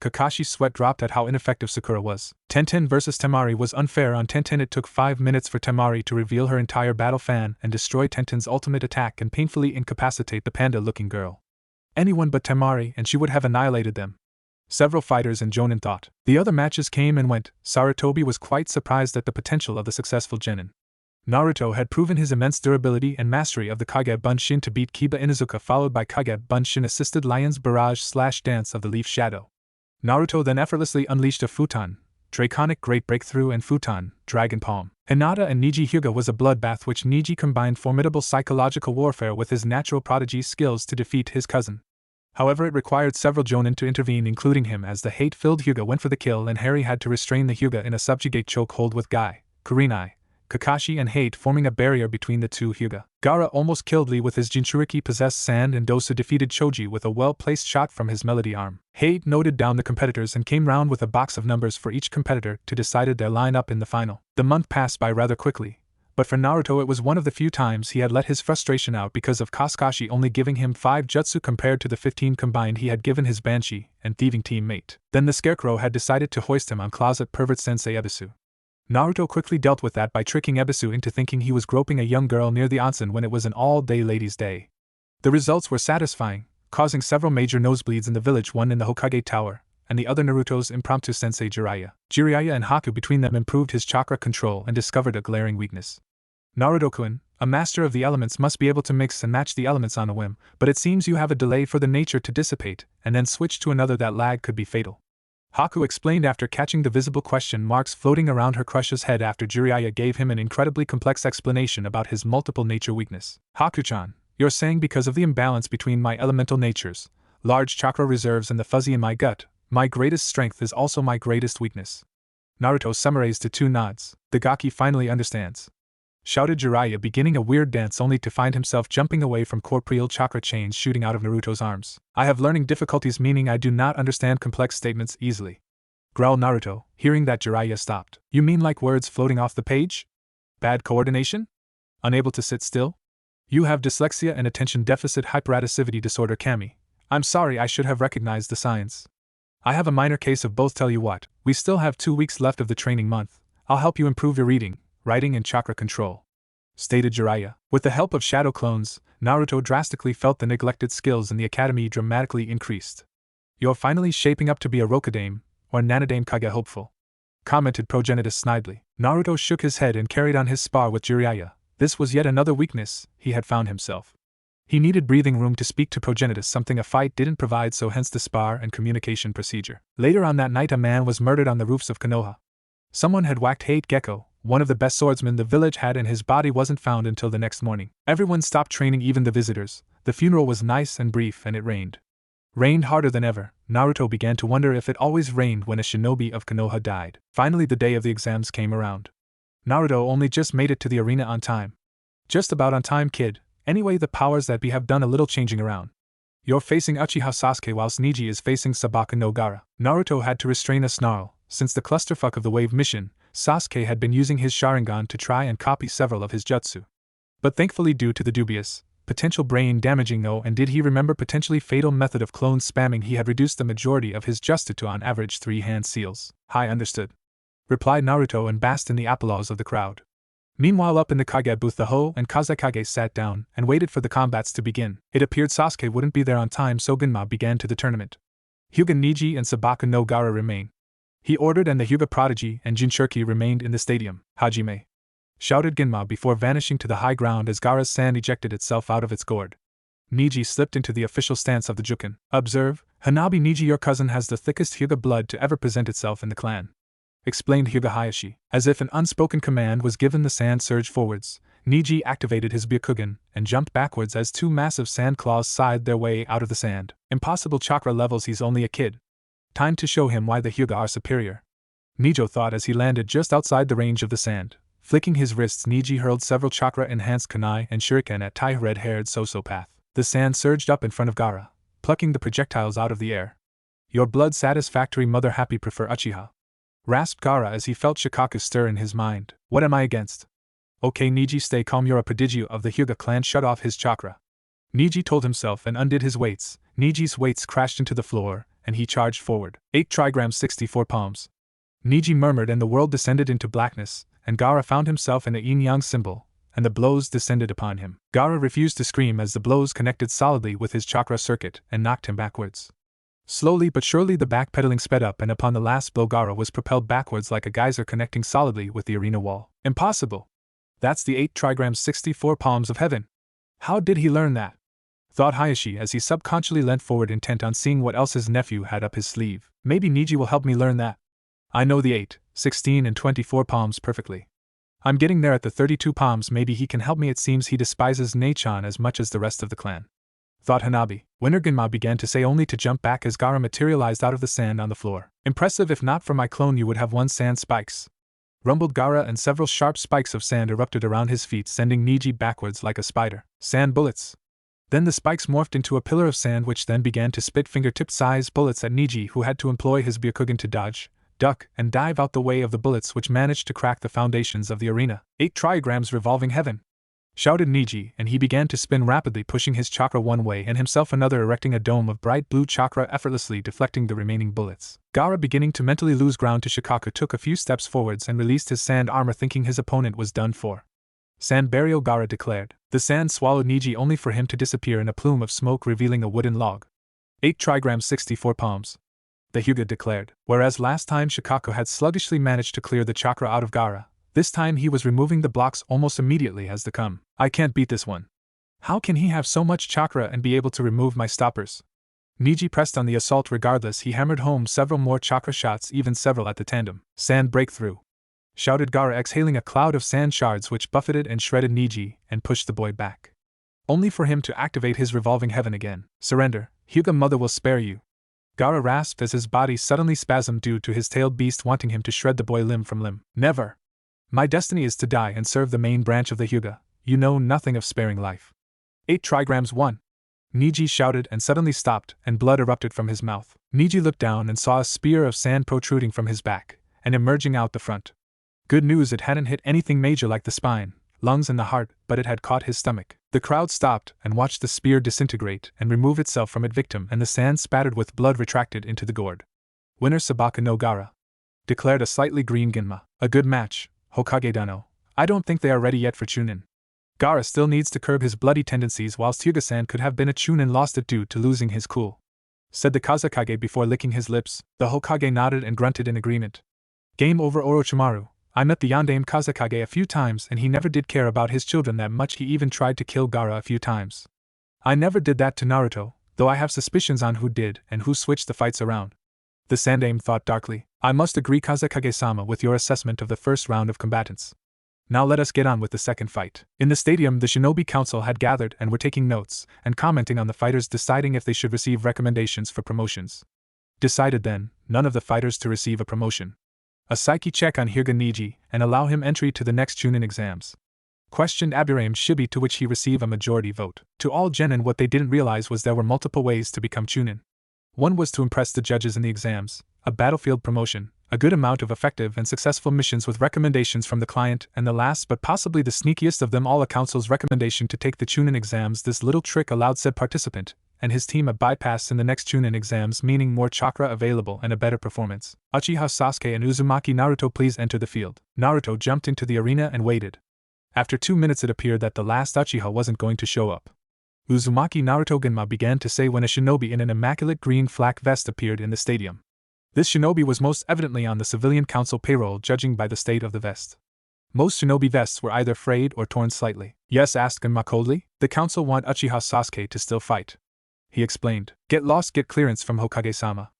Kakashi's sweat dropped at how ineffective Sakura was. Tenten vs Temari was unfair on Tenten. It took 5 minutes for Temari to reveal her entire battle fan and destroy Tenten's ultimate attack and painfully incapacitate the panda-looking girl. Anyone but Temari and she would have annihilated them. Several fighters and Jonin thought. The other matches came and went. Sarutobi was quite surprised at the potential of the successful genin. Naruto had proven his immense durability and mastery of the Kage Bunshin to beat Kiba Inuzuka, followed by Kage Bunshin assisted Lion's Barrage/Dance of the Leaf Shadow. Naruto then effortlessly unleashed a Futon, Draconic Great Breakthrough, and Futon, Dragon Palm. Hinata and Niji Hyuga was a bloodbath, which Niji combined formidable psychological warfare with his natural prodigy skills to defeat his cousin. However, it required several Jonin to intervene, including him, as the hate-filled Hyuga went for the kill and Harry had to restrain the Hyuga in a subjugate chokehold with Guy, Kurenai, Kakashi and Hate forming a barrier between the two Hyuga. Gaara almost killed Lee with his Jinchuriki-possessed sand, and Dosu defeated Choji with a well-placed shot from his melody arm. Hate noted down the competitors and came round with a box of numbers for each competitor to decide their lineup in the final. The month passed by rather quickly, but for Naruto it was one of the few times he had let his frustration out because of Kakashi only giving him 5 jutsu compared to the 15 combined he had given his Banshee and thieving teammate. Then the Scarecrow had decided to hoist him on closet pervert Sensei Ebisu. Naruto quickly dealt with that by tricking Ebisu into thinking he was groping a young girl near the onsen when it was an all-day ladies' day. The results were satisfying, causing several major nosebleeds in the village, one in the Hokage Tower, and the other Naruto's impromptu sensei Jiraiya. Jiraiya and Haku between them improved his chakra control and discovered a glaring weakness. Naruto-kun, a master of the elements, must be able to mix and match the elements on a whim, but it seems you have a delay for the nature to dissipate, and then switch to another. That lag could be fatal. Haku explained after catching the visible question marks floating around her crush's head after Jiraiya gave him an incredibly complex explanation about his multiple nature weakness. Haku-chan, you're saying because of the imbalance between my elemental natures, large chakra reserves and the fuzzy in my gut, my greatest strength is also my greatest weakness. Naruto summarized to 2 nods. The Gaki finally understands, shouted Jiraiya, beginning a weird dance only to find himself jumping away from corporeal chakra chains shooting out of Naruto's arms. I have learning difficulties, meaning I do not understand complex statements easily, growled Naruto, hearing that Jiraiya stopped. You mean like words floating off the page? Bad coordination? Unable to sit still? You have dyslexia and attention deficit hyperactivity disorder, Kami. I'm sorry, I should have recognized the signs. I have a minor case of both. Tell you what, we still have 2 weeks left of the training month. I'll help you improve your reading, writing and chakra control, stated Jiraiya. With the help of shadow clones, Naruto drastically felt the neglected skills in the academy dramatically increased. You're finally shaping up to be a Rokudame, or Nanodame Kage hopeful, commented Progenitus snidely. Naruto shook his head and carried on his spar with Jiraiya. This was yet another weakness he had found himself. He needed breathing room to speak to Progenitus, something a fight didn't provide, so hence the spar and communication procedure. Later on that night, a man was murdered on the roofs of Konoha. Someone had whacked Hate Gecko, one of the best swordsmen the village had, and his body wasn't found until the next morning. Everyone stopped training, even the visitors. The funeral was nice and brief, and it rained. Rained harder than ever. Naruto began to wonder if it always rained when a shinobi of Konoha died. Finally, the day of the exams came around. Naruto only just made it to the arena on time. Just about on time, kid. Anyway, the powers that be have done a little changing around. You're facing Uchiha Sasuke whilst Niji is facing Sabaka no Gaara. Naruto had to restrain a snarl. Since the clusterfuck of the wave mission, Sasuke had been using his Sharingan to try and copy several of his jutsu. But thankfully, due to the dubious, potential brain damaging and did he remember potentially fatal method of clone spamming, he had reduced the majority of his jutsu to on average 3 hand seals. Hi, understood. replied Naruto and basked in the applause of the crowd. Meanwhile, up in the Kage booth, the Ho and Kazekage sat down and waited for the combats to begin. It appeared Sasuke wouldn't be there on time, so Ginma began to the tournament. Hyuga Niji and Sabaka no Gaara remain. He ordered, and the Hyuga prodigy and Jinchuriki remained in the stadium. Hajime! Shouted Ginma before vanishing to the high ground as Gaara's sand ejected itself out of its gourd. Niji slipped into the official stance of the Jukin. Observe, Hanabi Niji, your cousin has the thickest Hyuga blood to ever present itself in the clan, explained Hyuga Hayashi. As if an unspoken command was given, the sand surged forwards. Niji activated his Byakugan and jumped backwards as two massive sand claws sighed their way out of the sand. Impossible chakra levels, he's only a kid. Time to show him why the Hyuga are superior, Nijo thought as he landed just outside the range of the sand. Flicking his wrists, Niji hurled several chakra-enhanced kunai and shuriken at Tai red-haired sociopath. The sand surged up in front of Gaara, plucking the projectiles out of the air. Your blood satisfactory mother happy prefer Uchiha, rasped Gaara as he felt Shikaku stir in his mind. What am I against? Okay Niji, stay calm, you're a prodigio of the Hyuga clan, shut off his chakra, Niji told himself and undid his weights. Niji's weights crashed into the floor, and he charged forward. 8 trigrams 64 palms. Niji murmured and the world descended into blackness, and Gaara found himself in a yin-yang symbol, and the blows descended upon him. Gaara refused to scream as the blows connected solidly with his chakra circuit and knocked him backwards. Slowly but surely the backpedaling sped up, and upon the last blow Gaara was propelled backwards like a geyser, connecting solidly with the arena wall. Impossible! That's the 8 trigrams 64 palms of heaven. How did he learn that? Thought Hayashi as he subconsciously leant forward, intent on seeing what else his nephew had up his sleeve. Maybe Niji will help me learn that. I know the 8, 16 and 24 palms perfectly. I'm getting there at the 32 palms, maybe he can help me. It seems he despises Neichan as much as the rest of the clan, thought Hanabi. Winter Ginma began to say, only to jump back as Gaara materialized out of the sand on the floor. Impressive, if not for my clone you would have 1 sand spikes, rumbled Gaara, and several sharp spikes of sand erupted around his feet, sending Niji backwards like a spider. Sand bullets. Then the spikes morphed into a pillar of sand, which then began to spit fingertip-sized bullets at Niji, who had to employ his Byakugan to dodge, duck, and dive out the way of the bullets, which managed to crack the foundations of the arena. 8 trigrams revolving heaven, shouted Niji, and he began to spin rapidly, pushing his chakra one way and himself another, erecting a dome of bright blue chakra, effortlessly deflecting the remaining bullets. Gaara, beginning to mentally lose ground to Shikaku, took a few steps forwards and released his sand armor, thinking his opponent was done for. Sand burial, Gaara declared. The sand swallowed Niji, only for him to disappear in a plume of smoke, revealing a wooden log. 8 trigrams 64 palms, the Hyuga declared. Whereas last time Shikaku had sluggishly managed to clear the chakra out of Gaara, this time he was removing the blocks almost immediately as they come. I can't beat this one. How can he have so much chakra and be able to remove my stoppers? Niji pressed on the assault regardless. He hammered home several more chakra shots, even several at the tandem. Sand breakthrough, shouted Gaara, exhaling a cloud of sand shards which buffeted and shredded Niji and pushed the boy back, only for him to activate his revolving heaven again. Surrender, Hyuga mother will spare you, Gaara rasped as his body suddenly spasmed due to his tailed beast wanting him to shred the boy limb from limb. Never! My destiny is to die and serve the main branch of the Hyuga. You know nothing of sparing life. 8 trigrams 1. Niji shouted and suddenly stopped, and blood erupted from his mouth. Niji looked down and saw a spear of sand protruding from his back and emerging out the front. Good news, it hadn't hit anything major like the spine, lungs and the heart, but it had caught his stomach. The crowd stopped and watched the spear disintegrate and remove itself from its victim, and the sand spattered with blood retracted into the gourd. Winner Sabaka no Gaara, declared a slightly green Ginma. A good match, Hokage Dano. I don't think they are ready yet for Chunin. Gaara still needs to curb his bloody tendencies, whilst Hyuga-san could have been a Chunin, lost it due to losing his cool, said the Kazekage before licking his lips. The Hokage nodded and grunted in agreement. Game over, Orochimaru. I met the Yondaime Kazekage a few times and he never did care about his children that much. He even tried to kill Gaara a few times. I never did that to Naruto, though I have suspicions on who did and who switched the fights around. The Sandaime thought darkly. I must agree, Kazekage-sama, with your assessment of the first round of combatants. Now let us get on with the second fight. In the stadium, the Shinobi Council had gathered and were taking notes and commenting on the fighters, deciding if they should receive recommendations for promotions. Decided then, none of the fighters to receive a promotion. A psyche check on Hyuga Niji and allow him entry to the next Chunin exams. Questioned Aburaim Shibi, to which he received a majority vote. To all genin, what they didn't realize was there were multiple ways to become Chunin. One was to impress the judges in the exams, a battlefield promotion, a good amount of effective and successful missions with recommendations from the client, and the last but possibly the sneakiest of them all, a council's recommendation to take the Chunin exams. This little trick allowed said participant, and his team a bypass in the next Chunin exams, meaning more chakra available and a better performance. Uchiha Sasuke and Uzumaki Naruto, please enter the field. Naruto jumped into the arena and waited. After 2 minutes it appeared that the last Uchiha wasn't going to show up. Uzumaki Naruto Genma began to say when a shinobi in an immaculate green flak vest appeared in the stadium. This shinobi was most evidently on the civilian council payroll, judging by the state of the vest. Most shinobi vests were either frayed or torn slightly. Yes, asked Genma coldly. The council want Uchiha Sasuke to still fight. He explained. Get lost, get clearance from Hokage-sama.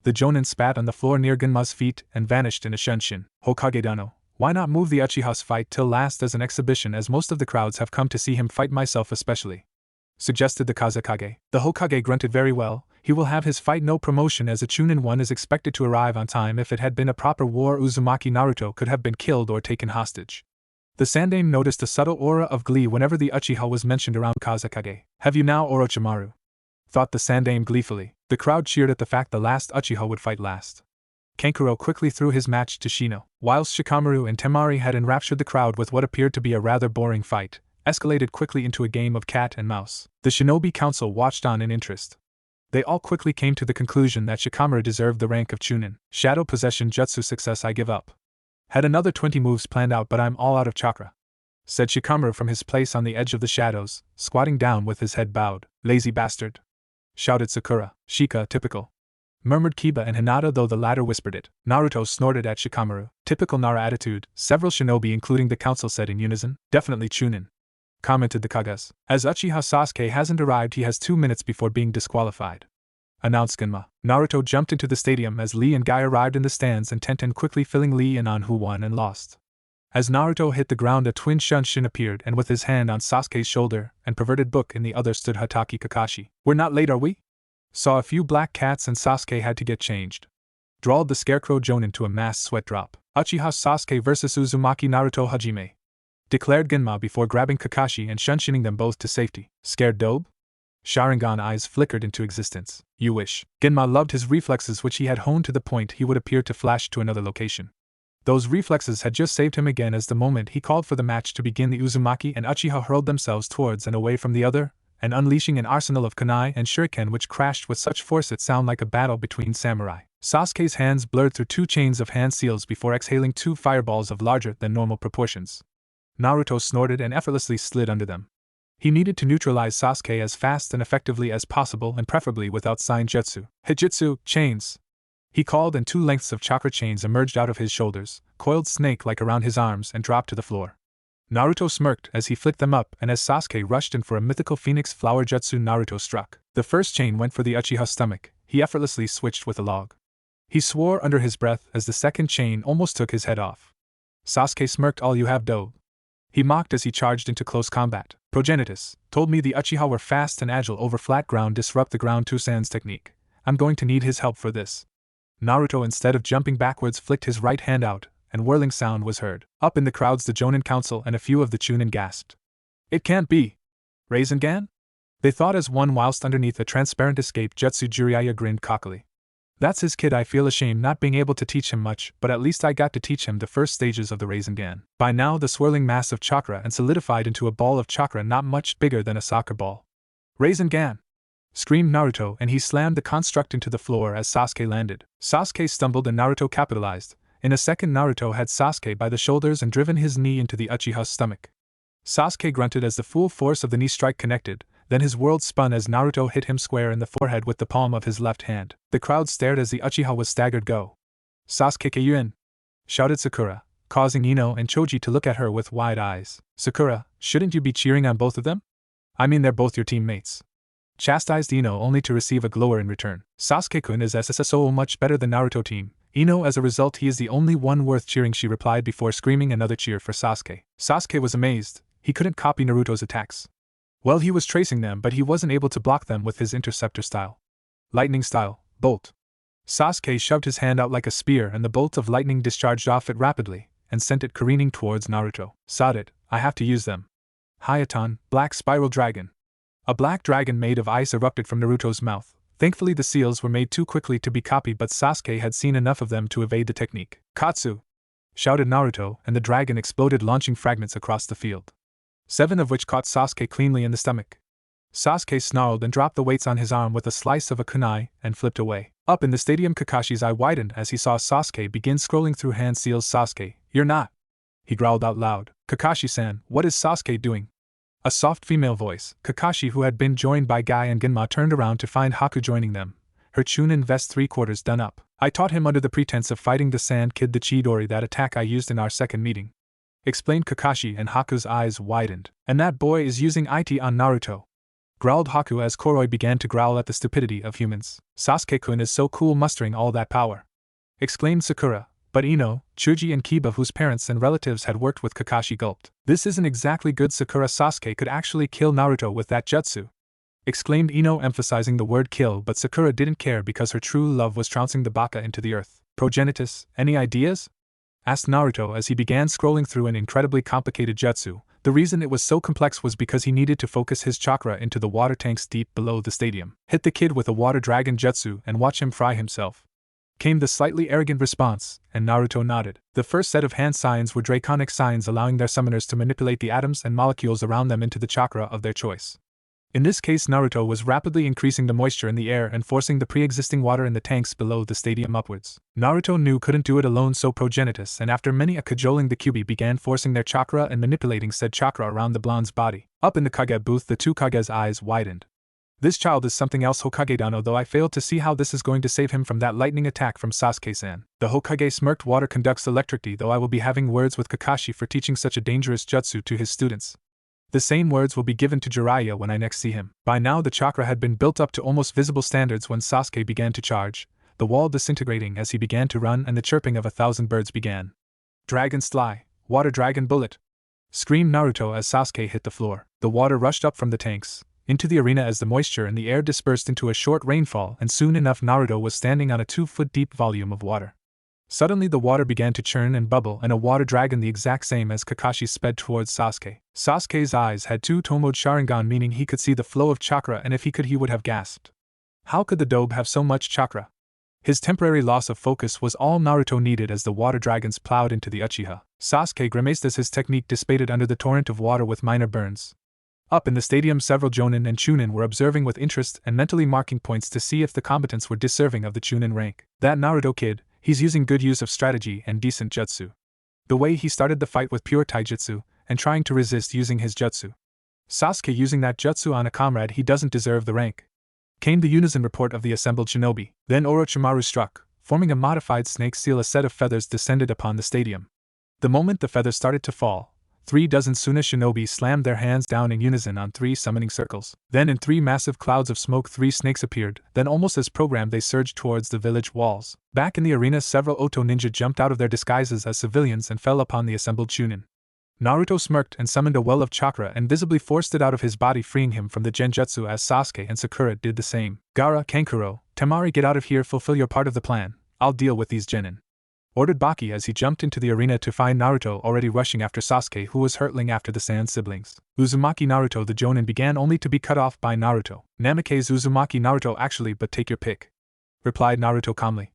The Jonin spat on the floor near Genma's feet and vanished in a shunshin. Hokage-dano, why not move the Uchiha's fight till last as an exhibition, as most of the crowds have come to see him fight, myself especially? Suggested the Kazekage. The Hokage grunted. Very well, he will have his fight. No promotion, as a Chunin one is expected to arrive on time. If it had been a proper war, Uzumaki Naruto could have been killed or taken hostage. The Sandaime noticed a subtle aura of glee whenever the Uchiha was mentioned around Kazekage. Have you now, Orochimaru? Thought the Sandaime gleefully. The crowd cheered at the fact the last Uchiha would fight last. Kankuro quickly threw his match to Shino. Whilst Shikamaru and Temari had enraptured the crowd with what appeared to be a rather boring fight, escalated quickly into a game of cat and mouse. The Shinobi Council watched on in interest. They all quickly came to the conclusion that Shikamaru deserved the rank of Chunin. Shadow Possession Jutsu success. I give up. Had another 20 moves planned out, but I'm all out of chakra, said Shikamaru from his place on the edge of the shadows, squatting down with his head bowed. Lazy bastard, shouted Sakura. Shika, typical, murmured Kiba and Hinata, though the latter whispered it. Naruto snorted at Shikamaru. Typical Nara attitude, several shinobi including the council said in unison. Definitely Chunin, commented the Kages. As Uchiha Sasuke hasn't arrived, he has 2 minutes before being disqualified, announced Genma. Naruto jumped into the stadium as Lee and Guy arrived in the stands, and Tenten quickly filling Lee in on who won and lost. As Naruto hit the ground, a twin Shunshin appeared, and with his hand on Sasuke's shoulder and perverted book in the other stood Hatake Kakashi. We're not late, are we? Saw a few black cats and Sasuke had to get changed, drawled the scarecrow Jonin to a mass sweat drop. Uchiha Sasuke versus Uzumaki Naruto Hajime, declared Genma before grabbing Kakashi and shunshining them both to safety. Scared dobe? Sharingan eyes flickered into existence. You wish. Genma loved his reflexes, which he had honed to the point he would appear to flash to another location. Those reflexes had just saved him again, as the moment he called for the match to begin, the Uzumaki and Uchiha hurled themselves towards and away from the other, and unleashing an arsenal of kunai and shuriken which crashed with such force it sounded like a battle between samurai. Sasuke's hands blurred through 2 chains of hand seals before exhaling 2 fireballs of larger than normal proportions. Naruto snorted and effortlessly slid under them. He needed to neutralize Sasuke as fast and effectively as possible, and preferably without Sainjutsu. Hijutsu, chains, he called, and 2 lengths of chakra chains emerged out of his shoulders, coiled snake-like around his arms, and dropped to the floor. Naruto smirked as he flicked them up, and as Sasuke rushed in for a mythical phoenix flower jutsu, Naruto struck. The first chain went for the Uchiha's stomach. He effortlessly switched with a log. He swore under his breath as the second chain almost took his head off. Sasuke smirked. All you have, dough, he mocked as he charged into close combat. Progenitus told me the Uchiha were fast and agile over flat ground. Disrupt the ground Tusan's technique. I'm going to need his help for this. Naruto, instead of jumping backwards, flicked his right hand out, and whirling sound was heard. Up in the crowds, the Jonin Council and a few of the Chunin gasped. It can't be Rasengan? They thought as one, whilst underneath a transparent escape jutsu Jiraiya grinned cockily. That's his kid. I feel ashamed not being able to teach him much, but at least I got to teach him the first stages of the Rasengan. By now the swirling mass of chakra and solidified into a ball of chakra not much bigger than a soccer ball. Rasengan! Screamed Naruto, and he slammed the construct into the floor as Sasuke landed. Sasuke stumbled and Naruto capitalized. In a second Naruto had Sasuke by the shoulders and driven his knee into the Uchiha's stomach. Sasuke grunted as the full force of the knee strike connected, then his world spun as Naruto hit him square in the forehead with the palm of his left hand. The crowd stared as the Uchiha was staggered. Go! Sasuke Kyuin! Shouted Sakura, causing Ino and Choji to look at her with wide eyes. Sakura, shouldn't you be cheering on both of them? I mean, they're both your teammates. Chastised Ino, only to receive a glower in return. Sasuke-kun is so much better than Naruto team. Ino, as a result, he is the only one worth cheering, she replied before screaming another cheer for Sasuke. Sasuke was amazed. He couldn't copy Naruto's attacks. Well, he was tracing them, but he wasn't able to block them with his interceptor style. Lightning style, bolt. Sasuke shoved his hand out like a spear, and the bolt of lightning discharged off it rapidly, and sent it careening towards Naruto. Sod it, I have to use them. Hayaton, black spiral dragon. A black dragon made of ice erupted from Naruto's mouth. Thankfully the seals were made too quickly to be copied, but Sasuke had seen enough of them to evade the technique. Katsu! Shouted Naruto, and the dragon exploded, launching fragments across the field. 7 of which caught Sasuke cleanly in the stomach. Sasuke snarled and dropped the weights on his arm with a slice of a kunai and flipped away. Up in the stadium, Kakashi's eye widened as he saw Sasuke begin scrolling through hand seals. Sasuke, you're not. He growled out loud. Kakashi-san, what is Sasuke doing? A soft female voice. Kakashi, who had been joined by Guy and Genma, turned around to find Haku joining them, her Chunin vest 3/4 done up. I taught him under the pretense of fighting the Sand Kid, the Chidori, that attack I used in our second meeting, explained Kakashi, and Haku's eyes widened. And that boy is using IT on Naruto, growled Haku as Koroi began to growl at the stupidity of humans. Sasuke-kun is so cool mustering all that power, exclaimed Sakura, but Ino, Chuji and Kiba, whose parents and relatives had worked with Kakashi, gulped. This isn't exactly good. Sakura, Sasuke could actually kill Naruto with that jutsu, exclaimed Ino, emphasizing the word kill, but Sakura didn't care because her true love was trouncing the baka into the earth. Progenitus, any ideas? Asked Naruto as he began scrolling through an incredibly complicated jutsu. The reason it was so complex was because he needed to focus his chakra into the water tanks deep below the stadium. Hit the kid with a water dragon jutsu and watch him fry himself, came the slightly arrogant response, and Naruto nodded. The first set of hand signs were draconic signs allowing their summoners to manipulate the atoms and molecules around them into the chakra of their choice. In this case, Naruto was rapidly increasing the moisture in the air and forcing the pre-existing water in the tanks below the stadium upwards. Naruto knew couldn't do it alone, so Progenitus, and after many a cajoling, the Kyuubi began forcing their chakra and manipulating said chakra around the blonde's body. Up in the Kage booth, the two Kage's eyes widened. This child is something else, Hokage-dan, though I failed to see how this is going to save him from that lightning attack from Sasuke-san. The Hokage smirked. Water conducts electricity, though I will be having words with Kakashi for teaching such a dangerous jutsu to his students. The same words will be given to Jiraiya when I next see him. By now the chakra had been built up to almost visible standards when Sasuke began to charge, the wall disintegrating as he began to run, and the chirping of 1,000 birds began. Dragon Sly, Water Dragon Bullet! Screamed Naruto as Sasuke hit the floor. The water rushed up from the tanks into the arena as the moisture in the air dispersed into a short rainfall, and soon enough Naruto was standing on a 2-foot deep volume of water. Suddenly the water began to churn and bubble, and a water dragon the exact same as Kakashi sped towards Sasuke. Sasuke's eyes had two Tomoed Sharingan, meaning he could see the flow of chakra, and if he could he would have gasped. How could the dobe have so much chakra? His temporary loss of focus was all Naruto needed as the water dragons plowed into the Uchiha. Sasuke grimaced as his technique dissipated under the torrent of water with minor burns. Up in the stadium, several Jonin and Chunin were observing with interest and mentally marking points to see if the combatants were deserving of the Chunin rank. That Naruto kid, he's using good use of strategy and decent jutsu. The way he started the fight with pure taijutsu, and trying to resist using his jutsu. Sasuke using that jutsu on a comrade, he doesn't deserve the rank. Came the unison report of the assembled shinobi. Then Orochimaru struck, forming a modified snake seal. A set of feathers descended upon the stadium. The moment the feathers started to fall, 3 dozen Suna shinobi slammed their hands down in unison on 3 summoning circles. Then in 3 massive clouds of smoke 3 snakes appeared, then almost as programmed they surged towards the village walls. Back in the arena, several Oto ninja jumped out of their disguises as civilians and fell upon the assembled Chunin. Naruto smirked and summoned a well of chakra and visibly forced it out of his body, freeing him from the genjutsu as Sasuke and Sakura did the same. Gaara, Kankuro, Temari, get out of here, fulfill your part of the plan. I'll deal with these genin, ordered Baki as he jumped into the arena to find Naruto already rushing after Sasuke, who was hurtling after the Sand siblings. Uzumaki Naruto, the Jonin began only to be cut off by Naruto. Namikaze Uzumaki Naruto, actually, but take your pick, replied Naruto calmly.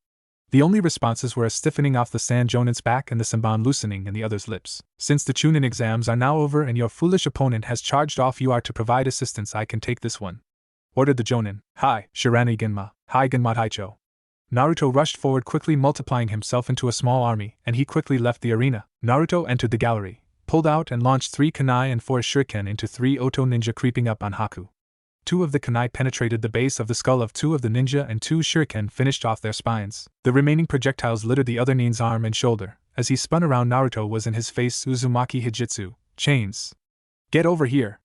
The only responses were a stiffening off the Sand Jonin's back and the Senbon loosening in the other's lips. Since the Chunin exams are now over and your foolish opponent has charged off, you are to provide assistance. I can take this one, ordered the Jonin. Hi, Shirani Genma. Hi Genma Taicho. Naruto rushed forward, quickly multiplying himself into a small army, and he quickly left the arena. Naruto entered the gallery, pulled out and launched 3 kunai and 4 shuriken into 3 Oto ninja creeping up on Haku. 2 of the kunai penetrated the base of the skull of 2 of the ninja and 2 shuriken finished off their spines. The remaining projectiles littered the other nin's arm and shoulder. As he spun around, Naruto was in his face. Uzumaki Hijitsu, chains. Get over here.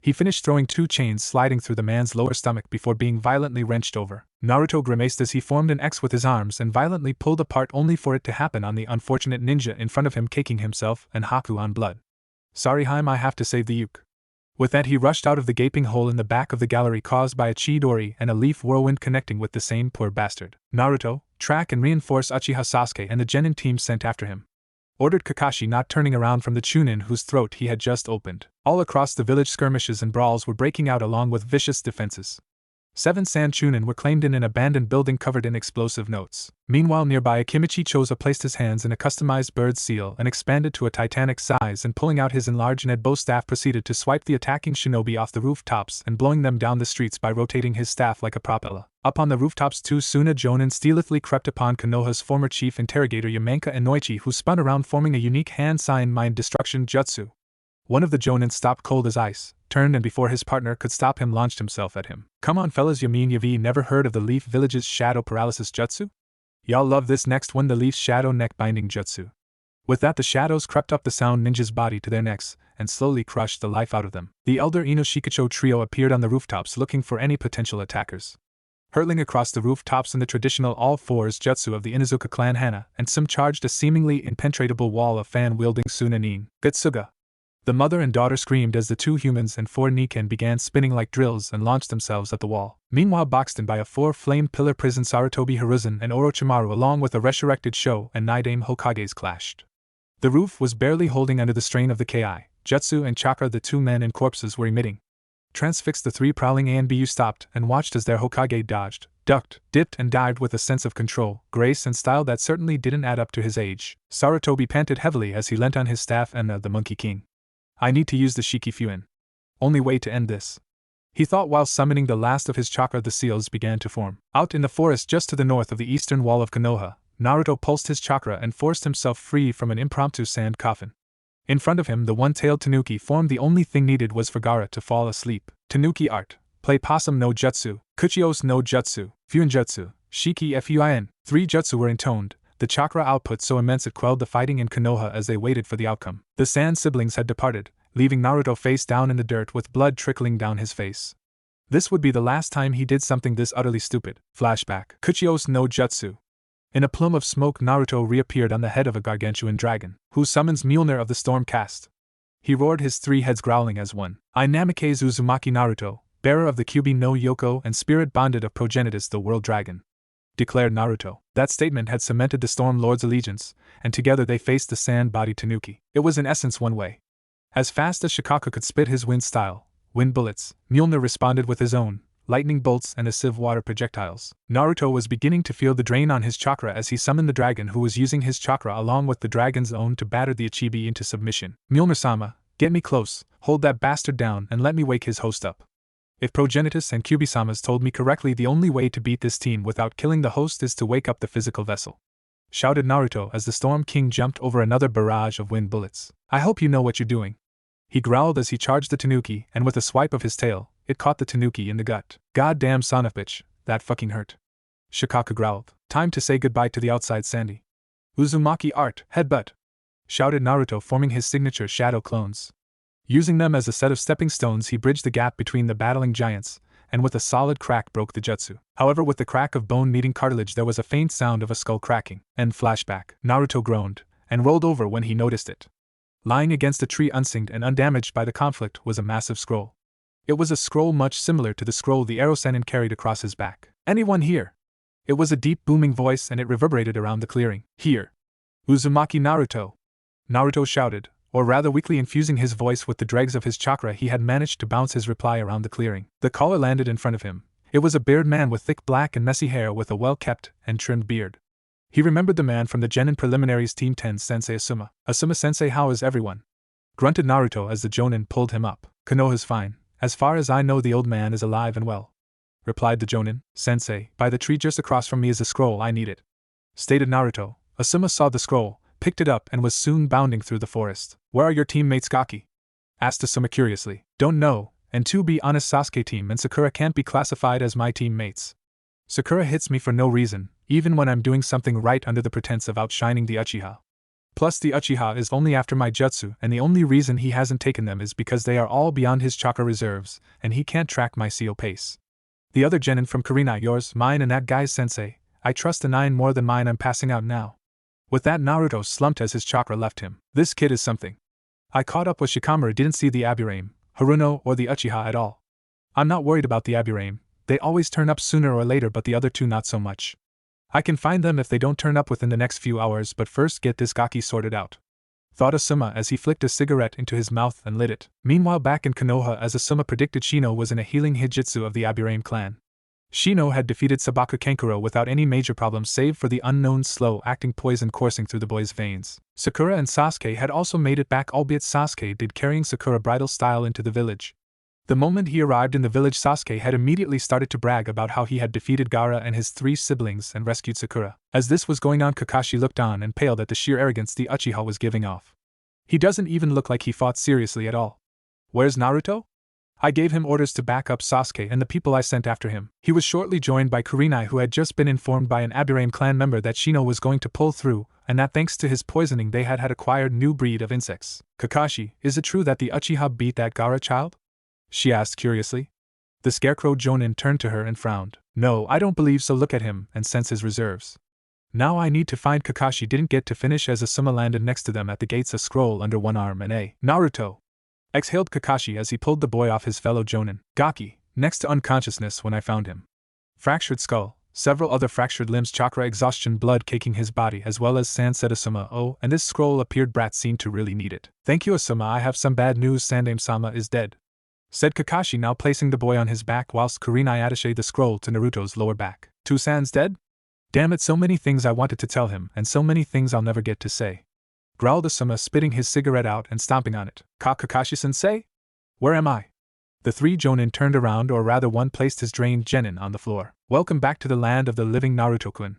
He finished throwing 2 chains sliding through the man's lower stomach before being violently wrenched over. Naruto grimaced as he formed an X with his arms and violently pulled apart, only for it to happen on the unfortunate ninja in front of him, caking himself and Haku on blood. Sorry Haim, I have to save the Yuke. With that he rushed out of the gaping hole in the back of the gallery caused by a Chidori and a leaf whirlwind connecting with the same poor bastard. Naruto, track and reinforce Uchiha Sasuke and the genin team sent after him, ordered Kakashi, not turning around from the Chunin whose throat he had just opened. All across the village skirmishes and brawls were breaking out along with vicious defenses. 7 Sand Chunin were claimed in an abandoned building covered in explosive notes. Meanwhile, nearby, Akimichi Choza placed his hands in a customized bird seal and expanded to a titanic size, and pulling out his enlarged Nedbo staff proceeded to swipe the attacking shinobi off the rooftops and blowing them down the streets by rotating his staff like a propeller. Up on the rooftops, 2 Suna Jonin stealthily crept upon Konoha's former chief interrogator Yamanka Inoichi, who spun around forming a unique hand-sign mind destruction jutsu. One of the Jonin stopped cold as ice, turned, and before his partner could stop him, launched himself at him. Come on fellas, you mean Yavi never heard of the Leaf Village's Shadow Paralysis Jutsu? Y'all love this next one, the Leaf's Shadow Neck Binding Jutsu. With that, the shadows crept up the Sound Ninja's body to their necks and slowly crushed the life out of them. The elder Inoshikacho trio appeared on the rooftops looking for any potential attackers. Hurtling across the rooftops in the traditional all-fours jutsu of the Inuzuka clan, Hana and some charged a seemingly impenetrable wall of fan-wielding Tsunanin. Getsuga. The mother and daughter screamed as the 2 humans and 4 Niken began spinning like drills and launched themselves at the wall. Meanwhile, boxed in by a 4-flame pillar prison, Sarutobi Hiruzen and Orochimaru along with a resurrected Sho and Nidame Hokages clashed. The roof was barely holding under the strain of the Ki, jutsu and chakra the 2 men and corpses were emitting. Transfixed, the 3 prowling ANBU stopped and watched as their Hokage dodged, ducked, dipped and dived with a sense of control, grace and style that certainly didn't add up to his age. Sarutobi panted heavily as he leant on his staff and the Monkey King. I need to use the Shiki Fuin. Only way to end this, he thought while summoning the last of his chakra. The seals began to form. Out in the forest just to the north of the eastern wall of Konoha, Naruto pulsed his chakra and forced himself free from an impromptu sand coffin. In front of him, the one-tailed Tanuki formed. The only thing needed was for Gaara to fall asleep. Tanuki art. Play Possum no Jutsu, Kuchios no Jutsu, Fuinjutsu, Shiki Fuin. 3 jutsu were intoned, the chakra output so immense it quelled the fighting in Konoha as they waited for the outcome. The Sand siblings had departed, leaving Naruto face down in the dirt with blood trickling down his face. This would be the last time he did something this utterly stupid. Flashback. Kuchios no Jutsu. In a plume of smoke, Naruto reappeared on the head of a gargantuan dragon, who summons Mjolnir of the Storm cast. He roared, his 3 heads growling as one. I Namikaze Uzumaki Naruto, bearer of the Kyubi no Yoko and spirit bonded of Progenitus the World Dragon, declared Naruto. That statement had cemented the Storm Lord's allegiance, and together they faced the sand-bodied Tanuki. It was in essence one way. As fast as Shikaka could spit his wind style, wind bullets, Mjolnir responded with his own, lightning bolts and sieve water projectiles. Naruto was beginning to feel the drain on his chakra as he summoned the dragon, who was using his chakra along with the dragon's own to batter the Ichibi into submission. Mjolnir-sama, get me close, hold that bastard down and let me wake his host up. If Progenitus and Kyubi-samas told me correctly, the only way to beat this team without killing the host is to wake up the physical vessel, shouted Naruto as the Storm King jumped over another barrage of wind bullets. I hope you know what you're doing, he growled as he charged the Tanuki, and with a swipe of his tail, it caught the Tanuki in the gut. Goddamn son of bitch, that fucking hurt, Shikaka growled. Time to say goodbye to the outside Sandy. Uzumaki art, headbutt, shouted Naruto, forming his signature shadow clones. Using them as a set of stepping stones, he bridged the gap between the battling giants, and with a solid crack broke the jutsu. However, with the crack of bone meeting cartilage, there was a faint sound of a skull cracking. End flashback. Naruto groaned, and rolled over when he noticed it. Lying against a tree unsinged and undamaged by the conflict was a massive scroll. It was a scroll much similar to the scroll the arrow Sannin carried across his back. Anyone here? It was a deep booming voice and it reverberated around the clearing. Here. Uzumaki Naruto. Naruto shouted, or rather weakly infusing his voice with the dregs of his chakra, he had managed to bounce his reply around the clearing. The caller landed in front of him. It was a bearded man with thick black and messy hair with a well-kept and trimmed beard. He remembered the man from the Genin Preliminaries Team 10, Sensei Asuma. Asuma-sensei, how is everyone? Grunted Naruto as the Jonin pulled him up. Konoha's fine. As far as I know, the old man is alive and well, replied the Jonin. Sensei, by the tree just across from me is a scroll, I need it, stated Naruto. Asuma saw the scroll, picked it up and was soon bounding through the forest. Where are your teammates, Gaki? Asked Asuma curiously. Don't know, and to be honest, Sasuke team and Sakura can't be classified as my teammates. Sakura hits me for no reason, even when I'm doing something right under the pretense of outshining the Uchiha. Plus the Uchiha is only after my jutsu, and the only reason he hasn't taken them is because they are all beyond his chakra reserves, and he can't track my seal pace. The other genin from Kurenai, yours, mine and that guy's sensei, I trust the 9 more than mine. I'm passing out now. With that, Naruto slumped as his chakra left him. This kid is something. I caught up with Shikamaru, didn't see the Aburame, Haruno or the Uchiha at all. I'm not worried about the Aburame, they always turn up sooner or later, but the other 2 not so much. I can find them if they don't turn up within the next few hours, but first get this Gaki sorted out, thought Asuma as he flicked a cigarette into his mouth and lit it. Meanwhile, back in Konoha, as Asuma predicted, Shino was in a healing hijitsu of the Aburame clan. Shino had defeated Sabaku Kankuro without any major problems save for the unknown slow-acting poison coursing through the boy's veins. Sakura and Sasuke had also made it back, albeit Sasuke did, carrying Sakura bridal style into the village. The moment he arrived in the village, Sasuke had immediately started to brag about how he had defeated Gaara and his 3 siblings and rescued Sakura. As this was going on, Kakashi looked on and paled at the sheer arrogance the Uchiha was giving off. He doesn't even look like he fought seriously at all. Where's Naruto? I gave him orders to back up Sasuke and the people I sent after him. He was shortly joined by Kurenai, who had just been informed by an Aburame clan member that Shino was going to pull through, and that thanks to his poisoning they had acquired new breed of insects. Kakashi, is it true that the Uchiha beat that Gaara child? She asked curiously. The scarecrow Jonin turned to her and frowned. No, I don't believe so. Look at him and sense his reserves. Now I need to find Kakashi didn't get to finish as Asuma landed next to them at the gates, a scroll under one arm and a Naruto, exhaled Kakashi as he pulled the boy off his fellow Jonin. Gaki, next to unconsciousness when I found him. Fractured skull, several other fractured limbs, chakra exhaustion, blood caking his body, as well as sand, said Asuma. Oh, and this scroll appeared. Brat seemed to really need it. Thank you, Asuma. I have some bad news. Sandaime-sama is dead, said Kakashi, now placing the boy on his back whilst Kurenai attached the scroll to Naruto's lower back. Tsunade dead? Damn it, so many things I wanted to tell him, and so many things I'll never get to say, growled Asuma, spitting his cigarette out and stomping on it. Kakashi-sensei? Where am I? The 3 Jonin turned around, or rather one placed his drained genin on the floor. Welcome back to the land of the living, Naruto-kun,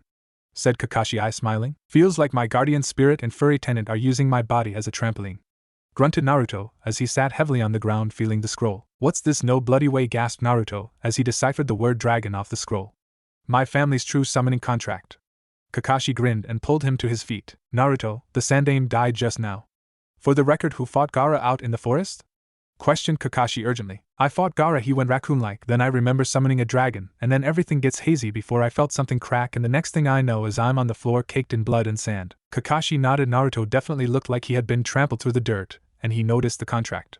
said Kakashi, smiling. Feels like my guardian spirit and furry tenant are using my body as a trampoline, grunted Naruto as he sat heavily on the ground feeling the scroll. What's this? No bloody way, gasped Naruto as he deciphered the word dragon off the scroll. My family's true summoning contract. Kakashi grinned and pulled him to his feet. Naruto, the Sandaime died just now. For the record, who fought Gaara out in the forest? Questioned Kakashi urgently. I fought Gaara, he went raccoon-like, then I remember summoning a dragon, and then everything gets hazy before I felt something crack, and the next thing I know is I'm on the floor caked in blood and sand. Kakashi nodded. Naruto definitely looked like he had been trampled through the dirt, and he noticed the contract.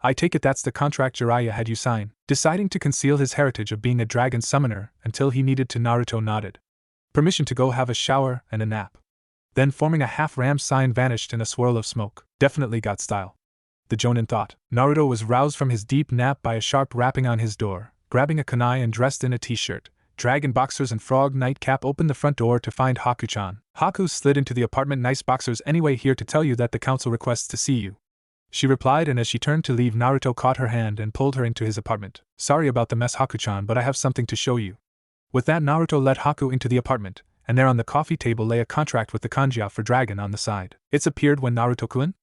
I take it that's the contract Jiraiya had you sign, deciding to conceal his heritage of being a dragon summoner until he needed to. Naruto nodded. Permission to go have a shower and a nap. Then, forming a half-ram sign, vanished in a swirl of smoke. Definitely got style, the Jonin thought. Naruto was roused from his deep nap by a sharp rapping on his door. Grabbing a kunai and dressed in a t-shirt, dragon boxers and frog nightcap, opened the front door to find Haku-chan. Haku slid into the apartment. Nice boxers anyway, here to tell you that the council requests to see you, she replied, and as she turned to leave, Naruto caught her hand and pulled her into his apartment. Sorry about the mess, Haku-chan, but I have something to show you. With that, Naruto led Haku into the apartment, and there on the coffee table lay a contract with the kanji for dragon on the side. It's appeared when, Naruto-kun?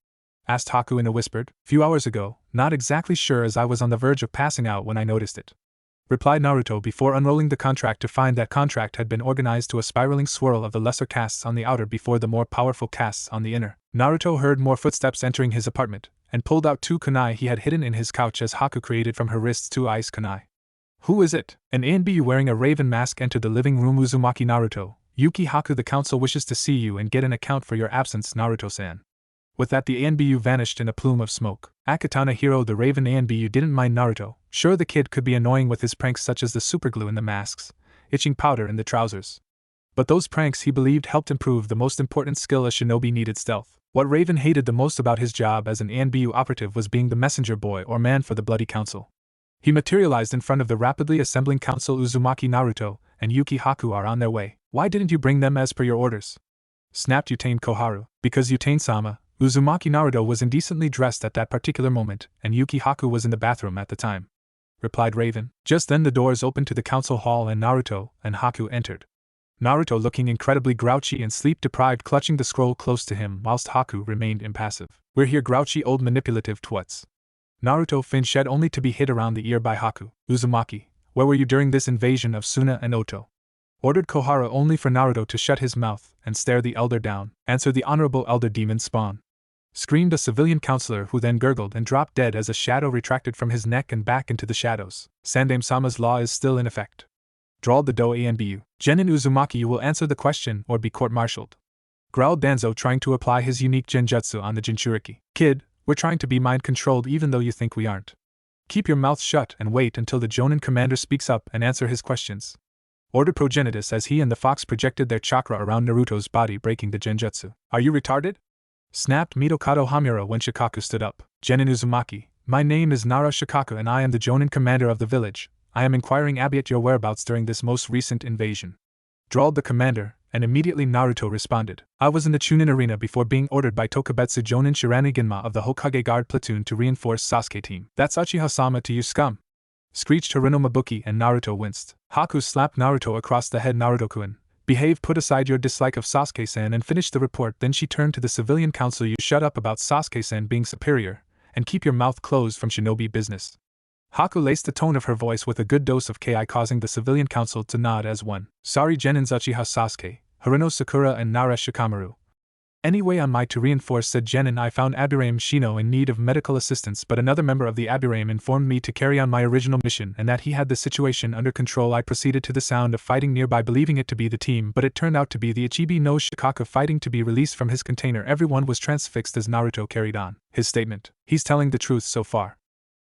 Asked Haku in a whisper. Few hours ago, not exactly sure, as I was on the verge of passing out when I noticed it, replied Naruto before unrolling the contract to find that contract had been organized to a spiraling swirl of the lesser castes on the outer before the more powerful castes on the inner. Naruto heard more footsteps entering his apartment, and pulled out 2 kunai he had hidden in his couch as Haku created from her wrists 2 ice kunai. Who is it? An ANBU wearing a raven mask entered the living room. Uzumaki. Naruto, Yuki. Haku, the council wishes to see you and get an account for your absence, Naruto-san. With that, the ANBU vanished in a plume of smoke. Akatana Hiro, the raven ANBU, didn't mind Naruto. Sure, the kid could be annoying with his pranks such as the superglue in the masks, itching powder in the trousers, but those pranks he believed helped improve the most important skill a shinobi needed, stealth. What Raven hated the most about his job as an ANBU operative was being the messenger boy or man for the bloody council. He materialized in front of the rapidly assembling council. Uzumaki. Naruto and Yuki Haku are on their way. Why didn't you bring them as per your orders? Snapped Utane Koharu. Because Utane-sama, Uzumaki. Naruto was indecently dressed at that particular moment, and Yuki Haku was in the bathroom at the time, replied Raven. Just then the doors opened to the council hall and Naruto and Haku entered. Naruto looking incredibly grouchy and sleep-deprived, clutching the scroll close to him, whilst Haku remained impassive. We're here, grouchy old manipulative twats. Naruto flinched only to be hit around the ear by Haku. Uzumaki, where were you during this invasion of Suna and Oto? Ordered Koharu, only for Naruto to shut his mouth and stare the elder down. Answer the honorable elder, demon spawn, screamed a civilian counselor, who then gurgled and dropped dead as a shadow retracted from his neck and back into the shadows. Sandaime-sama's law is still in effect, drawled the Do-Anbu. Genin Uzumaki, you will answer the question or be court-martialed, growled Danzo, trying to apply his unique genjutsu on the Jinchuriki. Kid, we're trying to be mind-controlled even though you think we aren't. Keep your mouth shut and wait until the Jonin commander speaks up and answer his questions, ordered Progenitus as he and the fox projected their chakra around Naruto's body, breaking the genjutsu. Are you retarded? Snapped Mitokado Hamura when Shikaku stood up. Genin Uzumaki, my name is Nara Shikaku and I am the Jonin commander of the village. I am inquiring about your whereabouts during this most recent invasion," drawled the commander, and immediately Naruto responded. "I was in the Chunin arena before being ordered by Tokubetsu Jonin Shiraniganma of the Hokage Guard platoon to reinforce Sasuke team." "That's Uchiha-sama to you, scum!" screeched Hiruno Mabuki, and Naruto winced. Haku slapped Naruto across the head. "Naruto-kun, behave, put aside your dislike of Sasuke-san and finish the report." Then she turned to the civilian council. "You shut up about Sasuke-san being superior, and keep your mouth closed from shinobi business." Haku laced the tone of her voice with a good dose of ki, causing the civilian council to nod as one. "Sorry Genin's Uchiha Sasuke, Haruno Sakura and Nara Shikamaru. Anyway, on my to reinforce," said Genin. "I found Aburaim Shino in need of medical assistance, but another member of the Aburaim informed me to carry on my original mission and that he had the situation under control. I proceeded to the sound of fighting nearby, believing it to be the team, but it turned out to be the Ichibi no Shikaka fighting to be released from his container." Everyone was transfixed as Naruto carried on his statement. "He's telling the truth so far,"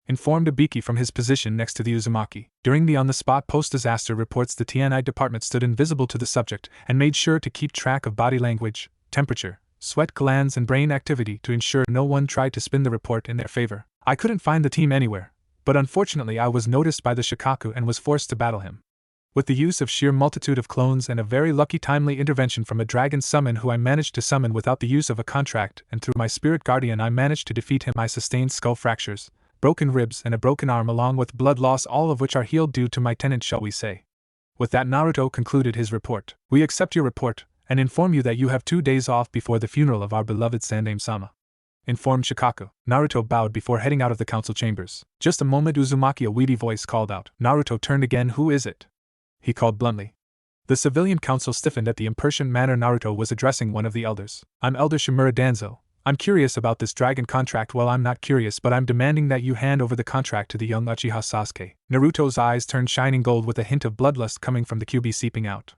informed Ibiki from his position next to the Uzumaki. During the on-the-spot post-disaster reports, the TNI department stood invisible to the subject and made sure to keep track of body language, temperature, sweat glands and brain activity to ensure no one tried to spin the report in their favor. "I couldn't find the team anywhere, but unfortunately I was noticed by the Shikaku and was forced to battle him. With the use of sheer multitude of clones and a very lucky timely intervention from a dragon summon who I managed to summon without the use of a contract, and through my spirit guardian I managed to defeat him. I sustained skull fractures, broken ribs and a broken arm along with blood loss, all of which are healed due to my tenant, shall we say." With that, Naruto concluded his report. "We accept your report, and inform you that you have 2 days off before the funeral of our beloved Sandaime-sama," informed Shikaku. Naruto bowed before heading out of the council chambers. "Just a moment," Uzumaki, a weedy voice, called out. Naruto turned again. "Who is it?" he called bluntly. The civilian council stiffened at the impertinent manner Naruto was addressing one of the elders. "I'm Elder Shimura Danzo. I'm curious about this dragon contract." "Well, I'm not curious, but I'm demanding that you hand over the contract to the young Uchiha Sasuke." Naruto's eyes turned shining gold with a hint of bloodlust coming from the QB seeping out.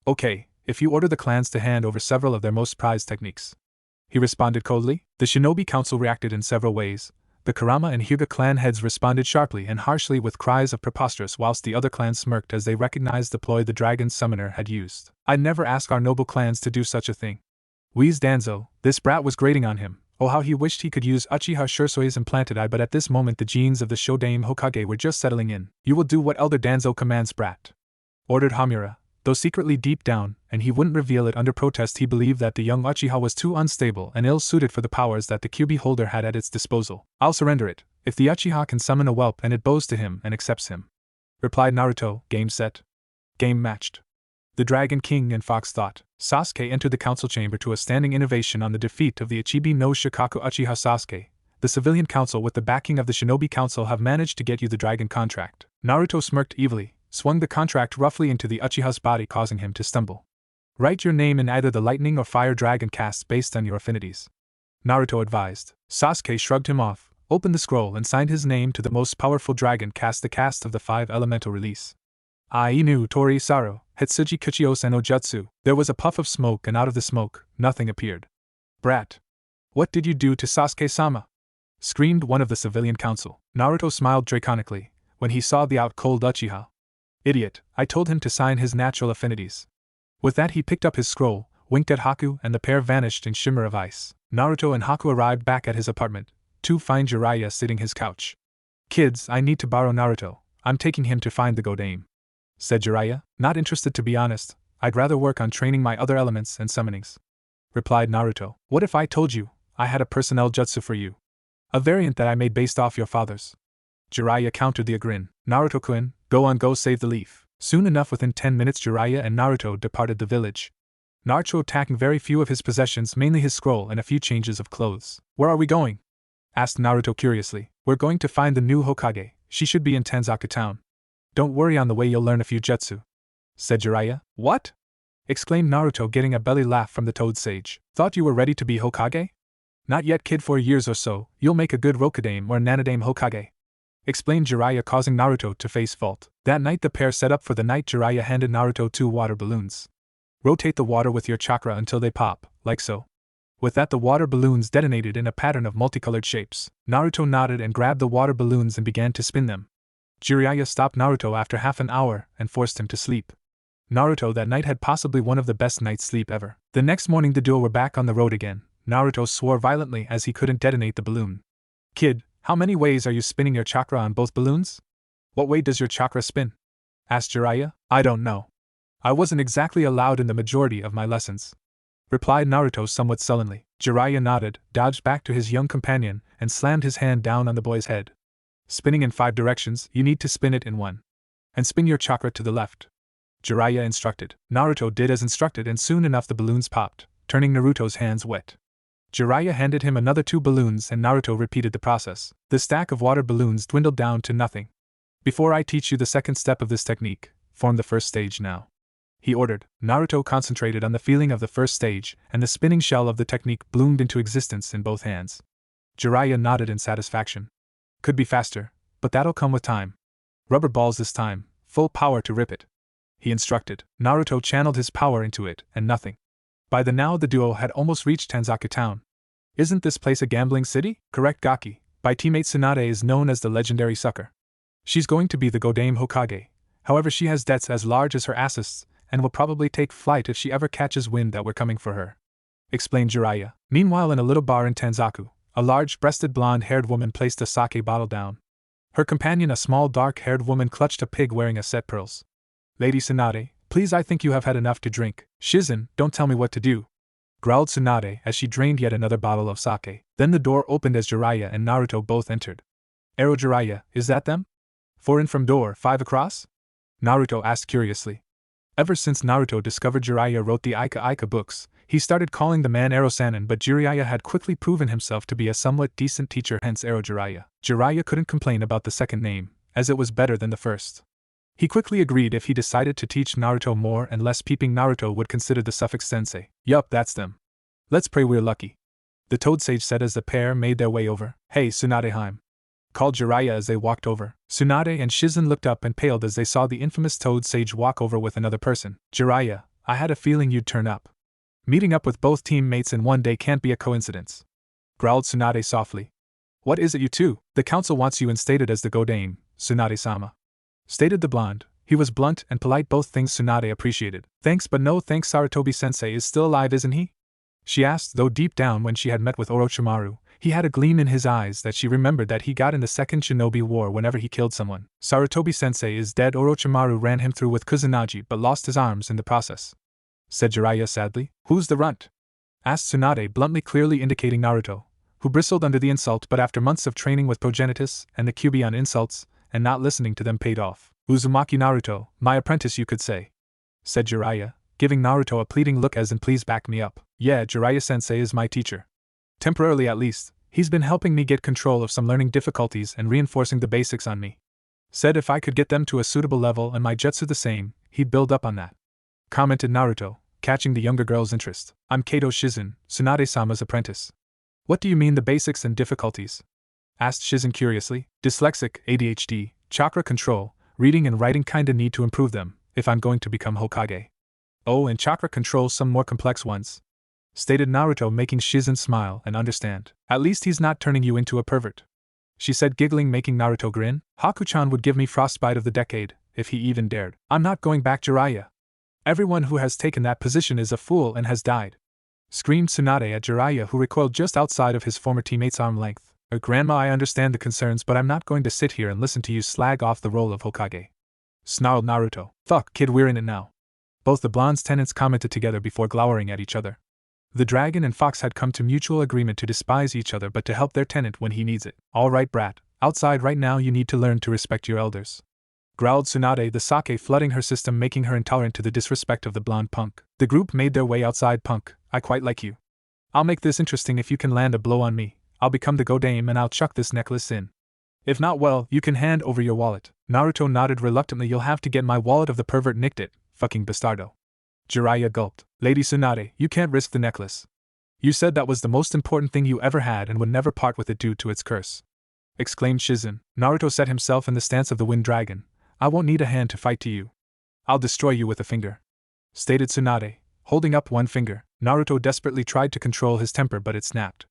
"Okay, if you order the clans to hand over several of their most prized techniques," he responded coldly. The Shinobi Council reacted in several ways. The Kurama and Hyuga clan heads responded sharply and harshly with cries of preposterous, whilst the other clans smirked as they recognized the ploy the dragon summoner had used. "I'd never ask our noble clans to do such a thing," wheezed Danzo. This brat was grating on him. Oh, how he wished he could use Uchiha Shusoi's implanted eye, but at this moment the genes of the Showdown Hokage were just settling in. "You will do what Elder Danzo commands, brat," ordered Hamura, though secretly deep down, and he wouldn't reveal it under protest, he believed that the young Uchiha was too unstable and ill-suited for the powers that the QB holder had at its disposal. "I'll surrender it, if the Uchiha can summon a whelp and it bows to him and accepts him," replied Naruto. Game set. Game matched. The Dragon King and Fox thought. Sasuke entered the council chamber to a standing innovation on the defeat of the Ichibi no Shikaku. "Uchiha Sasuke, the civilian council with the backing of the Shinobi Council have managed to get you the dragon contract." Naruto smirked evilly, swung the contract roughly into the Uchiha's body, causing him to stumble. "Write your name in either the lightning or fire dragon casts based on your affinities," Naruto advised. Sasuke shrugged him off, opened the scroll and signed his name to the most powerful dragon cast, the cast of the 5 elemental release. Ainu Tori Saro, Hitsuji Kuchio no Jutsu. There was a puff of smoke, and out of the smoke, nothing appeared. "Brat! What did you do to Sasuke-sama?" screamed one of the civilian council. Naruto smiled draconically when he saw the out-cold Uchiha. "Idiot, I told him to sign his natural affinities." With that he picked up his scroll, winked at Haku, and the pair vanished in shimmer of ice. Naruto and Haku arrived back at his apartment, to find Jiraiya sitting his couch. "Kids, I need to borrow Naruto. I'm taking him to find the Godame," said Jiraiya. "Not interested, to be honest. I'd rather work on training my other elements and summonings," replied Naruto. "What if I told you I had a personnel jutsu for you? A variant that I made based off your father's?" Jiraiya countered the grin. "Naruto-kun, go on, go save the leaf." Soon enough, within 10 minutes, Jiraiya and Naruto departed the village. Naruto attacking very few of his possessions, mainly his scroll and a few changes of clothes. "Where are we going?" asked Naruto curiously. "We're going to find the new Hokage. She should be in Tanzaku town. Don't worry, on the way you'll learn a few jutsu," said Jiraiya. "What?" exclaimed Naruto, getting a belly laugh from the Toad Sage. "Thought you were ready to be Hokage?" "Not yet, kid. 4 years or so, you'll make a good Rokudame or Nanadame Hokage," explained Jiraiya, causing Naruto to face fault. That night the pair set up for the night. Jiraiya handed Naruto 2 water balloons. "Rotate the water with your chakra until they pop, like so." With that the water balloons detonated in a pattern of multicolored shapes. Naruto nodded and grabbed the water balloons and began to spin them. Jiraiya stopped Naruto after half an hour and forced him to sleep. Naruto that night had possibly one of the best night's sleep ever. The next morning the duo were back on the road again. Naruto swore violently as he couldn't detonate the balloon. "Kid, how many ways are you spinning your chakra on both balloons?" What way does your chakra spin? Asked Jiraiya. I don't know. I wasn't exactly allowed in the majority of my lessons, replied Naruto somewhat sullenly. Jiraiya nodded, dodged back to his young companion, and slammed his hand down on the boy's head. Spinning in 5 directions, you need to spin it in 1. And spin your chakra to the left, Jiraiya instructed. Naruto did as instructed, and soon enough the balloons popped, turning Naruto's hands wet. Jiraiya handed him another 2 balloons and Naruto repeated the process. The stack of water balloons dwindled down to nothing. Before I teach you the second step of this technique, form the first stage now, he ordered. Naruto concentrated on the feeling of the first stage, and the spinning shell of the technique bloomed into existence in both hands. Jiraiya nodded in satisfaction. Could be faster, but that'll come with time. Rubber balls this time, full power to rip it, he instructed. Naruto channeled his power into it, and nothing. By now the duo had almost reached Tanzaku town. Isn't this place a gambling city? Correct, Gaki. My teammate Tsunade is known as the legendary sucker. She's going to be the Godame Hokage. However, she has debts as large as her assets, and will probably take flight if she ever catches wind that we're coming for her, explained Jiraiya. Meanwhile, in a little bar in Tanzaku, a large-breasted blonde-haired woman placed a sake bottle down. Her companion, a small dark-haired woman, clutched a pig wearing a set pearls. Lady Tsunade, please, I think you have had enough to drink. Shizen, don't tell me what to do, growled Tsunade as she drained yet another bottle of sake. Then the door opened as Jiraiya and Naruto both entered. Arrow Jiraiya, is that them? 4 in from door 5 across? Naruto asked curiously. Ever since Naruto discovered Jiraiya wrote the Ika books, he started calling the man Arrow Sanin, but Jiraiya had quickly proven himself to be a somewhat decent teacher, hence Arrow Jiraiya. Jiraiya couldn't complain about the second name, as it was better than the first. He quickly agreed if he decided to teach Naruto more and less peeping, Naruto would consider the suffix sensei. Yup, that's them. Let's pray we're lucky, the Toad Sage said as the pair made their way over. Hey, Tsunadeheim, called Jiraiya as they walked over. Tsunade and Shizen looked up and paled as they saw the infamous Toad Sage walk over with another person. Jiraiya, I had a feeling you'd turn up. Meeting up with both teammates in one day can't be a coincidence, growled Tsunade softly. What is it you two? The council wants you instated as the Godame, Tsunade-sama, stated the blonde. He was blunt and polite, both things Tsunade appreciated. Thanks but no thanks. Sarutobi-sensei is still alive, isn't he? She asked, though deep down when she had met with Orochimaru, he had a gleam in his eyes that she remembered that he got in the Second Shinobi War whenever he killed someone. Sarutobi-sensei is dead. Orochimaru ran him through with Kusanagi but lost his arms in the process, said Jiraiya sadly. Who's the runt? Asked Tsunade bluntly, clearly indicating Naruto, who bristled under the insult, but after months of training with Progenitus and the Kyuubi on insults, and not listening to them paid off. Uzumaki Naruto, my apprentice you could say, said Jiraiya, giving Naruto a pleading look as in please back me up. Yeah, Jiraiya-sensei is my teacher. Temporarily at least, he's been helping me get control of some learning difficulties and reinforcing the basics on me. Said if I could get them to a suitable level and my jutsu the same, he'd build up on that, commented Naruto, catching the younger girl's interest. I'm Kato Shizen, Tsunade-sama's apprentice. What do you mean the basics and difficulties? Asked Shizen curiously. Dyslexic, ADHD, chakra control, reading and writing kinda need to improve them, if I'm going to become Hokage. Oh, and chakra control some more complex ones, stated Naruto, making Shizen smile and understand. At least he's not turning you into a pervert, she said, giggling, making Naruto grin. Haku-chan would give me frostbite of the decade, if he even dared. I'm not going back, Jiraiya. Everyone who has taken that position is a fool and has died, screamed Tsunade at Jiraiya, who recoiled just outside of his former teammate's arm length. Grandma, I understand the concerns, but I'm not going to sit here and listen to you slag off the role of Hokage, snarled Naruto. Fuck, kid, we're in it now. Both the blonde's tenants commented together before glowering at each other. The dragon and fox had come to mutual agreement to despise each other but to help their tenant when he needs it. All right, brat, outside right now, you need to learn to respect your elders, growled Tsunade, the sake flooding her system, making her intolerant to the disrespect of the blonde punk. The group made their way outside. Punk, I quite like you. I'll make this interesting. If you can land a blow on me, I'll become the Godame and I'll chuck this necklace in. If not, well, you can hand over your wallet. Naruto nodded reluctantly. You'll have to get my wallet, of the pervert nicked it, fucking bastardo. Jiraiya gulped. Lady Tsunade, you can't risk the necklace. You said that was the most important thing you ever had and would never part with it due to its curse, exclaimed Shizen. Naruto set himself in the stance of the wind dragon. I won't need a hand to fight to you. I'll destroy you with a finger, stated Tsunade, holding up one finger. Naruto desperately tried to control his temper, but it snapped.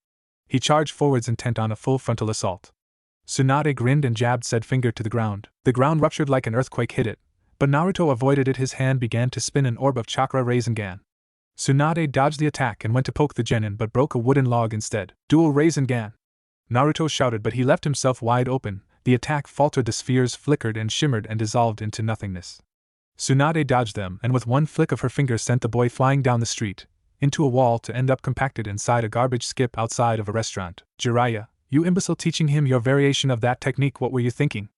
He charged forwards, intent on a full frontal assault. Tsunade grinned and jabbed said finger to the ground. The ground ruptured like an earthquake hit it, but Naruto avoided it. His hand began to spin an orb of chakra Rasengan. Tsunade dodged the attack and went to poke the genin but broke a wooden log instead. Dual Rasengan! Naruto shouted, but he left himself wide open, The attack faltered, the spheres flickered and shimmered and dissolved into nothingness. Tsunade dodged them and with one flick of her finger sent the boy flying down the street, into a wall to end up compacted inside a garbage skip outside of a restaurant. Jiraiya, you imbecile, teaching him your variation of that technique, what were you thinking?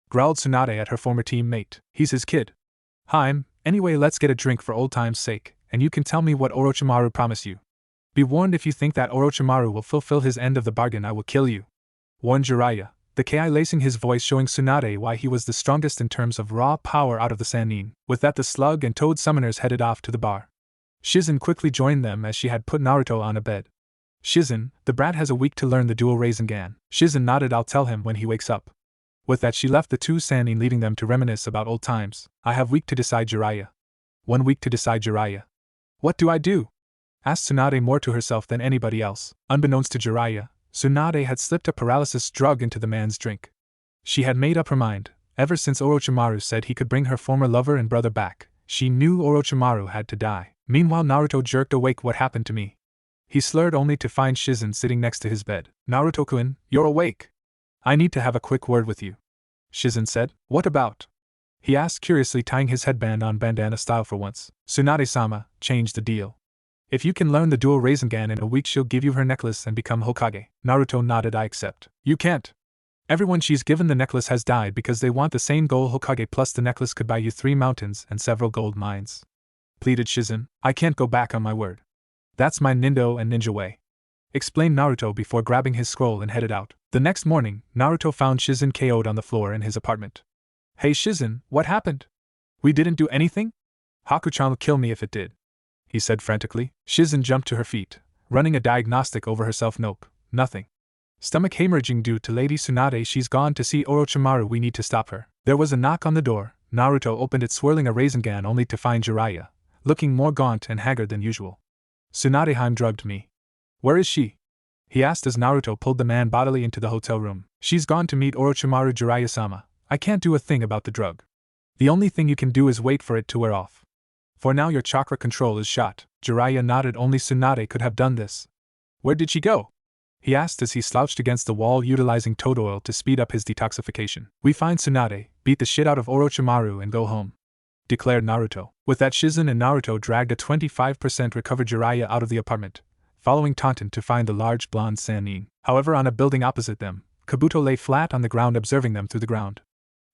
Growled Tsunade at her former teammate. He's his kid. Anyway, let's get a drink for old time's sake, and you can tell me what Orochimaru promised you. Be warned, if you think that Orochimaru will fulfill his end of the bargain, I will kill you, warned Jiraiya, the Ki lacing his voice, showing Tsunade why he was the strongest in terms of raw power out of the Sannin. With that, the Slug and Toad summoners headed off to the bar. Shizen quickly joined them as she had put Naruto on a bed. Shizen, the brat has a week to learn the dual Rasengan. Shizen nodded. I'll tell him when he wakes up. With that, she left the two Sannin, leaving them to reminisce about old times. I have week to decide, Jiraiya. 1 week to decide, Jiraiya. What do I do? Asked Tsunade more to herself than anybody else. Unbeknownst to Jiraiya, Tsunade had slipped a paralysis drug into the man's drink. She had made up her mind. Ever since Orochimaru said he could bring her former lover and brother back, she knew Orochimaru had to die. Meanwhile, Naruto jerked awake. What happened to me? He slurred, only to find Shizen sitting next to his bed. Naruto-kun, you're awake. I need to have a quick word with you, Shizen said. What about? He asked curiously, tying his headband on bandana style for once. Tsunade-sama, change the deal. If you can learn the dual Rasengan in a week, she'll give you her necklace and become Hokage. Naruto nodded. I accept. You can't. Everyone she's given the necklace has died because they want the same goal, Hokage, plus the necklace could buy you 3 mountains and several gold mines, pleaded Shizen. I can't go back on my word. That's my Nindo and ninja way, explained Naruto before grabbing his scroll and headed out. The next morning, Naruto found Shizen KO'd on the floor in his apartment. Hey Shizen, what happened? We didn't do anything? Haku-chan will kill me if it did, he said frantically. Shizen jumped to her feet, running a diagnostic over herself. Nope, nothing. Stomach hemorrhaging due to Lady Tsunade. She's gone to see Orochimaru. We need to stop her. There was a knock on the door. Naruto opened it, swirling a Rasengan, only to find Jiraiya, looking more gaunt and haggard than usual. Tsunadeheim drugged me. Where is she? He asked as Naruto pulled the man bodily into the hotel room. She's gone to meet Orochimaru. Jiraiya-sama, I can't do a thing about the drug. The only thing you can do is wait for it to wear off. For now your chakra control is shot. Jiraiya nodded. Only Tsunade could have done this. Where did she go? He asked as he slouched against the wall, utilizing toad oil to speed up his detoxification. We find Tsunade, beat the shit out of Orochimaru and go home, declared Naruto. With that, Shizen and Naruto dragged a 25% recovered Jiraiya out of the apartment, following Taunton to find the large blonde Sannin. However, on a building opposite them, Kabuto lay flat on the ground, observing them through the ground.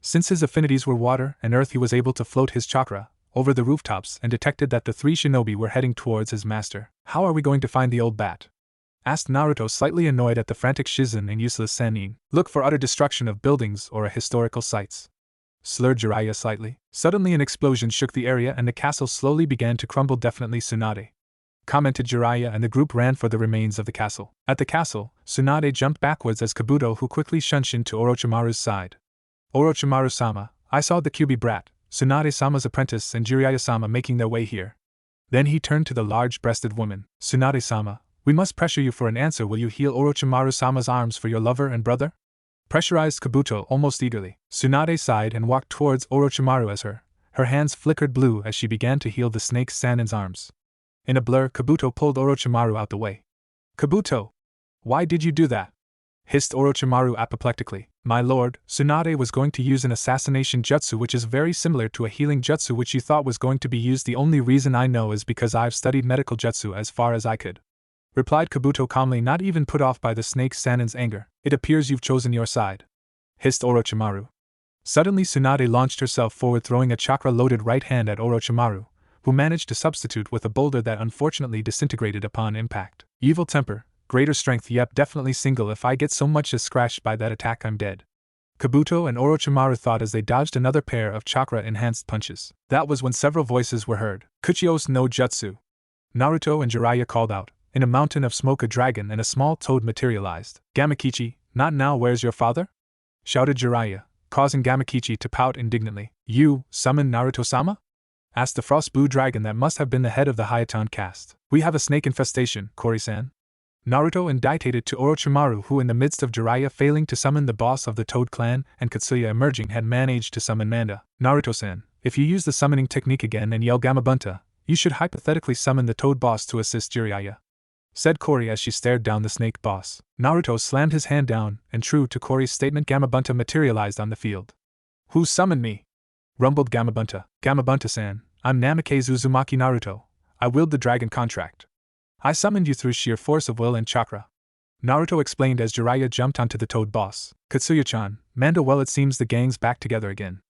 Since his affinities were water and earth, he was able to float his chakra over the rooftops and detected that the 3 shinobi were heading towards his master. How are we going to find the old bat? Asked Naruto, slightly annoyed at the frantic Shizen and useless Sannin. Look for utter destruction of buildings or historical sites, slurred Jiraiya slightly. Suddenly an explosion shook the area and the castle slowly began to crumble. Definitely Tsunade, commented Jiraiya, and the group ran for the remains of the castle. At the castle, Tsunade jumped backwards as Kabuto, who quickly shunched into Orochimaru's side. Orochimaru-sama, I saw the Kyuubi brat, Tsunade-sama's apprentice, and Jiraiya-sama making their way here. Then he turned to the large-breasted woman. Tsunade-sama, we must pressure you for an answer. Will you heal Orochimaru-sama's arms for your lover and brother? Pressurized Kabuto almost eagerly. Tsunade sighed and walked towards Orochimaru as her hands flickered blue as she began to heal the snake Sannin's arms. In a blur, Kabuto pulled Orochimaru out the way. Kabuto! Why did you do that? Hissed Orochimaru apoplectically. My lord, Tsunade was going to use an assassination jutsu which is very similar to a healing jutsu which you thought was going to be used. The only reason I know is because I've studied medical jutsu as far as I could, replied Kabuto calmly, not even put off by the snake Sannin's anger. It appears you've chosen your side, hissed Orochimaru. Suddenly Tsunade launched herself forward, throwing a chakra-loaded right hand at Orochimaru, who managed to substitute with a boulder that unfortunately disintegrated upon impact. Evil temper, greater strength. Yep, definitely single. If I get so much as scratched by that attack, I'm dead, Kabuto and Orochimaru thought as they dodged another pair of chakra-enhanced punches. That was when several voices were heard. Kuchios no jutsu, Naruto and Jiraiya called out. In a mountain of smoke, a dragon and a small toad materialized. Gamakichi, not now. Where's your father? Shouted Jiraiya, causing Gamakichi to pout indignantly. You summoned Naruto-sama? Asked the frost blue dragon that must have been the head of the Hayaton caste. We have a snake infestation, Kori-san. Naruto indicted to Orochimaru, who in the midst of Jiraiya failing to summon the boss of the Toad clan and Katsuya emerging had managed to summon Manda. Naruto-san, if you use the summoning technique again and yell Gamabunta, you should hypothetically summon the Toad boss to assist Jiraiya, said Kori as she stared down the snake boss. Naruto slammed his hand down, and true to Kori's statement, Gamabunta materialized on the field. Who summoned me? Rumbled Gamabunta. Gamabunta-san, I'm Namikaze Uzumaki Naruto. I willed the dragon contract. I summoned you through sheer force of will and chakra. Naruto explained as Jiraiya jumped onto the Toad boss. Katsuya-chan, Manda, well, it seems the gang's back together again.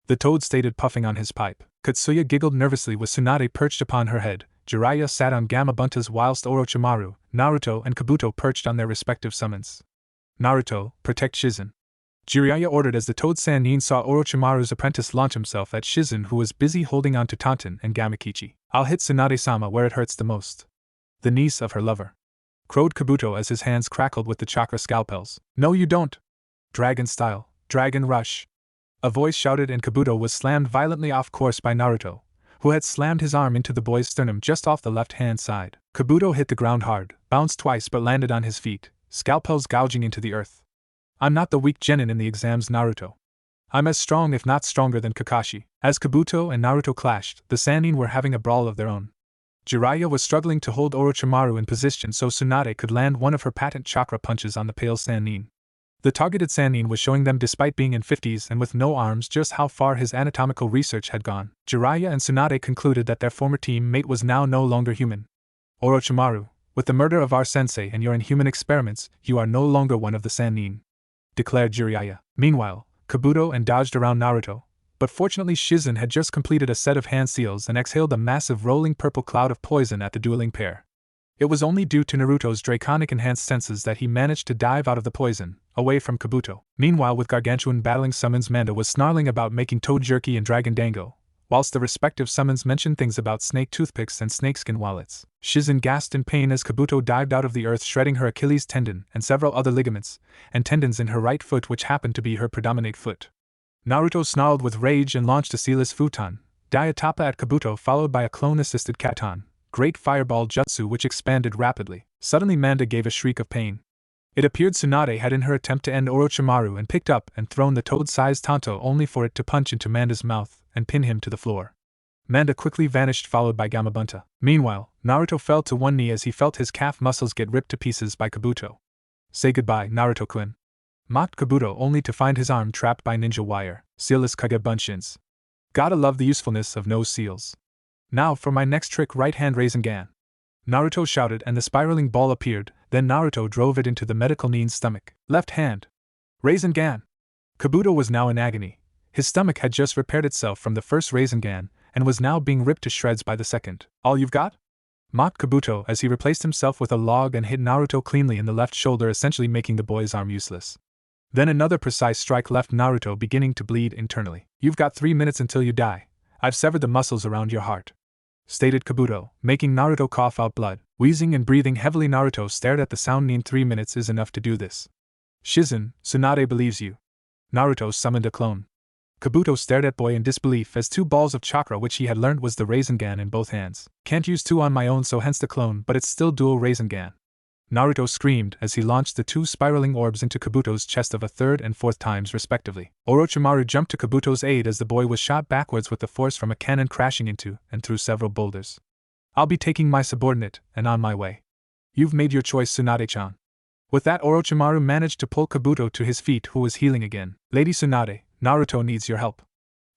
The Toad stated, puffing on his pipe. Katsuya giggled nervously with Tsunade perched upon her head. Jiraiya sat on Gamabunta's whilst Orochimaru, Naruto and Kabuto perched on their respective summons. Naruto, protect Shizen. Jiraiya ordered as the Toad Sannin saw Orochimaru's apprentice launch himself at Shizen, who was busy holding on to Taunton and Gamakichi. I'll hit Tsunade-sama where it hurts the most. The niece of her lover. Crowed Kabuto as his hands crackled with the chakra scalpels. No you don't! Dragon style, Dragon Rush! A voice shouted and Kabuto was slammed violently off course by Naruto, who had slammed his arm into the boy's sternum just off the left-hand side. Kabuto hit the ground hard, bounced twice but landed on his feet, scalpels gouging into the earth. I'm not the weak genin in the exams, Naruto. I'm as strong if not stronger than Kakashi. As Kabuto and Naruto clashed, the Sannin were having a brawl of their own. Jiraiya was struggling to hold Orochimaru in position so Tsunade could land one of her patent chakra punches on the pale Sannin. The targeted Sannin was showing them, despite being in 50s and with no arms, just how far his anatomical research had gone. Jiraiya and Tsunade concluded that their former teammate was now no longer human. Orochimaru, with the murder of our sensei and your inhuman experiments, you are no longer one of the Sannin, declared Jiraiya. Meanwhile, Kabuto and dodged around Naruto, but fortunately Shizen had just completed a set of hand seals and exhaled a massive rolling purple cloud of poison at the dueling pair. It was only due to Naruto's draconic enhanced senses that he managed to dive out of the poison, away from Kabuto. Meanwhile, with Gargantuan battling summons, Manda was snarling about making toad jerky and dragon dango, whilst the respective summons mentioned things about snake toothpicks and snakeskin wallets. Shizen gasped in pain as Kabuto dived out of the earth, shredding her Achilles tendon and several other ligaments and tendons in her right foot, which happened to be her predominant foot. Naruto snarled with rage and launched a sealess futon, Diatapa at Kabuto, followed by a clone-assisted Katon, Great Fireball Jutsu, which expanded rapidly. Suddenly Manda gave a shriek of pain. It appeared Tsunade had, in her attempt to end Orochimaru, and picked up and thrown the toad-sized Tanto, only for it to punch into Manda's mouth and pin him to the floor. Manda quickly vanished, followed by Gamabunta. Meanwhile, Naruto fell to one knee as he felt his calf muscles get ripped to pieces by Kabuto. Say goodbye, Naruto-kun, mocked Kabuto, only to find his arm trapped by ninja wire. Sealless Kage Bunshins. Gotta love the usefulness of no seals. Now for my next trick, right hand Rasengan, Naruto shouted, and the spiraling ball appeared. Then Naruto drove it into the medical Nin's stomach. Left hand Rasengan. Kabuto was now in agony. His stomach had just repaired itself from the first Rasengan, and was now being ripped to shreds by the second. All you've got? Mocked Kabuto as he replaced himself with a log and hit Naruto cleanly in the left shoulder, essentially making the boy's arm useless. Then another precise strike left Naruto beginning to bleed internally. You've got 3 minutes until you die. I've severed the muscles around your heart, stated Kabuto, making Naruto cough out blood. Wheezing and breathing heavily, Naruto stared at the sound. 3 minutes is enough to do this. Shizen, Tsunade believes you. Naruto summoned a clone. Kabuto stared at boy in disbelief as 2 balls of chakra, which he had learned was the Rasengan, in both hands. Can't use 2 on my own, so hence the clone, but it's still dual Rasengan. Naruto screamed as he launched the 2 spiraling orbs into Kabuto's chest of a 3rd and 4th times respectively. Orochimaru jumped to Kabuto's aid as the boy was shot backwards with the force from a cannon, crashing into and through several boulders. I'll be taking my subordinate, and on my way. You've made your choice, Tsunade-chan. With that, Orochimaru managed to pull Kabuto to his feet, who was healing again. Lady Tsunade, Naruto needs your help,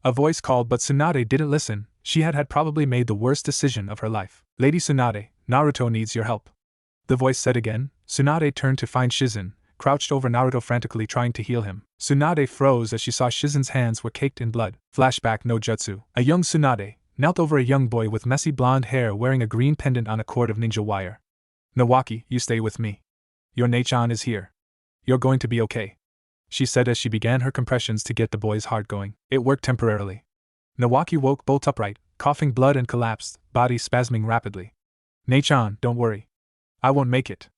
a voice called, but Tsunade didn't listen. She had probably made the worst decision of her life. Lady Tsunade, Naruto needs your help, the voice said again. Tsunade turned to find Shizen, crouched over Naruto frantically trying to heal him. Tsunade froze as she saw Shizen's hands were caked in blood. Flashback no jutsu. A young Tsunade knelt over a young boy with messy blonde hair wearing a green pendant on a cord of ninja wire. Nawaki, you stay with me. Your Nechan is here. You're going to be okay, she said as she began her compressions to get the boy's heart going. It worked temporarily. Nawaki woke bolt upright, coughing blood, and collapsed, body spasming rapidly. Nechan, don't worry. I won't make it.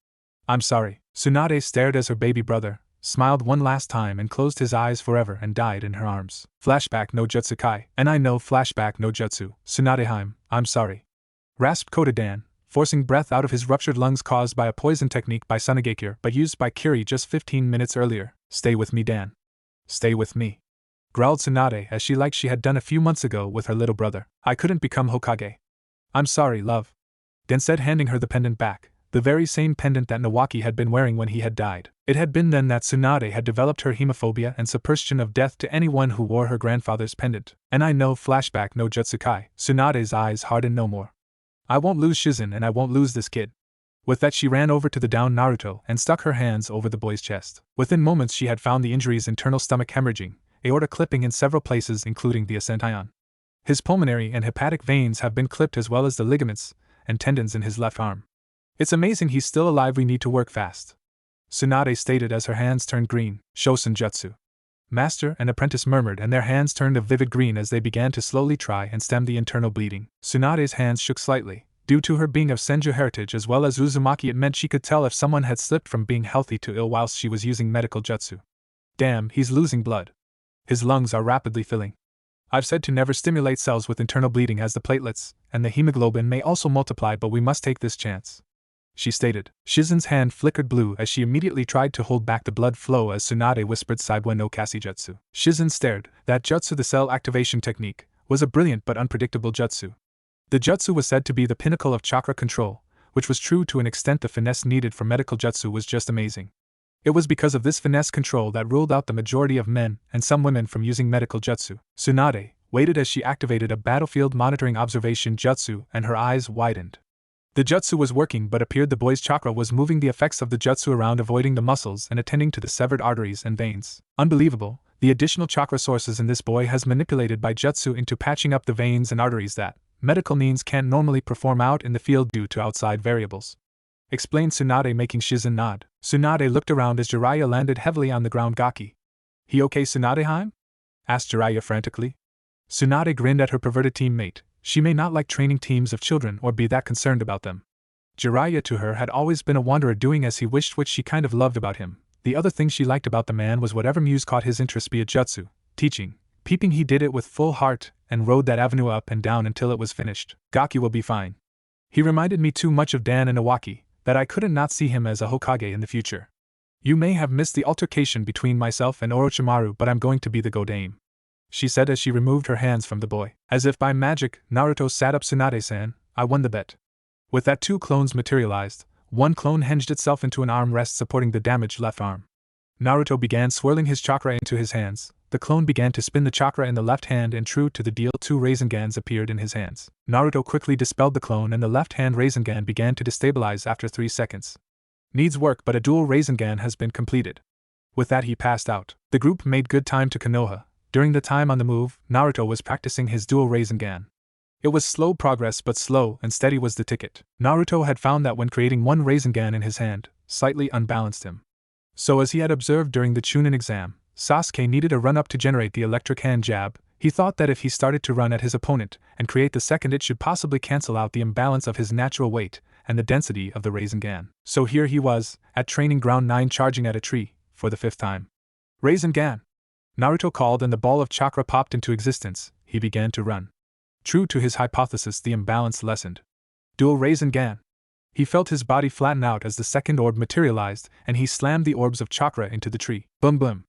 I'm sorry. Tsunade stared as her baby brother smiled one last time and closed his eyes forever and died in her arms. Flashback no jutsu kai. And I know, flashback no jutsu. Tsunadeheim, I'm sorry, rasped Kotodan, forcing breath out of his ruptured lungs caused by a poison technique by Sunagakure but used by Kiri just 15 minutes earlier. Stay with me, Dan. Stay with me, growled Tsunade as she had done a few months ago with her little brother. I couldn't become Hokage. I'm sorry, love, Dan said, handing her the pendant back. The very same pendant that Nawaki had been wearing when he had died. It had been then that Tsunade had developed her hemophobia and superstition of death to anyone who wore her grandfather's pendant. And I know, flashback no Jutsukai, Tsunade's eyes hardened no more. I won't lose Shizen and I won't lose this kid. With that she ran over to the downed Naruto and stuck her hands over the boy's chest. Within moments she had found the injury's internal stomach hemorrhaging, aorta clipping in several places including the ascension. His pulmonary and hepatic veins have been clipped as well as the ligaments and tendons in his left arm. It's amazing he's still alive, we need to work fast. Tsunade stated as her hands turned green. Shosen Jutsu. Master and apprentice murmured and their hands turned a vivid green as they began to slowly try and stem the internal bleeding. Tsunade's hands shook slightly. Due to her being of Senju heritage as well as Uzumaki, it meant she could tell if someone had slipped from being healthy to ill whilst she was using medical jutsu. Damn, he's losing blood. His lungs are rapidly filling. I've said to never stimulate cells with internal bleeding as the platelets and the hemoglobin may also multiply, but we must take this chance, she stated. Shizen's hand flickered blue as she immediately tried to hold back the blood flow as Tsunade whispered Saibuen no Kasi Jutsu. Shizen stared. That jutsu, the cell activation technique, was a brilliant but unpredictable jutsu. The jutsu was said to be the pinnacle of chakra control, which was true to an extent. The finesse needed for medical jutsu was just amazing. It was because of this finesse control that ruled out the majority of men and some women from using medical jutsu. Tsunade waited as she activated a battlefield monitoring observation jutsu and her eyes widened. The jutsu was working, but appeared the boy's chakra was moving the effects of the jutsu around, avoiding the muscles and attending to the severed arteries and veins. Unbelievable, the additional chakra sources in this boy has manipulated by jutsu into patching up the veins and arteries that medical means can't normally perform out in the field due to outside variables, explained Tsunade, making Shizen nod. Tsunade looked around as Jiraiya landed heavily on the ground. Gaki. He okay, Tsunadeheim? Asked Jiraiya frantically. Tsunade grinned at her perverted teammate. She may not like training teams of children or be that concerned about them. Jiraiya to her had always been a wanderer doing as he wished, which she kind of loved about him. The other thing she liked about the man was whatever muse caught his interest, be it jutsu, teaching, peeping, he did it with full heart and rode that avenue up and down until it was finished. Gaki will be fine. He reminded me too much of Dan and Iwaki, that I couldn't not see him as a Hokage in the future. You may have missed the altercation between myself and Orochimaru, but I'm going to be the Godame, she said as she removed her hands from the boy. As if by magic, Naruto sat up. Tsunade-san, I won the bet. With that, 2 clones materialized. One clone hinged itself into an armrest supporting the damaged left arm. Naruto began swirling his chakra into his hands. The clone began to spin the chakra in the left hand, and true to the deal, 2 Raisengans appeared in his hands. Naruto quickly dispelled the clone and the left-hand Raisengan began to destabilize after 3 seconds. Needs work, but a dual Raisengan has been completed. With that he passed out. The group made good time to Konoha. During the time on the move, Naruto was practicing his dual Rasengan. It was slow progress, but slow and steady was the ticket. Naruto had found that when creating one Rasengan in his hand, slightly unbalanced him. So as he had observed during the Chunin exam, Sasuke needed a run-up to generate the electric hand jab. He thought that if he started to run at his opponent and create the second, it should possibly cancel out the imbalance of his natural weight and the density of the Rasengan. So here he was, at training ground 9, charging at a tree, for the 5th time. Rasengan! Naruto called and the ball of chakra popped into existence. He began to run. True to his hypothesis, the imbalance lessened. Dual Rasengan! He felt his body flatten out as the second orb materialized, and he slammed the orbs of chakra into the tree. Boom boom!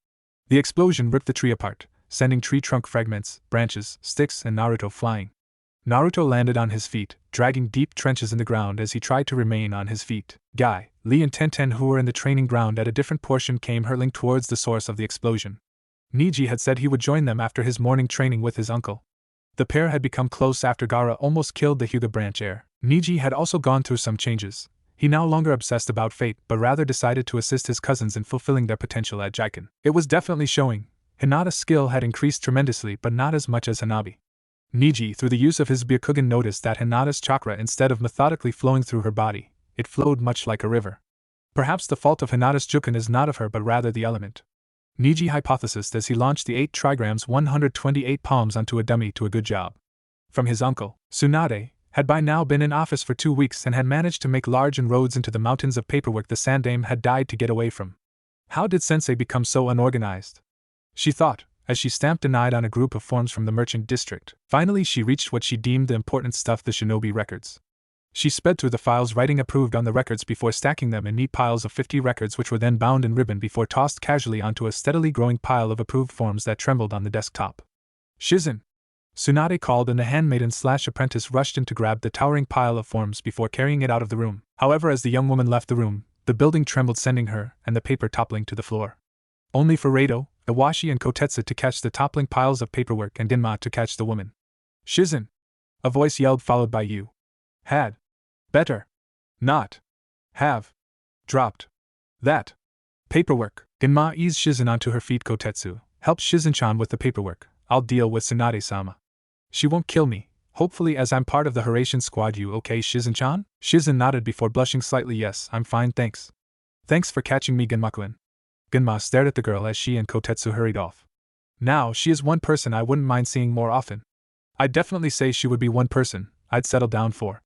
The explosion ripped the tree apart, sending tree trunk fragments, branches, sticks, and Naruto flying. Naruto landed on his feet, dragging deep trenches in the ground as he tried to remain on his feet. Guy, Lee and Tenten, who were in the training ground at a different portion, came hurtling towards the source of the explosion. Niji had said he would join them after his morning training with his uncle. The pair had become close after Gaara almost killed the Hyuga branch heir. Niji had also gone through some changes. He no longer obsessed about fate, but rather decided to assist his cousins in fulfilling their potential at Jiken. It was definitely showing. Hinata's skill had increased tremendously, but not as much as Hanabi. Niji, through the use of his Byakugan, noticed that Hinata's chakra, instead of methodically flowing through her body, it flowed much like a river. Perhaps the fault of Hinata's Juken is not of her but rather the element. Niji hypothesized as he launched the 8 trigrams 128 palms onto a dummy to a good job. From his uncle, Tsunade had by now been in office for 2 weeks and had managed to make large inroads into the mountains of paperwork the Sandame had died to get away from. How did Sensei become so unorganized? She thought, as she stamped denied on a group of forms from the merchant district. Finally she reached what she deemed the important stuff, the shinobi records. She sped through the files, writing approved on the records before stacking them in neat piles of 50 records, which were then bound in ribbon before tossed casually onto a steadily growing pile of approved forms that trembled on the desktop. Shizen! Tsunade called and the handmaiden/apprentice rushed in to grab the towering pile of forms before carrying it out of the room. However, as the young woman left the room, the building trembled, sending her and the paper toppling to the floor. Only for Reito, Iwashi and Kotetsu to catch the toppling piles of paperwork and Ginma to catch the woman. Shizen! A voice yelled, followed by you. Had better not have dropped that paperwork. Ginma eased Shizen onto her feet. Kotetsu, help Shizen-chan with the paperwork. I'll deal with Tsunade-sama. She won't kill me, hopefully, as I'm part of the Horatian squad. You okay, Shizen-chan? Shizen nodded before blushing slightly. Yes, I'm fine, thanks. Thanks for catching me, Ginma-kun. Ginma stared at the girl as she and Kotetsu hurried off. Now, she is one person I wouldn't mind seeing more often. I'd definitely say she would be one person I'd settle down for.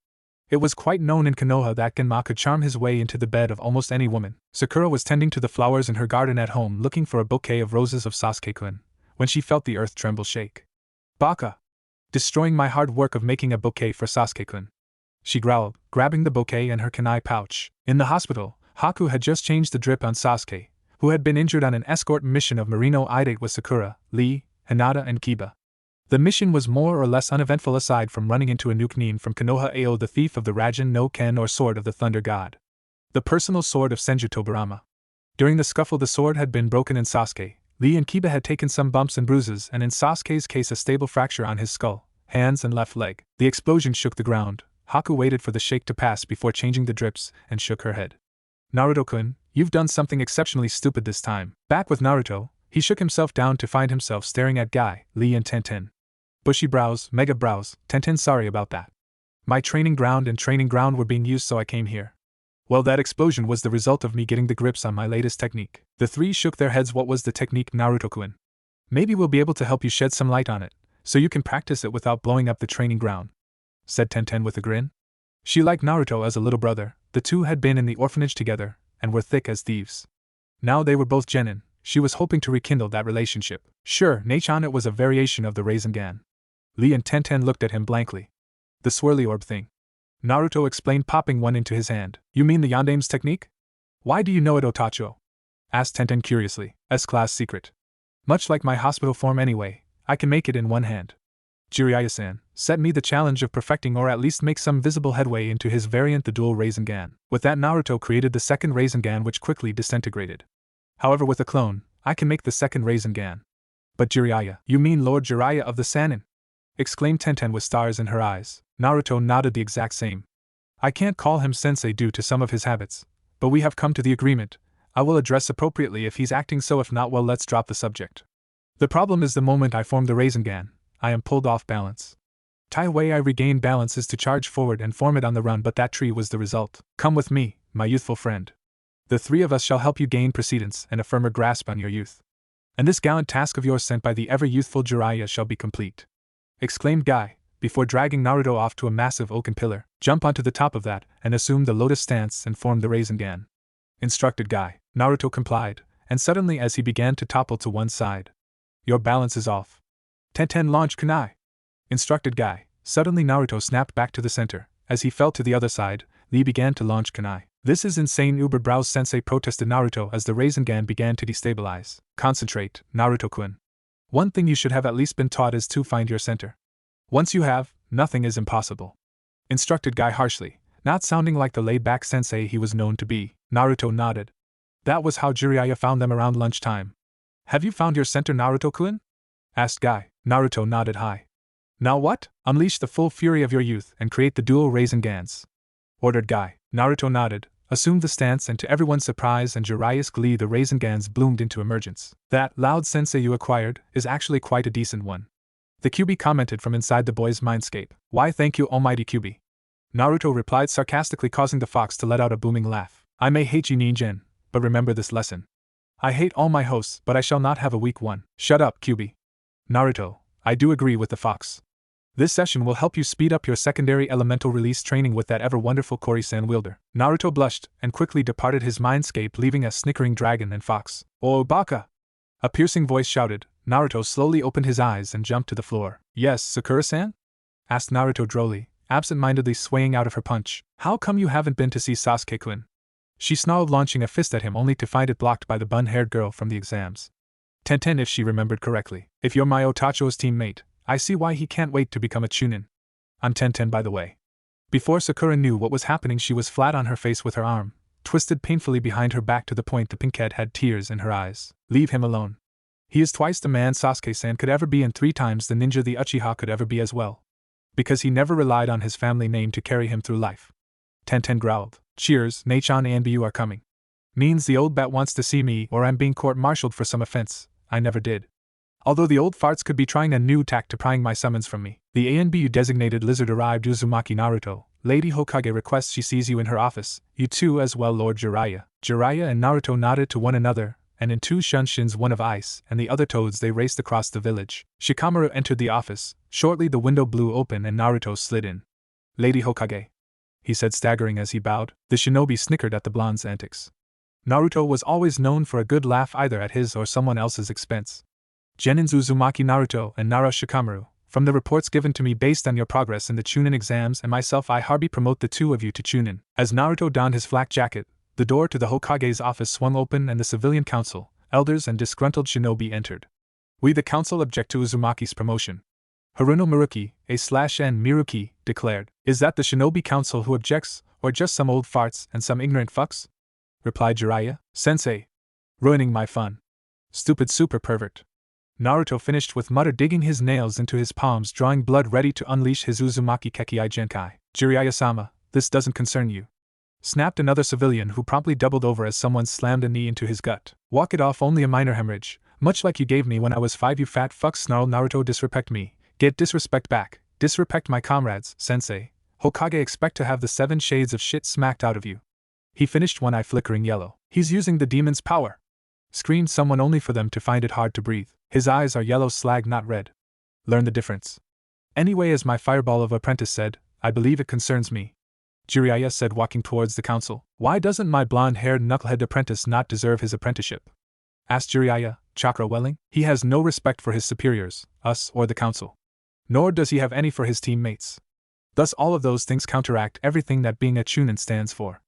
It was quite known in Konoha that Ginma could charm his way into the bed of almost any woman. Sakura was tending to the flowers in her garden at home, looking for a bouquet of roses of Sasuke-kun, when she felt the earth tremble shake. Baka! Destroying my hard work of making a bouquet for Sasuke-kun. She growled, grabbing the bouquet and her kunai pouch. In the hospital, Haku had just changed the drip on Sasuke, who had been injured on an escort mission of Marino Idate with Sakura, Lee, Hinata and Kiba. The mission was more or less uneventful aside from running into a Nuke from Konoha Ao, the thief of the Raijin no Ken or Sword of the Thunder God. The personal sword of Senju Tobarama. During the scuffle, the sword had been broken in Sasuke. Lee and Kiba had taken some bumps and bruises, and in Sasuke's case a stable fracture on his skull, hands and left leg. The explosion shook the ground. Haku waited for the shake to pass before changing the drips and shook her head. Naruto-kun, you've done something exceptionally stupid this time. Back with Naruto, he shook himself down to find himself staring at Guy, Lee and Tenten. Bushy brows, mega brows. Tenten, sorry about that. My training ground were being used, so I came here. Well, that explosion was the result of me getting the grips on my latest technique. The three shook their heads. What was the technique, Naruto-kun? Maybe we'll be able to help you shed some light on it, so you can practice it without blowing up the training ground, said Tenten with a grin. She liked Naruto as a little brother. The two had been in the orphanage together, and were thick as thieves. Now they were both genin. She was hoping to rekindle that relationship. Sure, Nachan, it was a variation of the Rasengan. Lee and Tenten looked at him blankly. The swirly orb thing. Naruto explained, popping one into his hand. You mean the Yandame's technique? Why do you know it, Otacho? Asked Tenten curiously. S-class secret. Much like my hospital form anyway, I can make it in one hand. Jiraiya-san set me the challenge of perfecting or at least make some visible headway into his variant, the dual Rasengan. With that, Naruto created the second Rasengan, which quickly disintegrated. However, with a clone, I can make the second Rasengan. But Jiraiya, you mean Lord Jiraiya of the Sannin? Exclaimed Tenten with stars in her eyes. Naruto nodded the exact same. I can't call him sensei due to some of his habits, but we have come to the agreement. I will address appropriately if he's acting so. If not, well, let's drop the subject. The problem is the moment I form the Rasengan, I am pulled off balance. The way I regain balance is to charge forward and form it on the run, but that tree was the result. Come with me, my youthful friend. The three of us shall help you gain precedence and a firmer grasp on your youth. And this gallant task of yours sent by the ever-youthful Jiraiya shall be complete. Exclaimed Guy, before dragging Naruto off to a massive oaken pillar. Jump onto the top of that and assume the lotus stance and form the Rasengan. Instructed Guy. Naruto complied, and suddenly as he began to topple to one side. Your balance is off. Tenten, launch kunai. Instructed Guy. Suddenly Naruto snapped back to the center. As he fell to the other side, Lee began to launch kunai. This is insane, Uber Brows Sensei protested Naruto as the Rasengan began to destabilize. Concentrate, Naruto-kun. One thing you should have at least been taught is to find your center. Once you have, nothing is impossible. Instructed Guy harshly, not sounding like the laid-back sensei he was known to be. Naruto nodded. That was how Jiraiya found them around lunchtime. Have you found your center, Naruto-kun? Asked Guy. Naruto nodded high. Now what? Unleash the full fury of your youth and create the dual Rasengans. Ordered Guy. Naruto nodded, assumed the stance, and to everyone's surprise and Jiraiya's glee, the Rasengans bloomed into emergence. That loud sensei you acquired is actually quite a decent one. The QB commented from inside the boy's mindscape. Why, thank you, almighty QB. Naruto replied sarcastically, causing the fox to let out a booming laugh. I may hate you, ninjen, but remember this lesson. I hate all my hosts, but I shall not have a weak one. Shut up, QB. Naruto, I do agree with the fox. This session will help you speed up your secondary elemental release training with that ever-wonderful Kori-san wielder. Naruto blushed and quickly departed his mindscape, leaving a snickering dragon and fox. Oh, Baka! A piercing voice shouted. Naruto slowly opened his eyes and jumped to the floor. Yes, Sakura-san? Asked Naruto drolly, absent-mindedly swaying out of her punch. How come you haven't been to see Sasuke-kun? She snarled, launching a fist at him only to find it blocked by the bun-haired girl from the exams. Tenten, if she remembered correctly. If you're my Otacho's teammate, I see why he can't wait to become a Chunin. I'm 10-10 by the way. Before Sakura knew what was happening, she was flat on her face with her arm twisted painfully behind her back to the point the pinkhead had tears in her eyes. Leave him alone. He is twice the man Sasuke-san could ever be and 3 times the ninja the Uchiha could ever be as well. Because he never relied on his family name to carry him through life. Tenten growled. Cheers, Nachan and Bu are coming. Means the old bat wants to see me or I'm being court-martialed for some offense. I never did. Although the old farts could be trying a new tack to prying my summons from me. The ANBU designated lizard arrived. Uzumaki Naruto. Lady Hokage requests she sees you in her office. You too as well, Lord Jiraiya. Jiraiya and Naruto nodded to one another, and in 2 Shunshin's, one of ice and the other toads, they raced across the village. Shikamaru entered the office. Shortly the window blew open and Naruto slid in. Lady Hokage, he said, staggering as he bowed. The shinobi snickered at the blonde's antics. Naruto was always known for a good laugh either at his or someone else's expense. Genin's Uzumaki Naruto and Nara Shikamaru, from the reports given to me based on your progress in the Chunin exams and myself, I hereby promote the 2 of you to Chunin. As Naruto donned his flak jacket, the door to the Hokage's office swung open and the civilian council, elders and disgruntled shinobi entered. We the council object to Uzumaki's promotion. Haruno Miruki, A/N Miruki, declared. Is that the shinobi council who objects, or just some old farts and some ignorant fucks? Replied Jiraiya. Sensei. Ruining my fun. Stupid super pervert. Naruto finished with mutter, digging his nails into his palms, drawing blood, ready to unleash his Uzumaki Kekii Genkai. Jiraiya-sama, this doesn't concern you. Snapped another civilian who promptly doubled over as someone slammed a knee into his gut. Walk it off, only a minor hemorrhage, much like you gave me when I was 5, you fat fuck, snarled Naruto. Disrespect me. Get disrespect back. Disrespect my comrades, sensei. Hokage expect to have the 7 shades of shit smacked out of you. He finished, one eye flickering yellow. He's using the demon's power. Screamed someone, only for them to find it hard to breathe. His eyes are yellow slag, not red. Learn the difference. Anyway, as my fireball of apprentice said, I believe it concerns me. Jiraiya said, walking towards the council. Why doesn't my blonde-haired knucklehead apprentice not deserve his apprenticeship? Asked Jiraiya, chakra welling. He has no respect for his superiors, us or the council. Nor does he have any for his teammates. Thus all of those things counteract everything that being a Chunin stands for.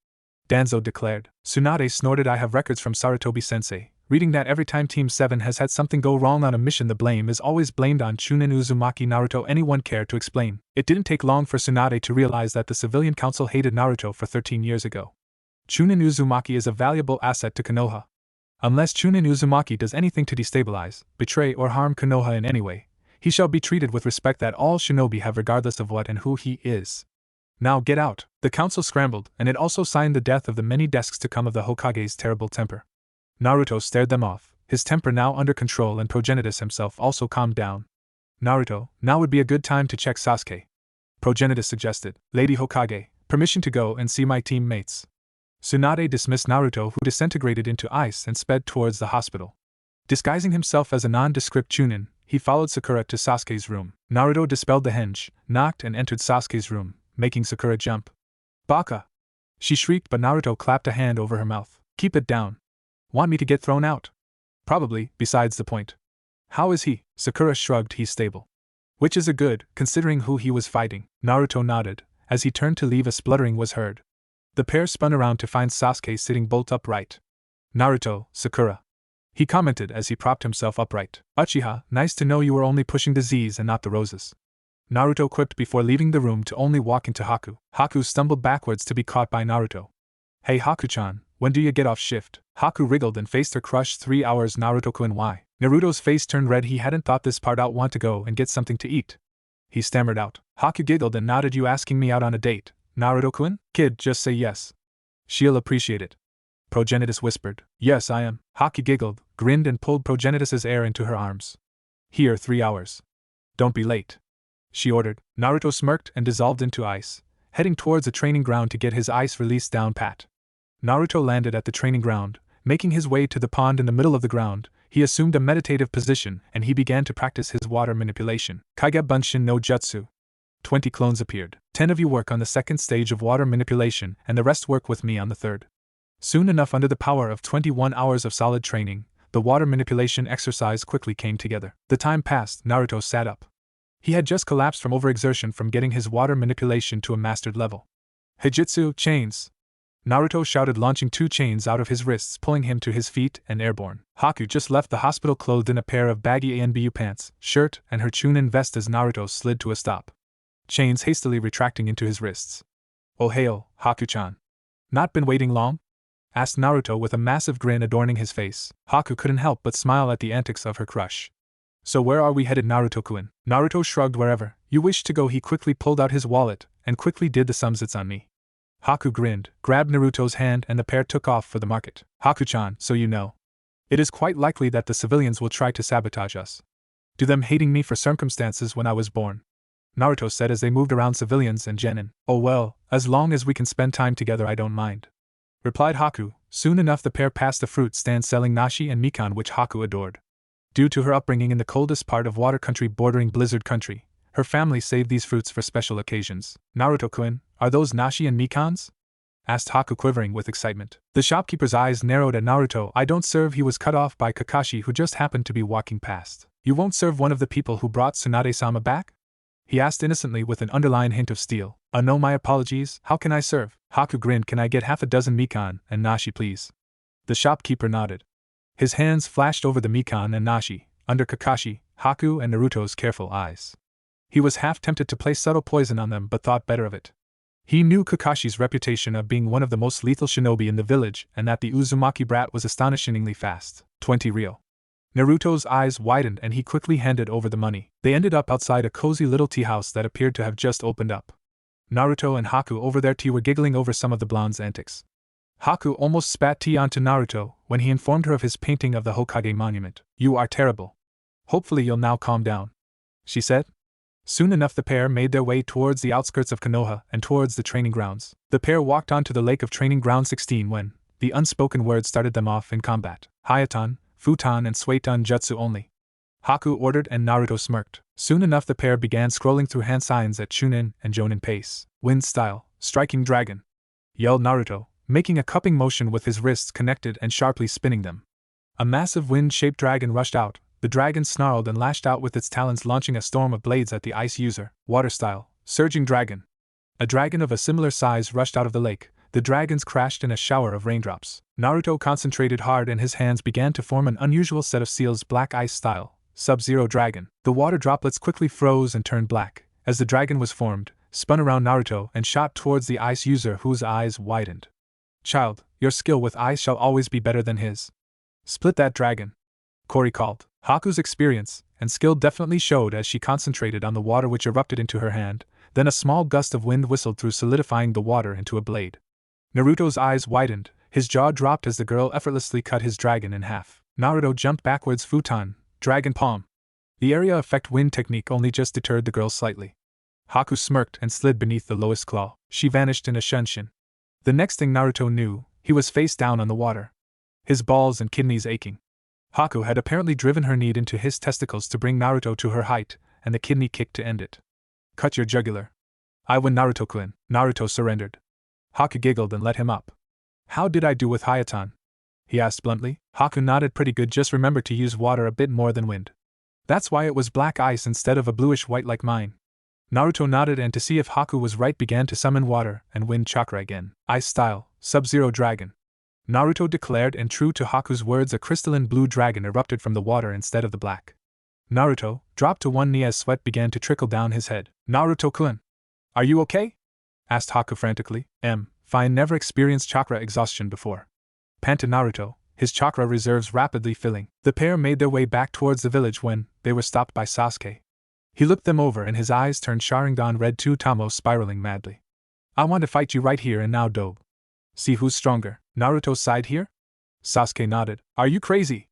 Danzo declared. Tsunade snorted. I have records from Sarutobi-sensei, reading that every time Team 7 has had something go wrong on a mission, the blame is always blamed on Chunin. Uzumaki Naruto. Anyone care to explain? It didn't take long for Tsunade to realize that the civilian council hated Naruto for 13 years ago. Chunin Uzumaki is a valuable asset to Konoha. Unless Chunin Uzumaki does anything to destabilize, betray or harm Konoha in any way, he shall be treated with respect that all shinobi have regardless of what and who he is. Now get out. The council scrambled, and it also signed the death of the many desks to come of the Hokage's terrible temper. Naruto stared them off, his temper now under control, and Progenitus himself also calmed down. Naruto, now would be a good time to check Sasuke. Progenitus suggested. Lady Hokage, permission to go and see my teammates. Tsunade dismissed Naruto, who disintegrated into ice and sped towards the hospital. Disguising himself as a nondescript Chunin, he followed Sakura to Sasuke's room. Naruto dispelled the henge, knocked and entered Sasuke's room, making Sakura jump. Baka! She shrieked, but Naruto clapped a hand over her mouth. Keep it down. Want me to get thrown out? Probably, besides the point. How is he? Sakura shrugged. He's stable. Which is a good, considering who he was fighting. Naruto nodded. As he turned to leave, a spluttering was heard. The pair spun around to find Sasuke sitting bolt upright. Naruto, Sakura. He commented as he propped himself upright. Uchiha, nice to know you were only pushing the Z's and not the roses. Naruto quipped before leaving the room to only walk into Haku. Haku stumbled backwards to be caught by Naruto. Hey Haku-chan, when do you get off shift? Haku wriggled and faced her crush. 3 hours. Naruto-kun. Why? Naruto's face turned red. He hadn't thought this part out. Want to go and get something to eat? He stammered out. Haku giggled and nodded. You asking me out on a date, Naruto-kun? Kid, just say yes. She'll appreciate it. Progenitus whispered. Yes, I am. Haku giggled, grinned and pulled Progenitus's air into her arms. Here, 3 hours. Don't be late, she ordered. Naruto smirked and dissolved into ice, heading towards a training ground to get his ice release down pat. Naruto landed at the training ground, making his way to the pond in the middle of the ground. He assumed a meditative position and he began to practice his water manipulation. Kage Bunshin no Jutsu. 20 clones appeared. 10 of you work on the second stage of water manipulation and the rest work with me on the third. Soon enough, under the power of 21 hours of solid training, the water manipulation exercise quickly came together. The time passed. Naruto sat up. He had just collapsed from overexertion from getting his water manipulation to a mastered level. Hijitsu, chains. Naruto shouted, launching 2 chains out of his wrists, pulling him to his feet and airborne. Haku just left the hospital clothed in a pair of baggy ANBU pants, shirt, and her Chunin vest as Naruto slid to a stop. Chains hastily retracting into his wrists. "Oh hail, Haku-chan. Not been waiting long?" asked Naruto with a massive grin adorning his face. Haku couldn't help but smile at the antics of her crush. "So where are we headed, Naruto-kun?" Naruto shrugged. "Wherever you wish to go." He quickly pulled out his wallet and quickly did the sums. "It's on me." Haku grinned, grabbed Naruto's hand, and the pair took off for the market. "Haku-chan, so you know, it is quite likely that the civilians will try to sabotage us. Due them hating me for circumstances when I was born," Naruto said as they moved around civilians and genin. "Oh well, as long as we can spend time together I don't mind," replied Haku. Soon enough the pair passed a fruit stand selling nashi and mikan, which Haku adored. Due to her upbringing in the coldest part of water country bordering blizzard country, her family saved these fruits for special occasions. "Naruto-kun, are those nashi and mikans?" asked Haku, quivering with excitement. The shopkeeper's eyes narrowed at Naruto. "I don't serve." He was cut off by Kakashi, who just happened to be walking past. "You won't serve one of the people who brought Tsunade-sama back?" he asked innocently with an underlying hint of steel. No, my apologies. How can I serve?" Haku grinned. "Can I get half a dozen mikan and nashi, please?" The shopkeeper nodded. His hands flashed over the mikan and nashi, under Kakashi, Haku, and Naruto's careful eyes. He was half tempted to place subtle poison on them but thought better of it. He knew Kakashi's reputation of being one of the most lethal shinobi in the village, and that the Uzumaki brat was astonishingly fast. 20 real. Naruto's eyes widened and he quickly handed over the money. They ended up outside a cozy little tea house that appeared to have just opened up. Naruto and Haku over their tea were giggling over some of the blonde's antics. Haku almost spat tea onto Naruto when he informed her of his painting of the Hokage monument. "You are terrible. Hopefully you'll now calm down," she said. Soon enough the pair made their way towards the outskirts of Konoha and towards the training grounds. The pair walked onto the lake of training ground 16 when the unspoken word started them off in combat. "Hayatan, Futon and Suiton jutsu only," Haku ordered, and Naruto smirked. Soon enough the pair began scrolling through hand signs at Chunin and Jonin pace. "Wind style, striking dragon," yelled Naruto, making a cupping motion with his wrists connected and sharply spinning them. A massive wind-shaped dragon rushed out. The dragon snarled and lashed out with its talons, launching a storm of blades at the ice user. "Water style, surging dragon." A dragon of a similar size rushed out of the lake. The dragons crashed in a shower of raindrops. Naruto concentrated hard and his hands began to form an unusual set of seals. Black ice style, Sub-Zero dragon. The water droplets quickly froze and turned black as the dragon was formed, spun around Naruto and shot towards the ice user, whose eyes widened. "Child, your skill with ice shall always be better than his. Split that dragon," Kori called. Haku's experience and skill definitely showed as she concentrated on the water, which erupted into her hand. Then a small gust of wind whistled through, solidifying the water into a blade. Naruto's eyes widened, his jaw dropped as the girl effortlessly cut his dragon in half. Naruto jumped backwards. Futon, dragon palm. The area effect wind technique only just deterred the girl slightly. Haku smirked and slid beneath the lowest claw. She vanished in a shunshin. The next thing Naruto knew, he was face down on the water, his balls and kidneys aching. Haku had apparently driven her knee into his testicles to bring Naruto to her height, and the kidney kick to end it. "Cut your jugular. I win, Naruto-kun." Naruto surrendered. Haku giggled and let him up. "How did I do with Hayatan?" he asked bluntly. Haku nodded. "Pretty good, just remember to use water a bit more than wind. That's why it was black ice instead of a bluish white like mine." Naruto nodded and, to see if Haku was right, began to summon water and wind chakra again. "Ice style, Sub-Zero dragon," Naruto declared, and true to Haku's words, a crystalline blue dragon erupted from the water instead of the black. Naruto dropped to one knee as sweat began to trickle down his head. "Naruto-kun, are you okay?" asked Haku frantically. Fine, never experienced chakra exhaustion before," panted Naruto, his chakra reserves rapidly filling. The pair made their way back towards the village when they were stopped by Sasuke. He looked them over and his eyes turned Sharingan red to Tamo, spiraling madly. "I want to fight you right here and now, Dobe. See who's stronger." Naruto sighed. "Here?" Sasuke nodded. "Are you crazy?"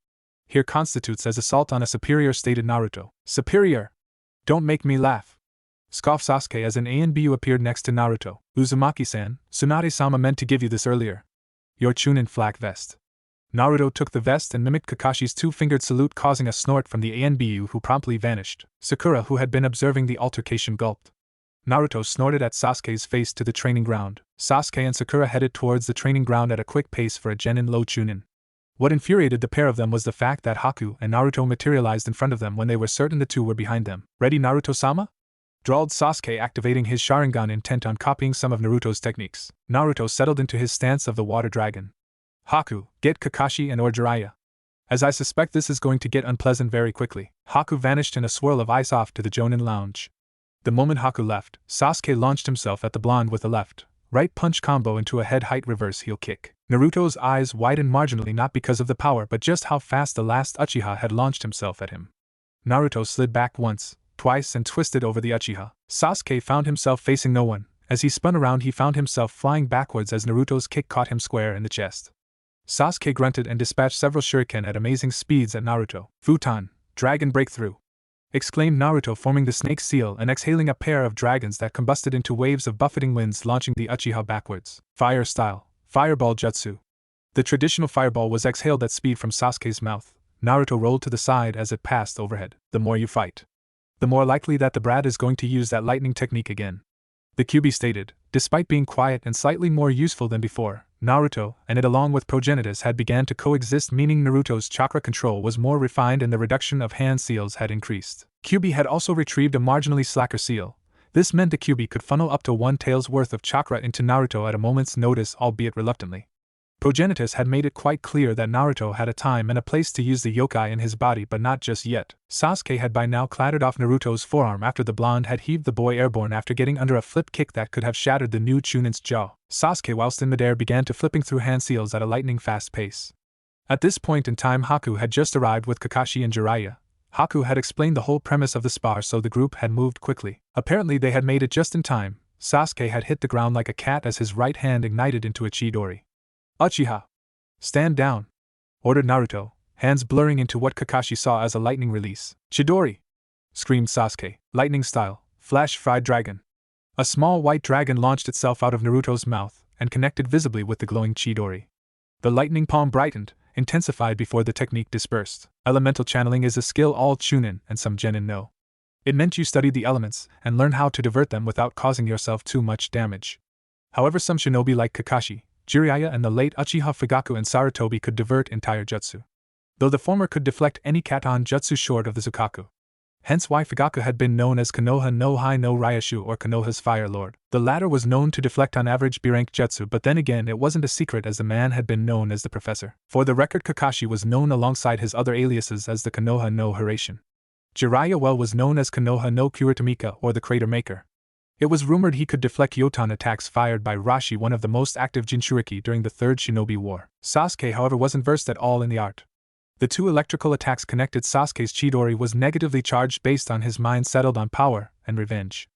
"Here constitutes as assault on a superior," stated Naruto. "Superior? Don't make me laugh," scoffed Sasuke as an ANBU appeared next to Naruto. "Uzumaki-san, Tsunade-sama meant to give you this earlier. Your Chunin flak vest." Naruto took the vest and mimicked Kakashi's two-fingered salute, causing a snort from the ANBU, who promptly vanished. Sakura, who had been observing the altercation, gulped. Naruto snorted at Sasuke's face to the training ground. Sasuke and Sakura headed towards the training ground at a quick pace for a genin low Chunin. What infuriated the pair of them was the fact that Haku and Naruto materialized in front of them when they were certain the two were behind them. "Ready, Naruto-sama?" drawled Sasuke, activating his Sharingan intent on copying some of Naruto's techniques. Naruto settled into his stance of the water dragon. Haku, get Kakashi and or Jiraiya. As I suspect this is going to get unpleasant very quickly. Haku vanished in a swirl of ice off to the Jonin lounge. The moment Haku left, Sasuke launched himself at the blonde with a left-right punch combo into a head-height reverse heel kick. Naruto's eyes widened marginally, not because of the power but just how fast the last Uchiha had launched himself at him. Naruto slid back once, twice and twisted over the Uchiha. Sasuke found himself facing no one. As he spun around he found himself flying backwards as Naruto's kick caught him square in the chest. Sasuke grunted and dispatched several shuriken at amazing speeds at Naruto. Futon, dragon breakthrough! Exclaimed Naruto, forming the snake seal and exhaling a pair of dragons that combusted into waves of buffeting winds, launching the Uchiha backwards. Fire style, fireball jutsu. The traditional fireball was exhaled at speed from Sasuke's mouth. Naruto rolled to the side as it passed overhead. The more you fight, the more likely that the brat is going to use that lightning technique again, the QB stated. Despite being quiet and slightly more useful than before, Naruto and it along with Progenitus had began to coexist, meaning Naruto's chakra control was more refined and the reduction of hand seals had increased. QB had also retrieved a marginally slacker seal. This meant the QB could funnel up to one tail's worth of chakra into Naruto at a moment's notice, albeit reluctantly. Progenitus had made it quite clear that Naruto had a time and a place to use the yokai in his body, but not just yet. Sasuke had by now clattered off Naruto's forearm after the blonde had heaved the boy airborne after getting under a flip kick that could have shattered the new Chunin's jaw. Sasuke, whilst in midair, began to flipping through hand seals at a lightning-fast pace. At this point in time Haku had just arrived with Kakashi and Jiraiya. Haku had explained the whole premise of the spar, so the group had moved quickly. Apparently they had made it just in time. Sasuke had hit the ground like a cat as his right hand ignited into a Chidori. Uchiha! Stand down! Ordered Naruto, hands blurring into what Kakashi saw as a lightning release. Chidori! Screamed Sasuke, lightning style, flash fried dragon. A small white dragon launched itself out of Naruto's mouth and connected visibly with the glowing Chidori. The lightning palm brightened, intensified before the technique dispersed. Elemental channeling is a skill all Chunin and some genin know. It meant you studied the elements and learned how to divert them without causing yourself too much damage. However, some shinobi like Kakashi, Jiraiya and the late Uchiha Fugaku and Sarutobi could divert entire jutsu, though the former could deflect any katon jutsu short of the Zukaku. Hence why Fugaku had been known as Konoha no Hai no Ryashu or Konoha's Fire Lord. The latter was known to deflect on average B-rank jutsu, but then again it wasn't a secret as the man had been known as the Professor. For the record, Kakashi was known alongside his other aliases as the Konoha no Hiraition. Jiraiya was known as Konoha no Kuratomika or the Crater Maker. It was rumored he could deflect Yotan attacks fired by Rashi, one of the most active Jinchuriki during the Third Shinobi War. Sasuke, however, wasn't versed at all in the art. The two electrical attacks connected. Sasuke's Chidori was negatively charged based on his mind settled on power and revenge.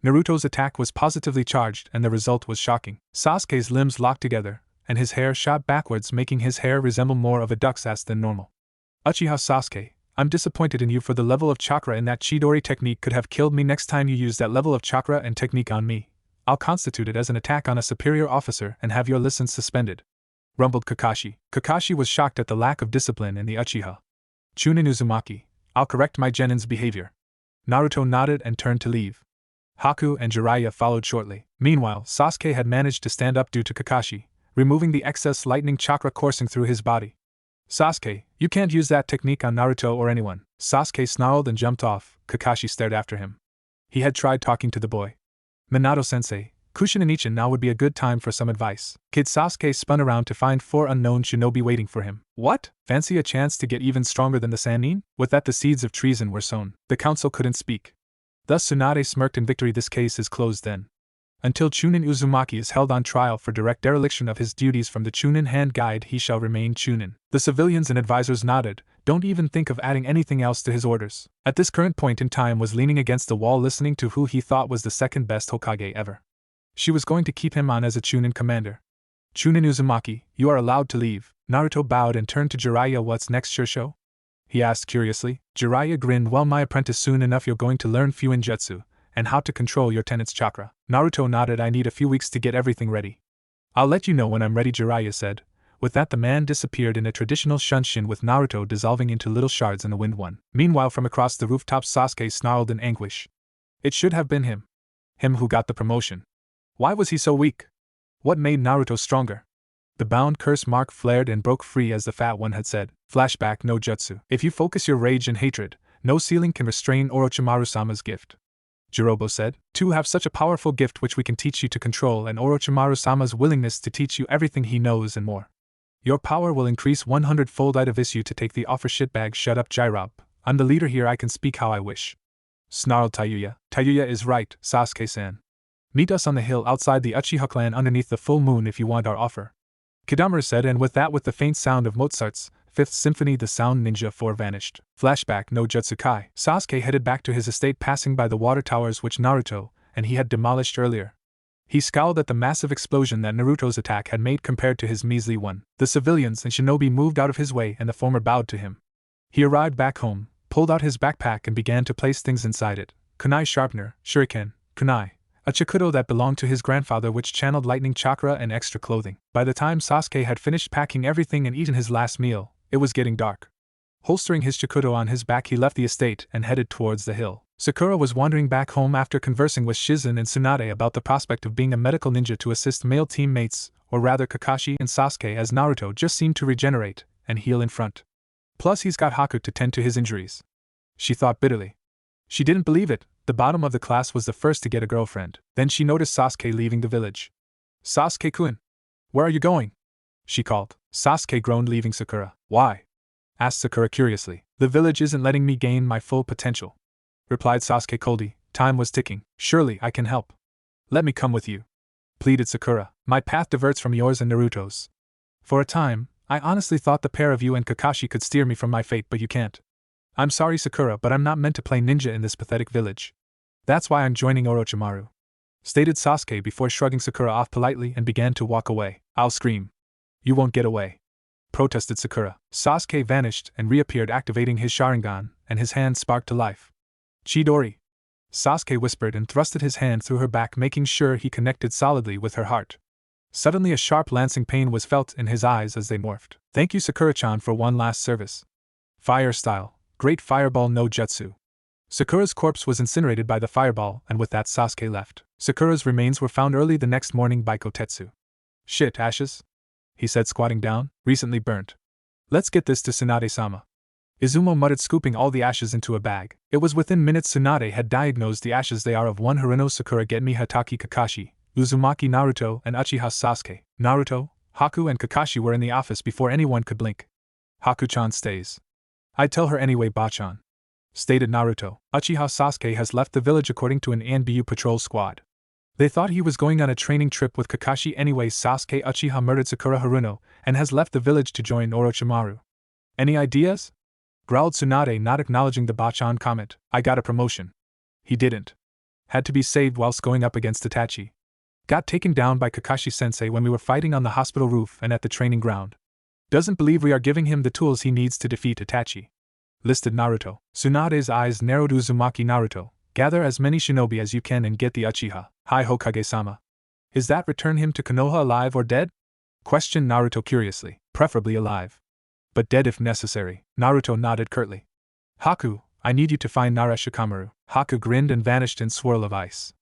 Naruto's attack was positively charged and the result was shocking. Sasuke's limbs locked together, and his hair shot backwards, making his hair resemble more of a duck's ass than normal. Uchiha Sasuke, I'm disappointed in you, for the level of chakra in that Chidori technique could have killed me. Next time you use that level of chakra and technique on me, I'll constitute it as an attack on a superior officer and have your license suspended, rumbled Kakashi. Kakashi was shocked at the lack of discipline in the Uchiha. Chunin Uzumaki, I'll correct my genin's behavior. Naruto nodded and turned to leave. Haku and Jiraiya followed shortly. Meanwhile, Sasuke had managed to stand up due to Kakashi, removing the excess lightning chakra coursing through his body. Sasuke, you can't use that technique on Naruto or anyone. Sasuke snarled and jumped off. Kakashi stared after him. He had tried talking to the boy. Minato-sensei, Kushin and Ichin, now would be a good time for some advice. Kid Sasuke spun around to find 4 unknown shinobi waiting for him. What? Fancy a chance to get even stronger than the Sannin? With that the seeds of treason were sown. The council couldn't speak. Thus Tsunade smirked in victory. This case is closed then. Until Chunin Uzumaki is held on trial for direct dereliction of his duties from the Chunin hand guide, he shall remain Chunin. The civilians and advisors nodded. Don't even think of adding anything else to his orders. At this current point in time was leaning against the wall listening to who he thought was the second best Hokage ever. She was going to keep him on as a Chunin commander. Chunin Uzumaki, you are allowed to leave. Naruto bowed and turned to Jiraiya. What's next, Shirsho? He asked curiously. Jiraiya grinned. Well, my apprentice, soon enough you're going to learn Fuin Jutsu and how to control your tenet's chakra. Naruto nodded. I need a few weeks to get everything ready. I'll let you know when I'm ready, Jiraiya said. With that the man disappeared in a traditional shunshin, with Naruto dissolving into little shards in the wind. Meanwhile, from across the rooftop, Sasuke snarled in anguish. It should have been him. Him who got the promotion. Why was he so weak? What made Naruto stronger? The bound curse mark flared and broke free as the fat one had said. Flashback no jutsu. If you focus your rage and hatred, no ceiling can restrain Orochimaru-sama's gift. Jirobo said. "Two have such a powerful gift which we can teach you to control, and Orochimaru-sama's willingness to teach you everything he knows and more. Your power will increase 100-fold. I'd advise you to take the offer." "Shitbag, shut up, Jirob. I'm the leader here, I can speak how I wish," snarled Tayuya. "Tayuya is right, Sasuke-san. Meet us on the hill outside the Uchiha clan underneath the full moon if you want our offer," Kidamaru said, and with that, with the faint sound of Mozart's Fifth Symphony, the sound Ninja 4 vanished. Flashback: no Jutsukai. Sasuke headed back to his estate, passing by the water towers which Naruto and he had demolished earlier. He scowled at the massive explosion that Naruto's attack had made compared to his measly one. The civilians and shinobi moved out of his way and the former bowed to him. He arrived back home, pulled out his backpack and began to place things inside it. Kunai sharpener, shuriken, kunai, a chikudo that belonged to his grandfather which channeled lightning chakra, and extra clothing. By the time Sasuke had finished packing everything and eaten his last meal, it was getting dark. Holstering his chikudo on his back, he left the estate and headed towards the hill. Sakura was wandering back home after conversing with Shizen and Tsunade about the prospect of being a medical ninja to assist male teammates, or rather Kakashi and Sasuke, as Naruto just seemed to regenerate and heal in front. Plus he's got Haku to tend to his injuries. She thought bitterly. She didn't believe it. The bottom of the class was the first to get a girlfriend. Then she noticed Sasuke leaving the village. "Sasuke-kun, where are you going?" she called. Sasuke groaned, leaving Sakura. "Why?" asked Sakura curiously. "The village isn't letting me gain my full potential," replied Sasuke coldly. Time was ticking. "Surely I can help. Let me come with you," pleaded Sakura. "My path diverts from yours and Naruto's. For a time, I honestly thought the pair of you and Kakashi could steer me from my fate, but you can't. I'm sorry, Sakura, but I'm not meant to play ninja in this pathetic village. That's why I'm joining Orochimaru," stated Sasuke before shrugging Sakura off politely and began to walk away. "I'll scream. You won't get away," protested Sakura. Sasuke vanished and reappeared, activating his Sharingan, and his hand sparked to life. "Chidori," Sasuke whispered and thrusted his hand through her back, making sure he connected solidly with her heart. Suddenly a sharp lancing pain was felt in his eyes as they morphed. "Thank you, Sakura-chan, for one last service. Fire style, great fireball no jutsu." Sakura's corpse was incinerated by the fireball, and with that Sasuke left. Sakura's remains were found early the next morning by Kotetsu. "Shit, ashes?" he said, squatting down. "Recently burnt. Let's get this to Tsunade-sama." Izumo muttered, scooping all the ashes into a bag. It was within minutes Tsunade had diagnosed the ashes. "They are of one Haruno Sakura, Getmi Hatake Kakashi, Uzumaki Naruto, and Uchiha Sasuke." Naruto, Haku, and Kakashi were in the office before anyone could blink. "Haku-chan stays. I'd tell her anyway, Bachan," stated Naruto. "Uchiha Sasuke has left the village according to an ANBU patrol squad. They thought he was going on a training trip with Kakashi anyway. Sasuke Uchiha murdered Sakura Haruno and has left the village to join Orochimaru." "Any ideas?" growled Tsunade, not acknowledging the Bachan comment. "I got a promotion." "He didn't. Had to be saved whilst going up against Itachi. Got taken down by Kakashi-sensei when we were fighting on the hospital roof and at the training ground. Doesn't believe we are giving him the tools he needs to defeat Itachi," listed Naruto. Tsunade's eyes narrowed. "Uzumaki Naruto, gather as many shinobi as you can and get the Uchiha. Hi Hokage-sama. Is that return him to Konoha alive or dead?" questioned Naruto curiously. "Preferably alive, but dead if necessary." Naruto nodded curtly. "Haku, I need you to find Nara Shikamaru." Haku grinned and vanished in swirl of ice.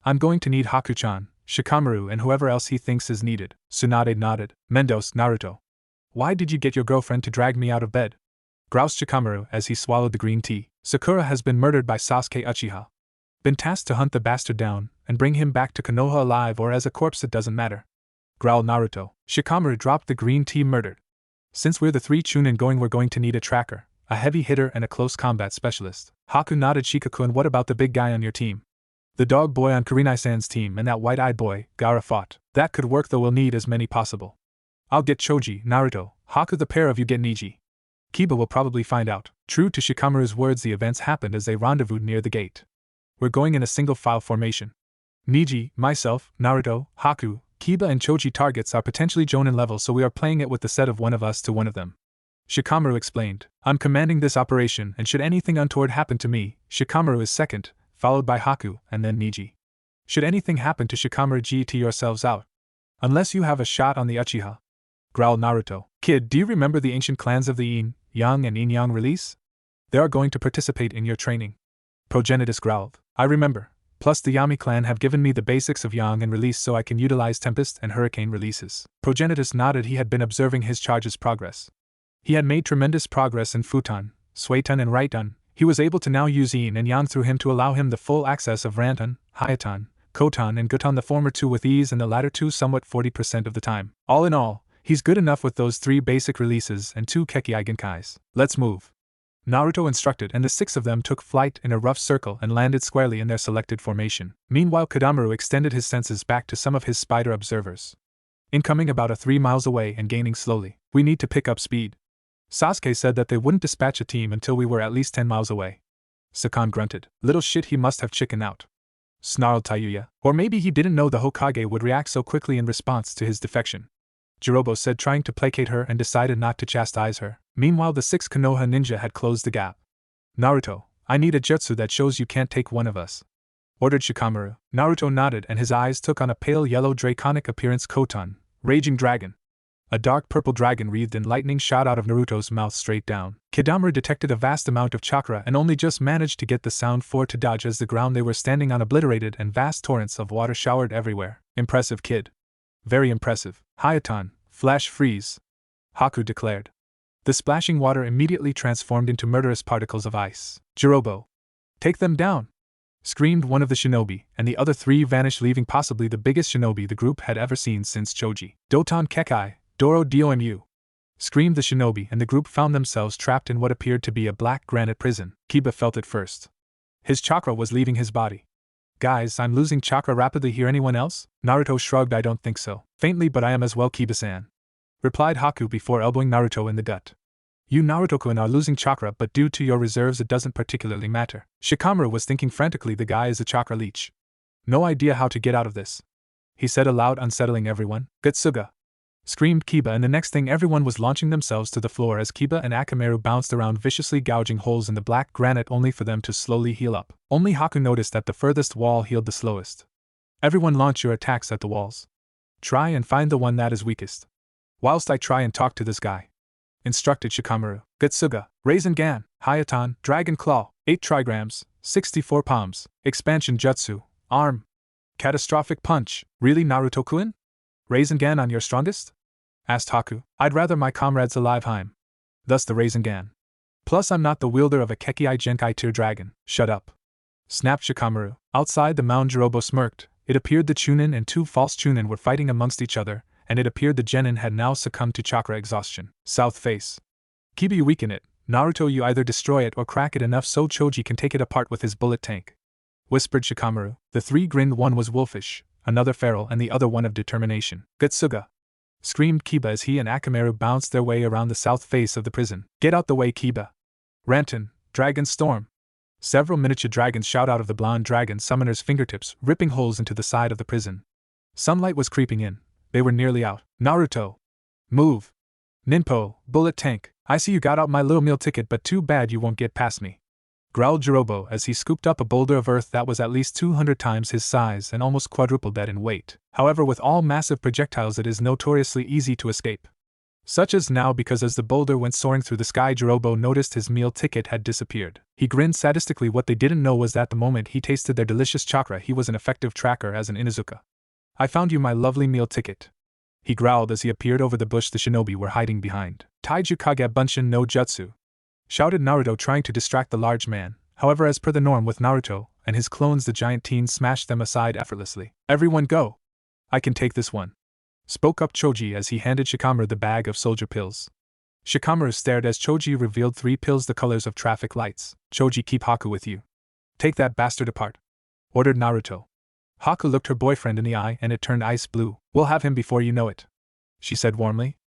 "I'm going to need Haku-chan, Shikamaru, and whoever else he thinks is needed." Tsunade nodded. "Mendos, Naruto. Why did you get your girlfriend to drag me out of bed?" groused Shikamaru as he swallowed the green tea. "Sakura has been murdered by Sasuke Uchiha. Been tasked to hunt the bastard down and bring him back to Konoha alive or as a corpse, it doesn't matter," growled Naruto. Shikamaru dropped the green tea. "Murdered. Since we're the 3 Chunin going, we're going to need a tracker, a heavy hitter, and a close combat specialist." Haku nodded. "Shikaku, and what about the big guy on your team? The dog boy on Kurenai-san's team and that white-eyed boy, Gaara fought." "That could work, though we'll need as many possible." "I'll get Choji, Naruto, Haku, the pair of you get Niji. Kiba will probably find out." True to Shikamaru's words, the events happened as they rendezvoused near the gate. "We're going in a single-file formation. Niji, myself, Naruto, Haku, Kiba, and Choji. Targets are potentially Jonin level, so we are playing it with the set of one of us to one of them," Shikamaru explained. "I'm commanding this operation, and should anything untoward happen to me, Shikamaru is second, followed by Haku, and then Niji. Should anything happen to Shikamaru, GT yourselves out. Unless you have a shot on the Uchiha," growled Naruto. "Kid, do you remember the ancient clans of the Yin, Yang, and Yin-Yang release? They are going to participate in your training." Progenitus growled. "I remember. Plus the Yami clan have given me the basics of Yang and release so I can utilize Tempest and Hurricane releases." Progenitus nodded. He had been observing his charge's progress. He had made tremendous progress in Futon, Suiton, and Raiton, He was able to now use yin and yang through him to allow him the full access of Rantan, Hayatan, Kotan and Gutan, the former two with ease and the latter two somewhat 40% of the time. All in all, he's good enough with those 3 basic releases and 2 Kekkei Genkais. Let's move. Naruto instructed, and the 6 of them took flight in a rough circle and landed squarely in their selected formation. Meanwhile, Kodamaru extended his senses back to some of his spider observers. Incoming about 3 miles away and gaining slowly. We need to pick up speed. Sasuke said that they wouldn't dispatch a team until we were at least 10 miles away. Sakan grunted. Little shit, he must have chickened out. Snarled Tayuya. Or maybe he didn't know the Hokage would react so quickly in response to his defection. Jirobo said, trying to placate her, and decided not to chastise her. Meanwhile, the 6 Konoha ninja had closed the gap. Naruto, I need a jutsu that shows you can't take one of us, ordered Shikamaru. Naruto nodded, and his eyes took on a pale yellow draconic appearance. Kotan, Raging Dragon. A dark purple dragon wreathed in lightning shot out of Naruto's mouth straight down. Kodamaru detected a vast amount of chakra and only just managed to get the sound for to dodge as the ground they were standing on obliterated and vast torrents of water showered everywhere. Impressive, kid. Very impressive. Hayatan, flash freeze, Haku declared. The splashing water immediately transformed into murderous particles of ice. Jirobo, take them down! Screamed one of the shinobi, and the other 3 vanished, leaving possibly the biggest shinobi the group had ever seen since Choji. Doton Kekkai, Doro Diomu! Screamed the shinobi, and the group found themselves trapped in what appeared to be a black granite prison. Kiba felt it first. His chakra was leaving his body. Guys, I'm losing chakra rapidly here. Anyone else? Naruto shrugged. I don't think so. Faintly, but I am as well, Kiba-san, replied Haku before elbowing Naruto in the gut. You Naruto-kun are losing chakra, but due to your reserves it doesn't particularly matter. Shikamaru was thinking frantically. The guy is a chakra leech. No idea how to get out of this, he said aloud, unsettling everyone. Getsuga! Screamed Kiba, and the next thing everyone was launching themselves to the floor as Kiba and Akamaru bounced around, viciously gouging holes in the black granite only for them to slowly heal up. Only Haku noticed that the furthest wall healed the slowest. Everyone launch your attacks at the walls. Try and find the one that is weakest, whilst I try and talk to this guy, instructed Shikamaru. Getsuga, Rasengan, Hayatan, Dragon Claw, 8 trigrams, 64 palms, Expansion Jutsu, Arm, Catastrophic Punch. Really, Naruto-kun? Rasengan on your strongest? Asked Haku. I'd rather my comrades alive, Heim. Thus the Rasengan. Plus I'm not the wielder of a Kekkei Genkai tier dragon. Shut up, snapped Shikamaru. Outside the mound, Jirobo smirked. It appeared the Chunin and 2 false Chunin were fighting amongst each other, and it appeared the Genin had now succumbed to chakra exhaustion. South face. Kiba, you weaken it. Naruto, you either destroy it or crack it enough so Choji can take it apart with his bullet tank, whispered Shikamaru. The 3 grinned. One was wolfish, another feral, and the other one of determination. Getsuga! Screamed Kiba as he and Akamaru bounced their way around the south face of the prison. Get out the way, Kiba! Rantan, Dragon Storm! Several miniature dragons shout out of the blonde dragon summoner's fingertips, ripping holes into the side of the prison. Sunlight was creeping in. They were nearly out. Naruto! Move! Ninpo, bullet tank, I see you got out my little meal ticket, but too bad you won't get past me, growled Jirobo as he scooped up a boulder of earth that was at least 200 times his size and almost quadrupled that in weight. However, with all massive projectiles it is notoriously easy to escape. Such as now, because as the boulder went soaring through the sky, Jirobo noticed his meal ticket had disappeared. He grinned sadistically. What they didn't know was that the moment he tasted their delicious chakra, he was an effective tracker as an Inuzuka. I found you my lovely meal ticket, he growled as he appeared over the bush the shinobi were hiding behind. Taiju Kage Bunshin no Jutsu, shouted Naruto, trying to distract the large man. However, as per the norm with Naruto and his clones, the giant teen smashed them aside effortlessly. Everyone go! I can take this one, spoke up Choji as he handed Shikamaru the bag of soldier pills. Shikamaru stared as Choji revealed 3 pills the colors of traffic lights. Choji, keep Haku with you. Take that bastard apart, ordered Naruto. Haku looked her boyfriend in the eye and it turned ice blue. We'll have him before you know it, she said warmly.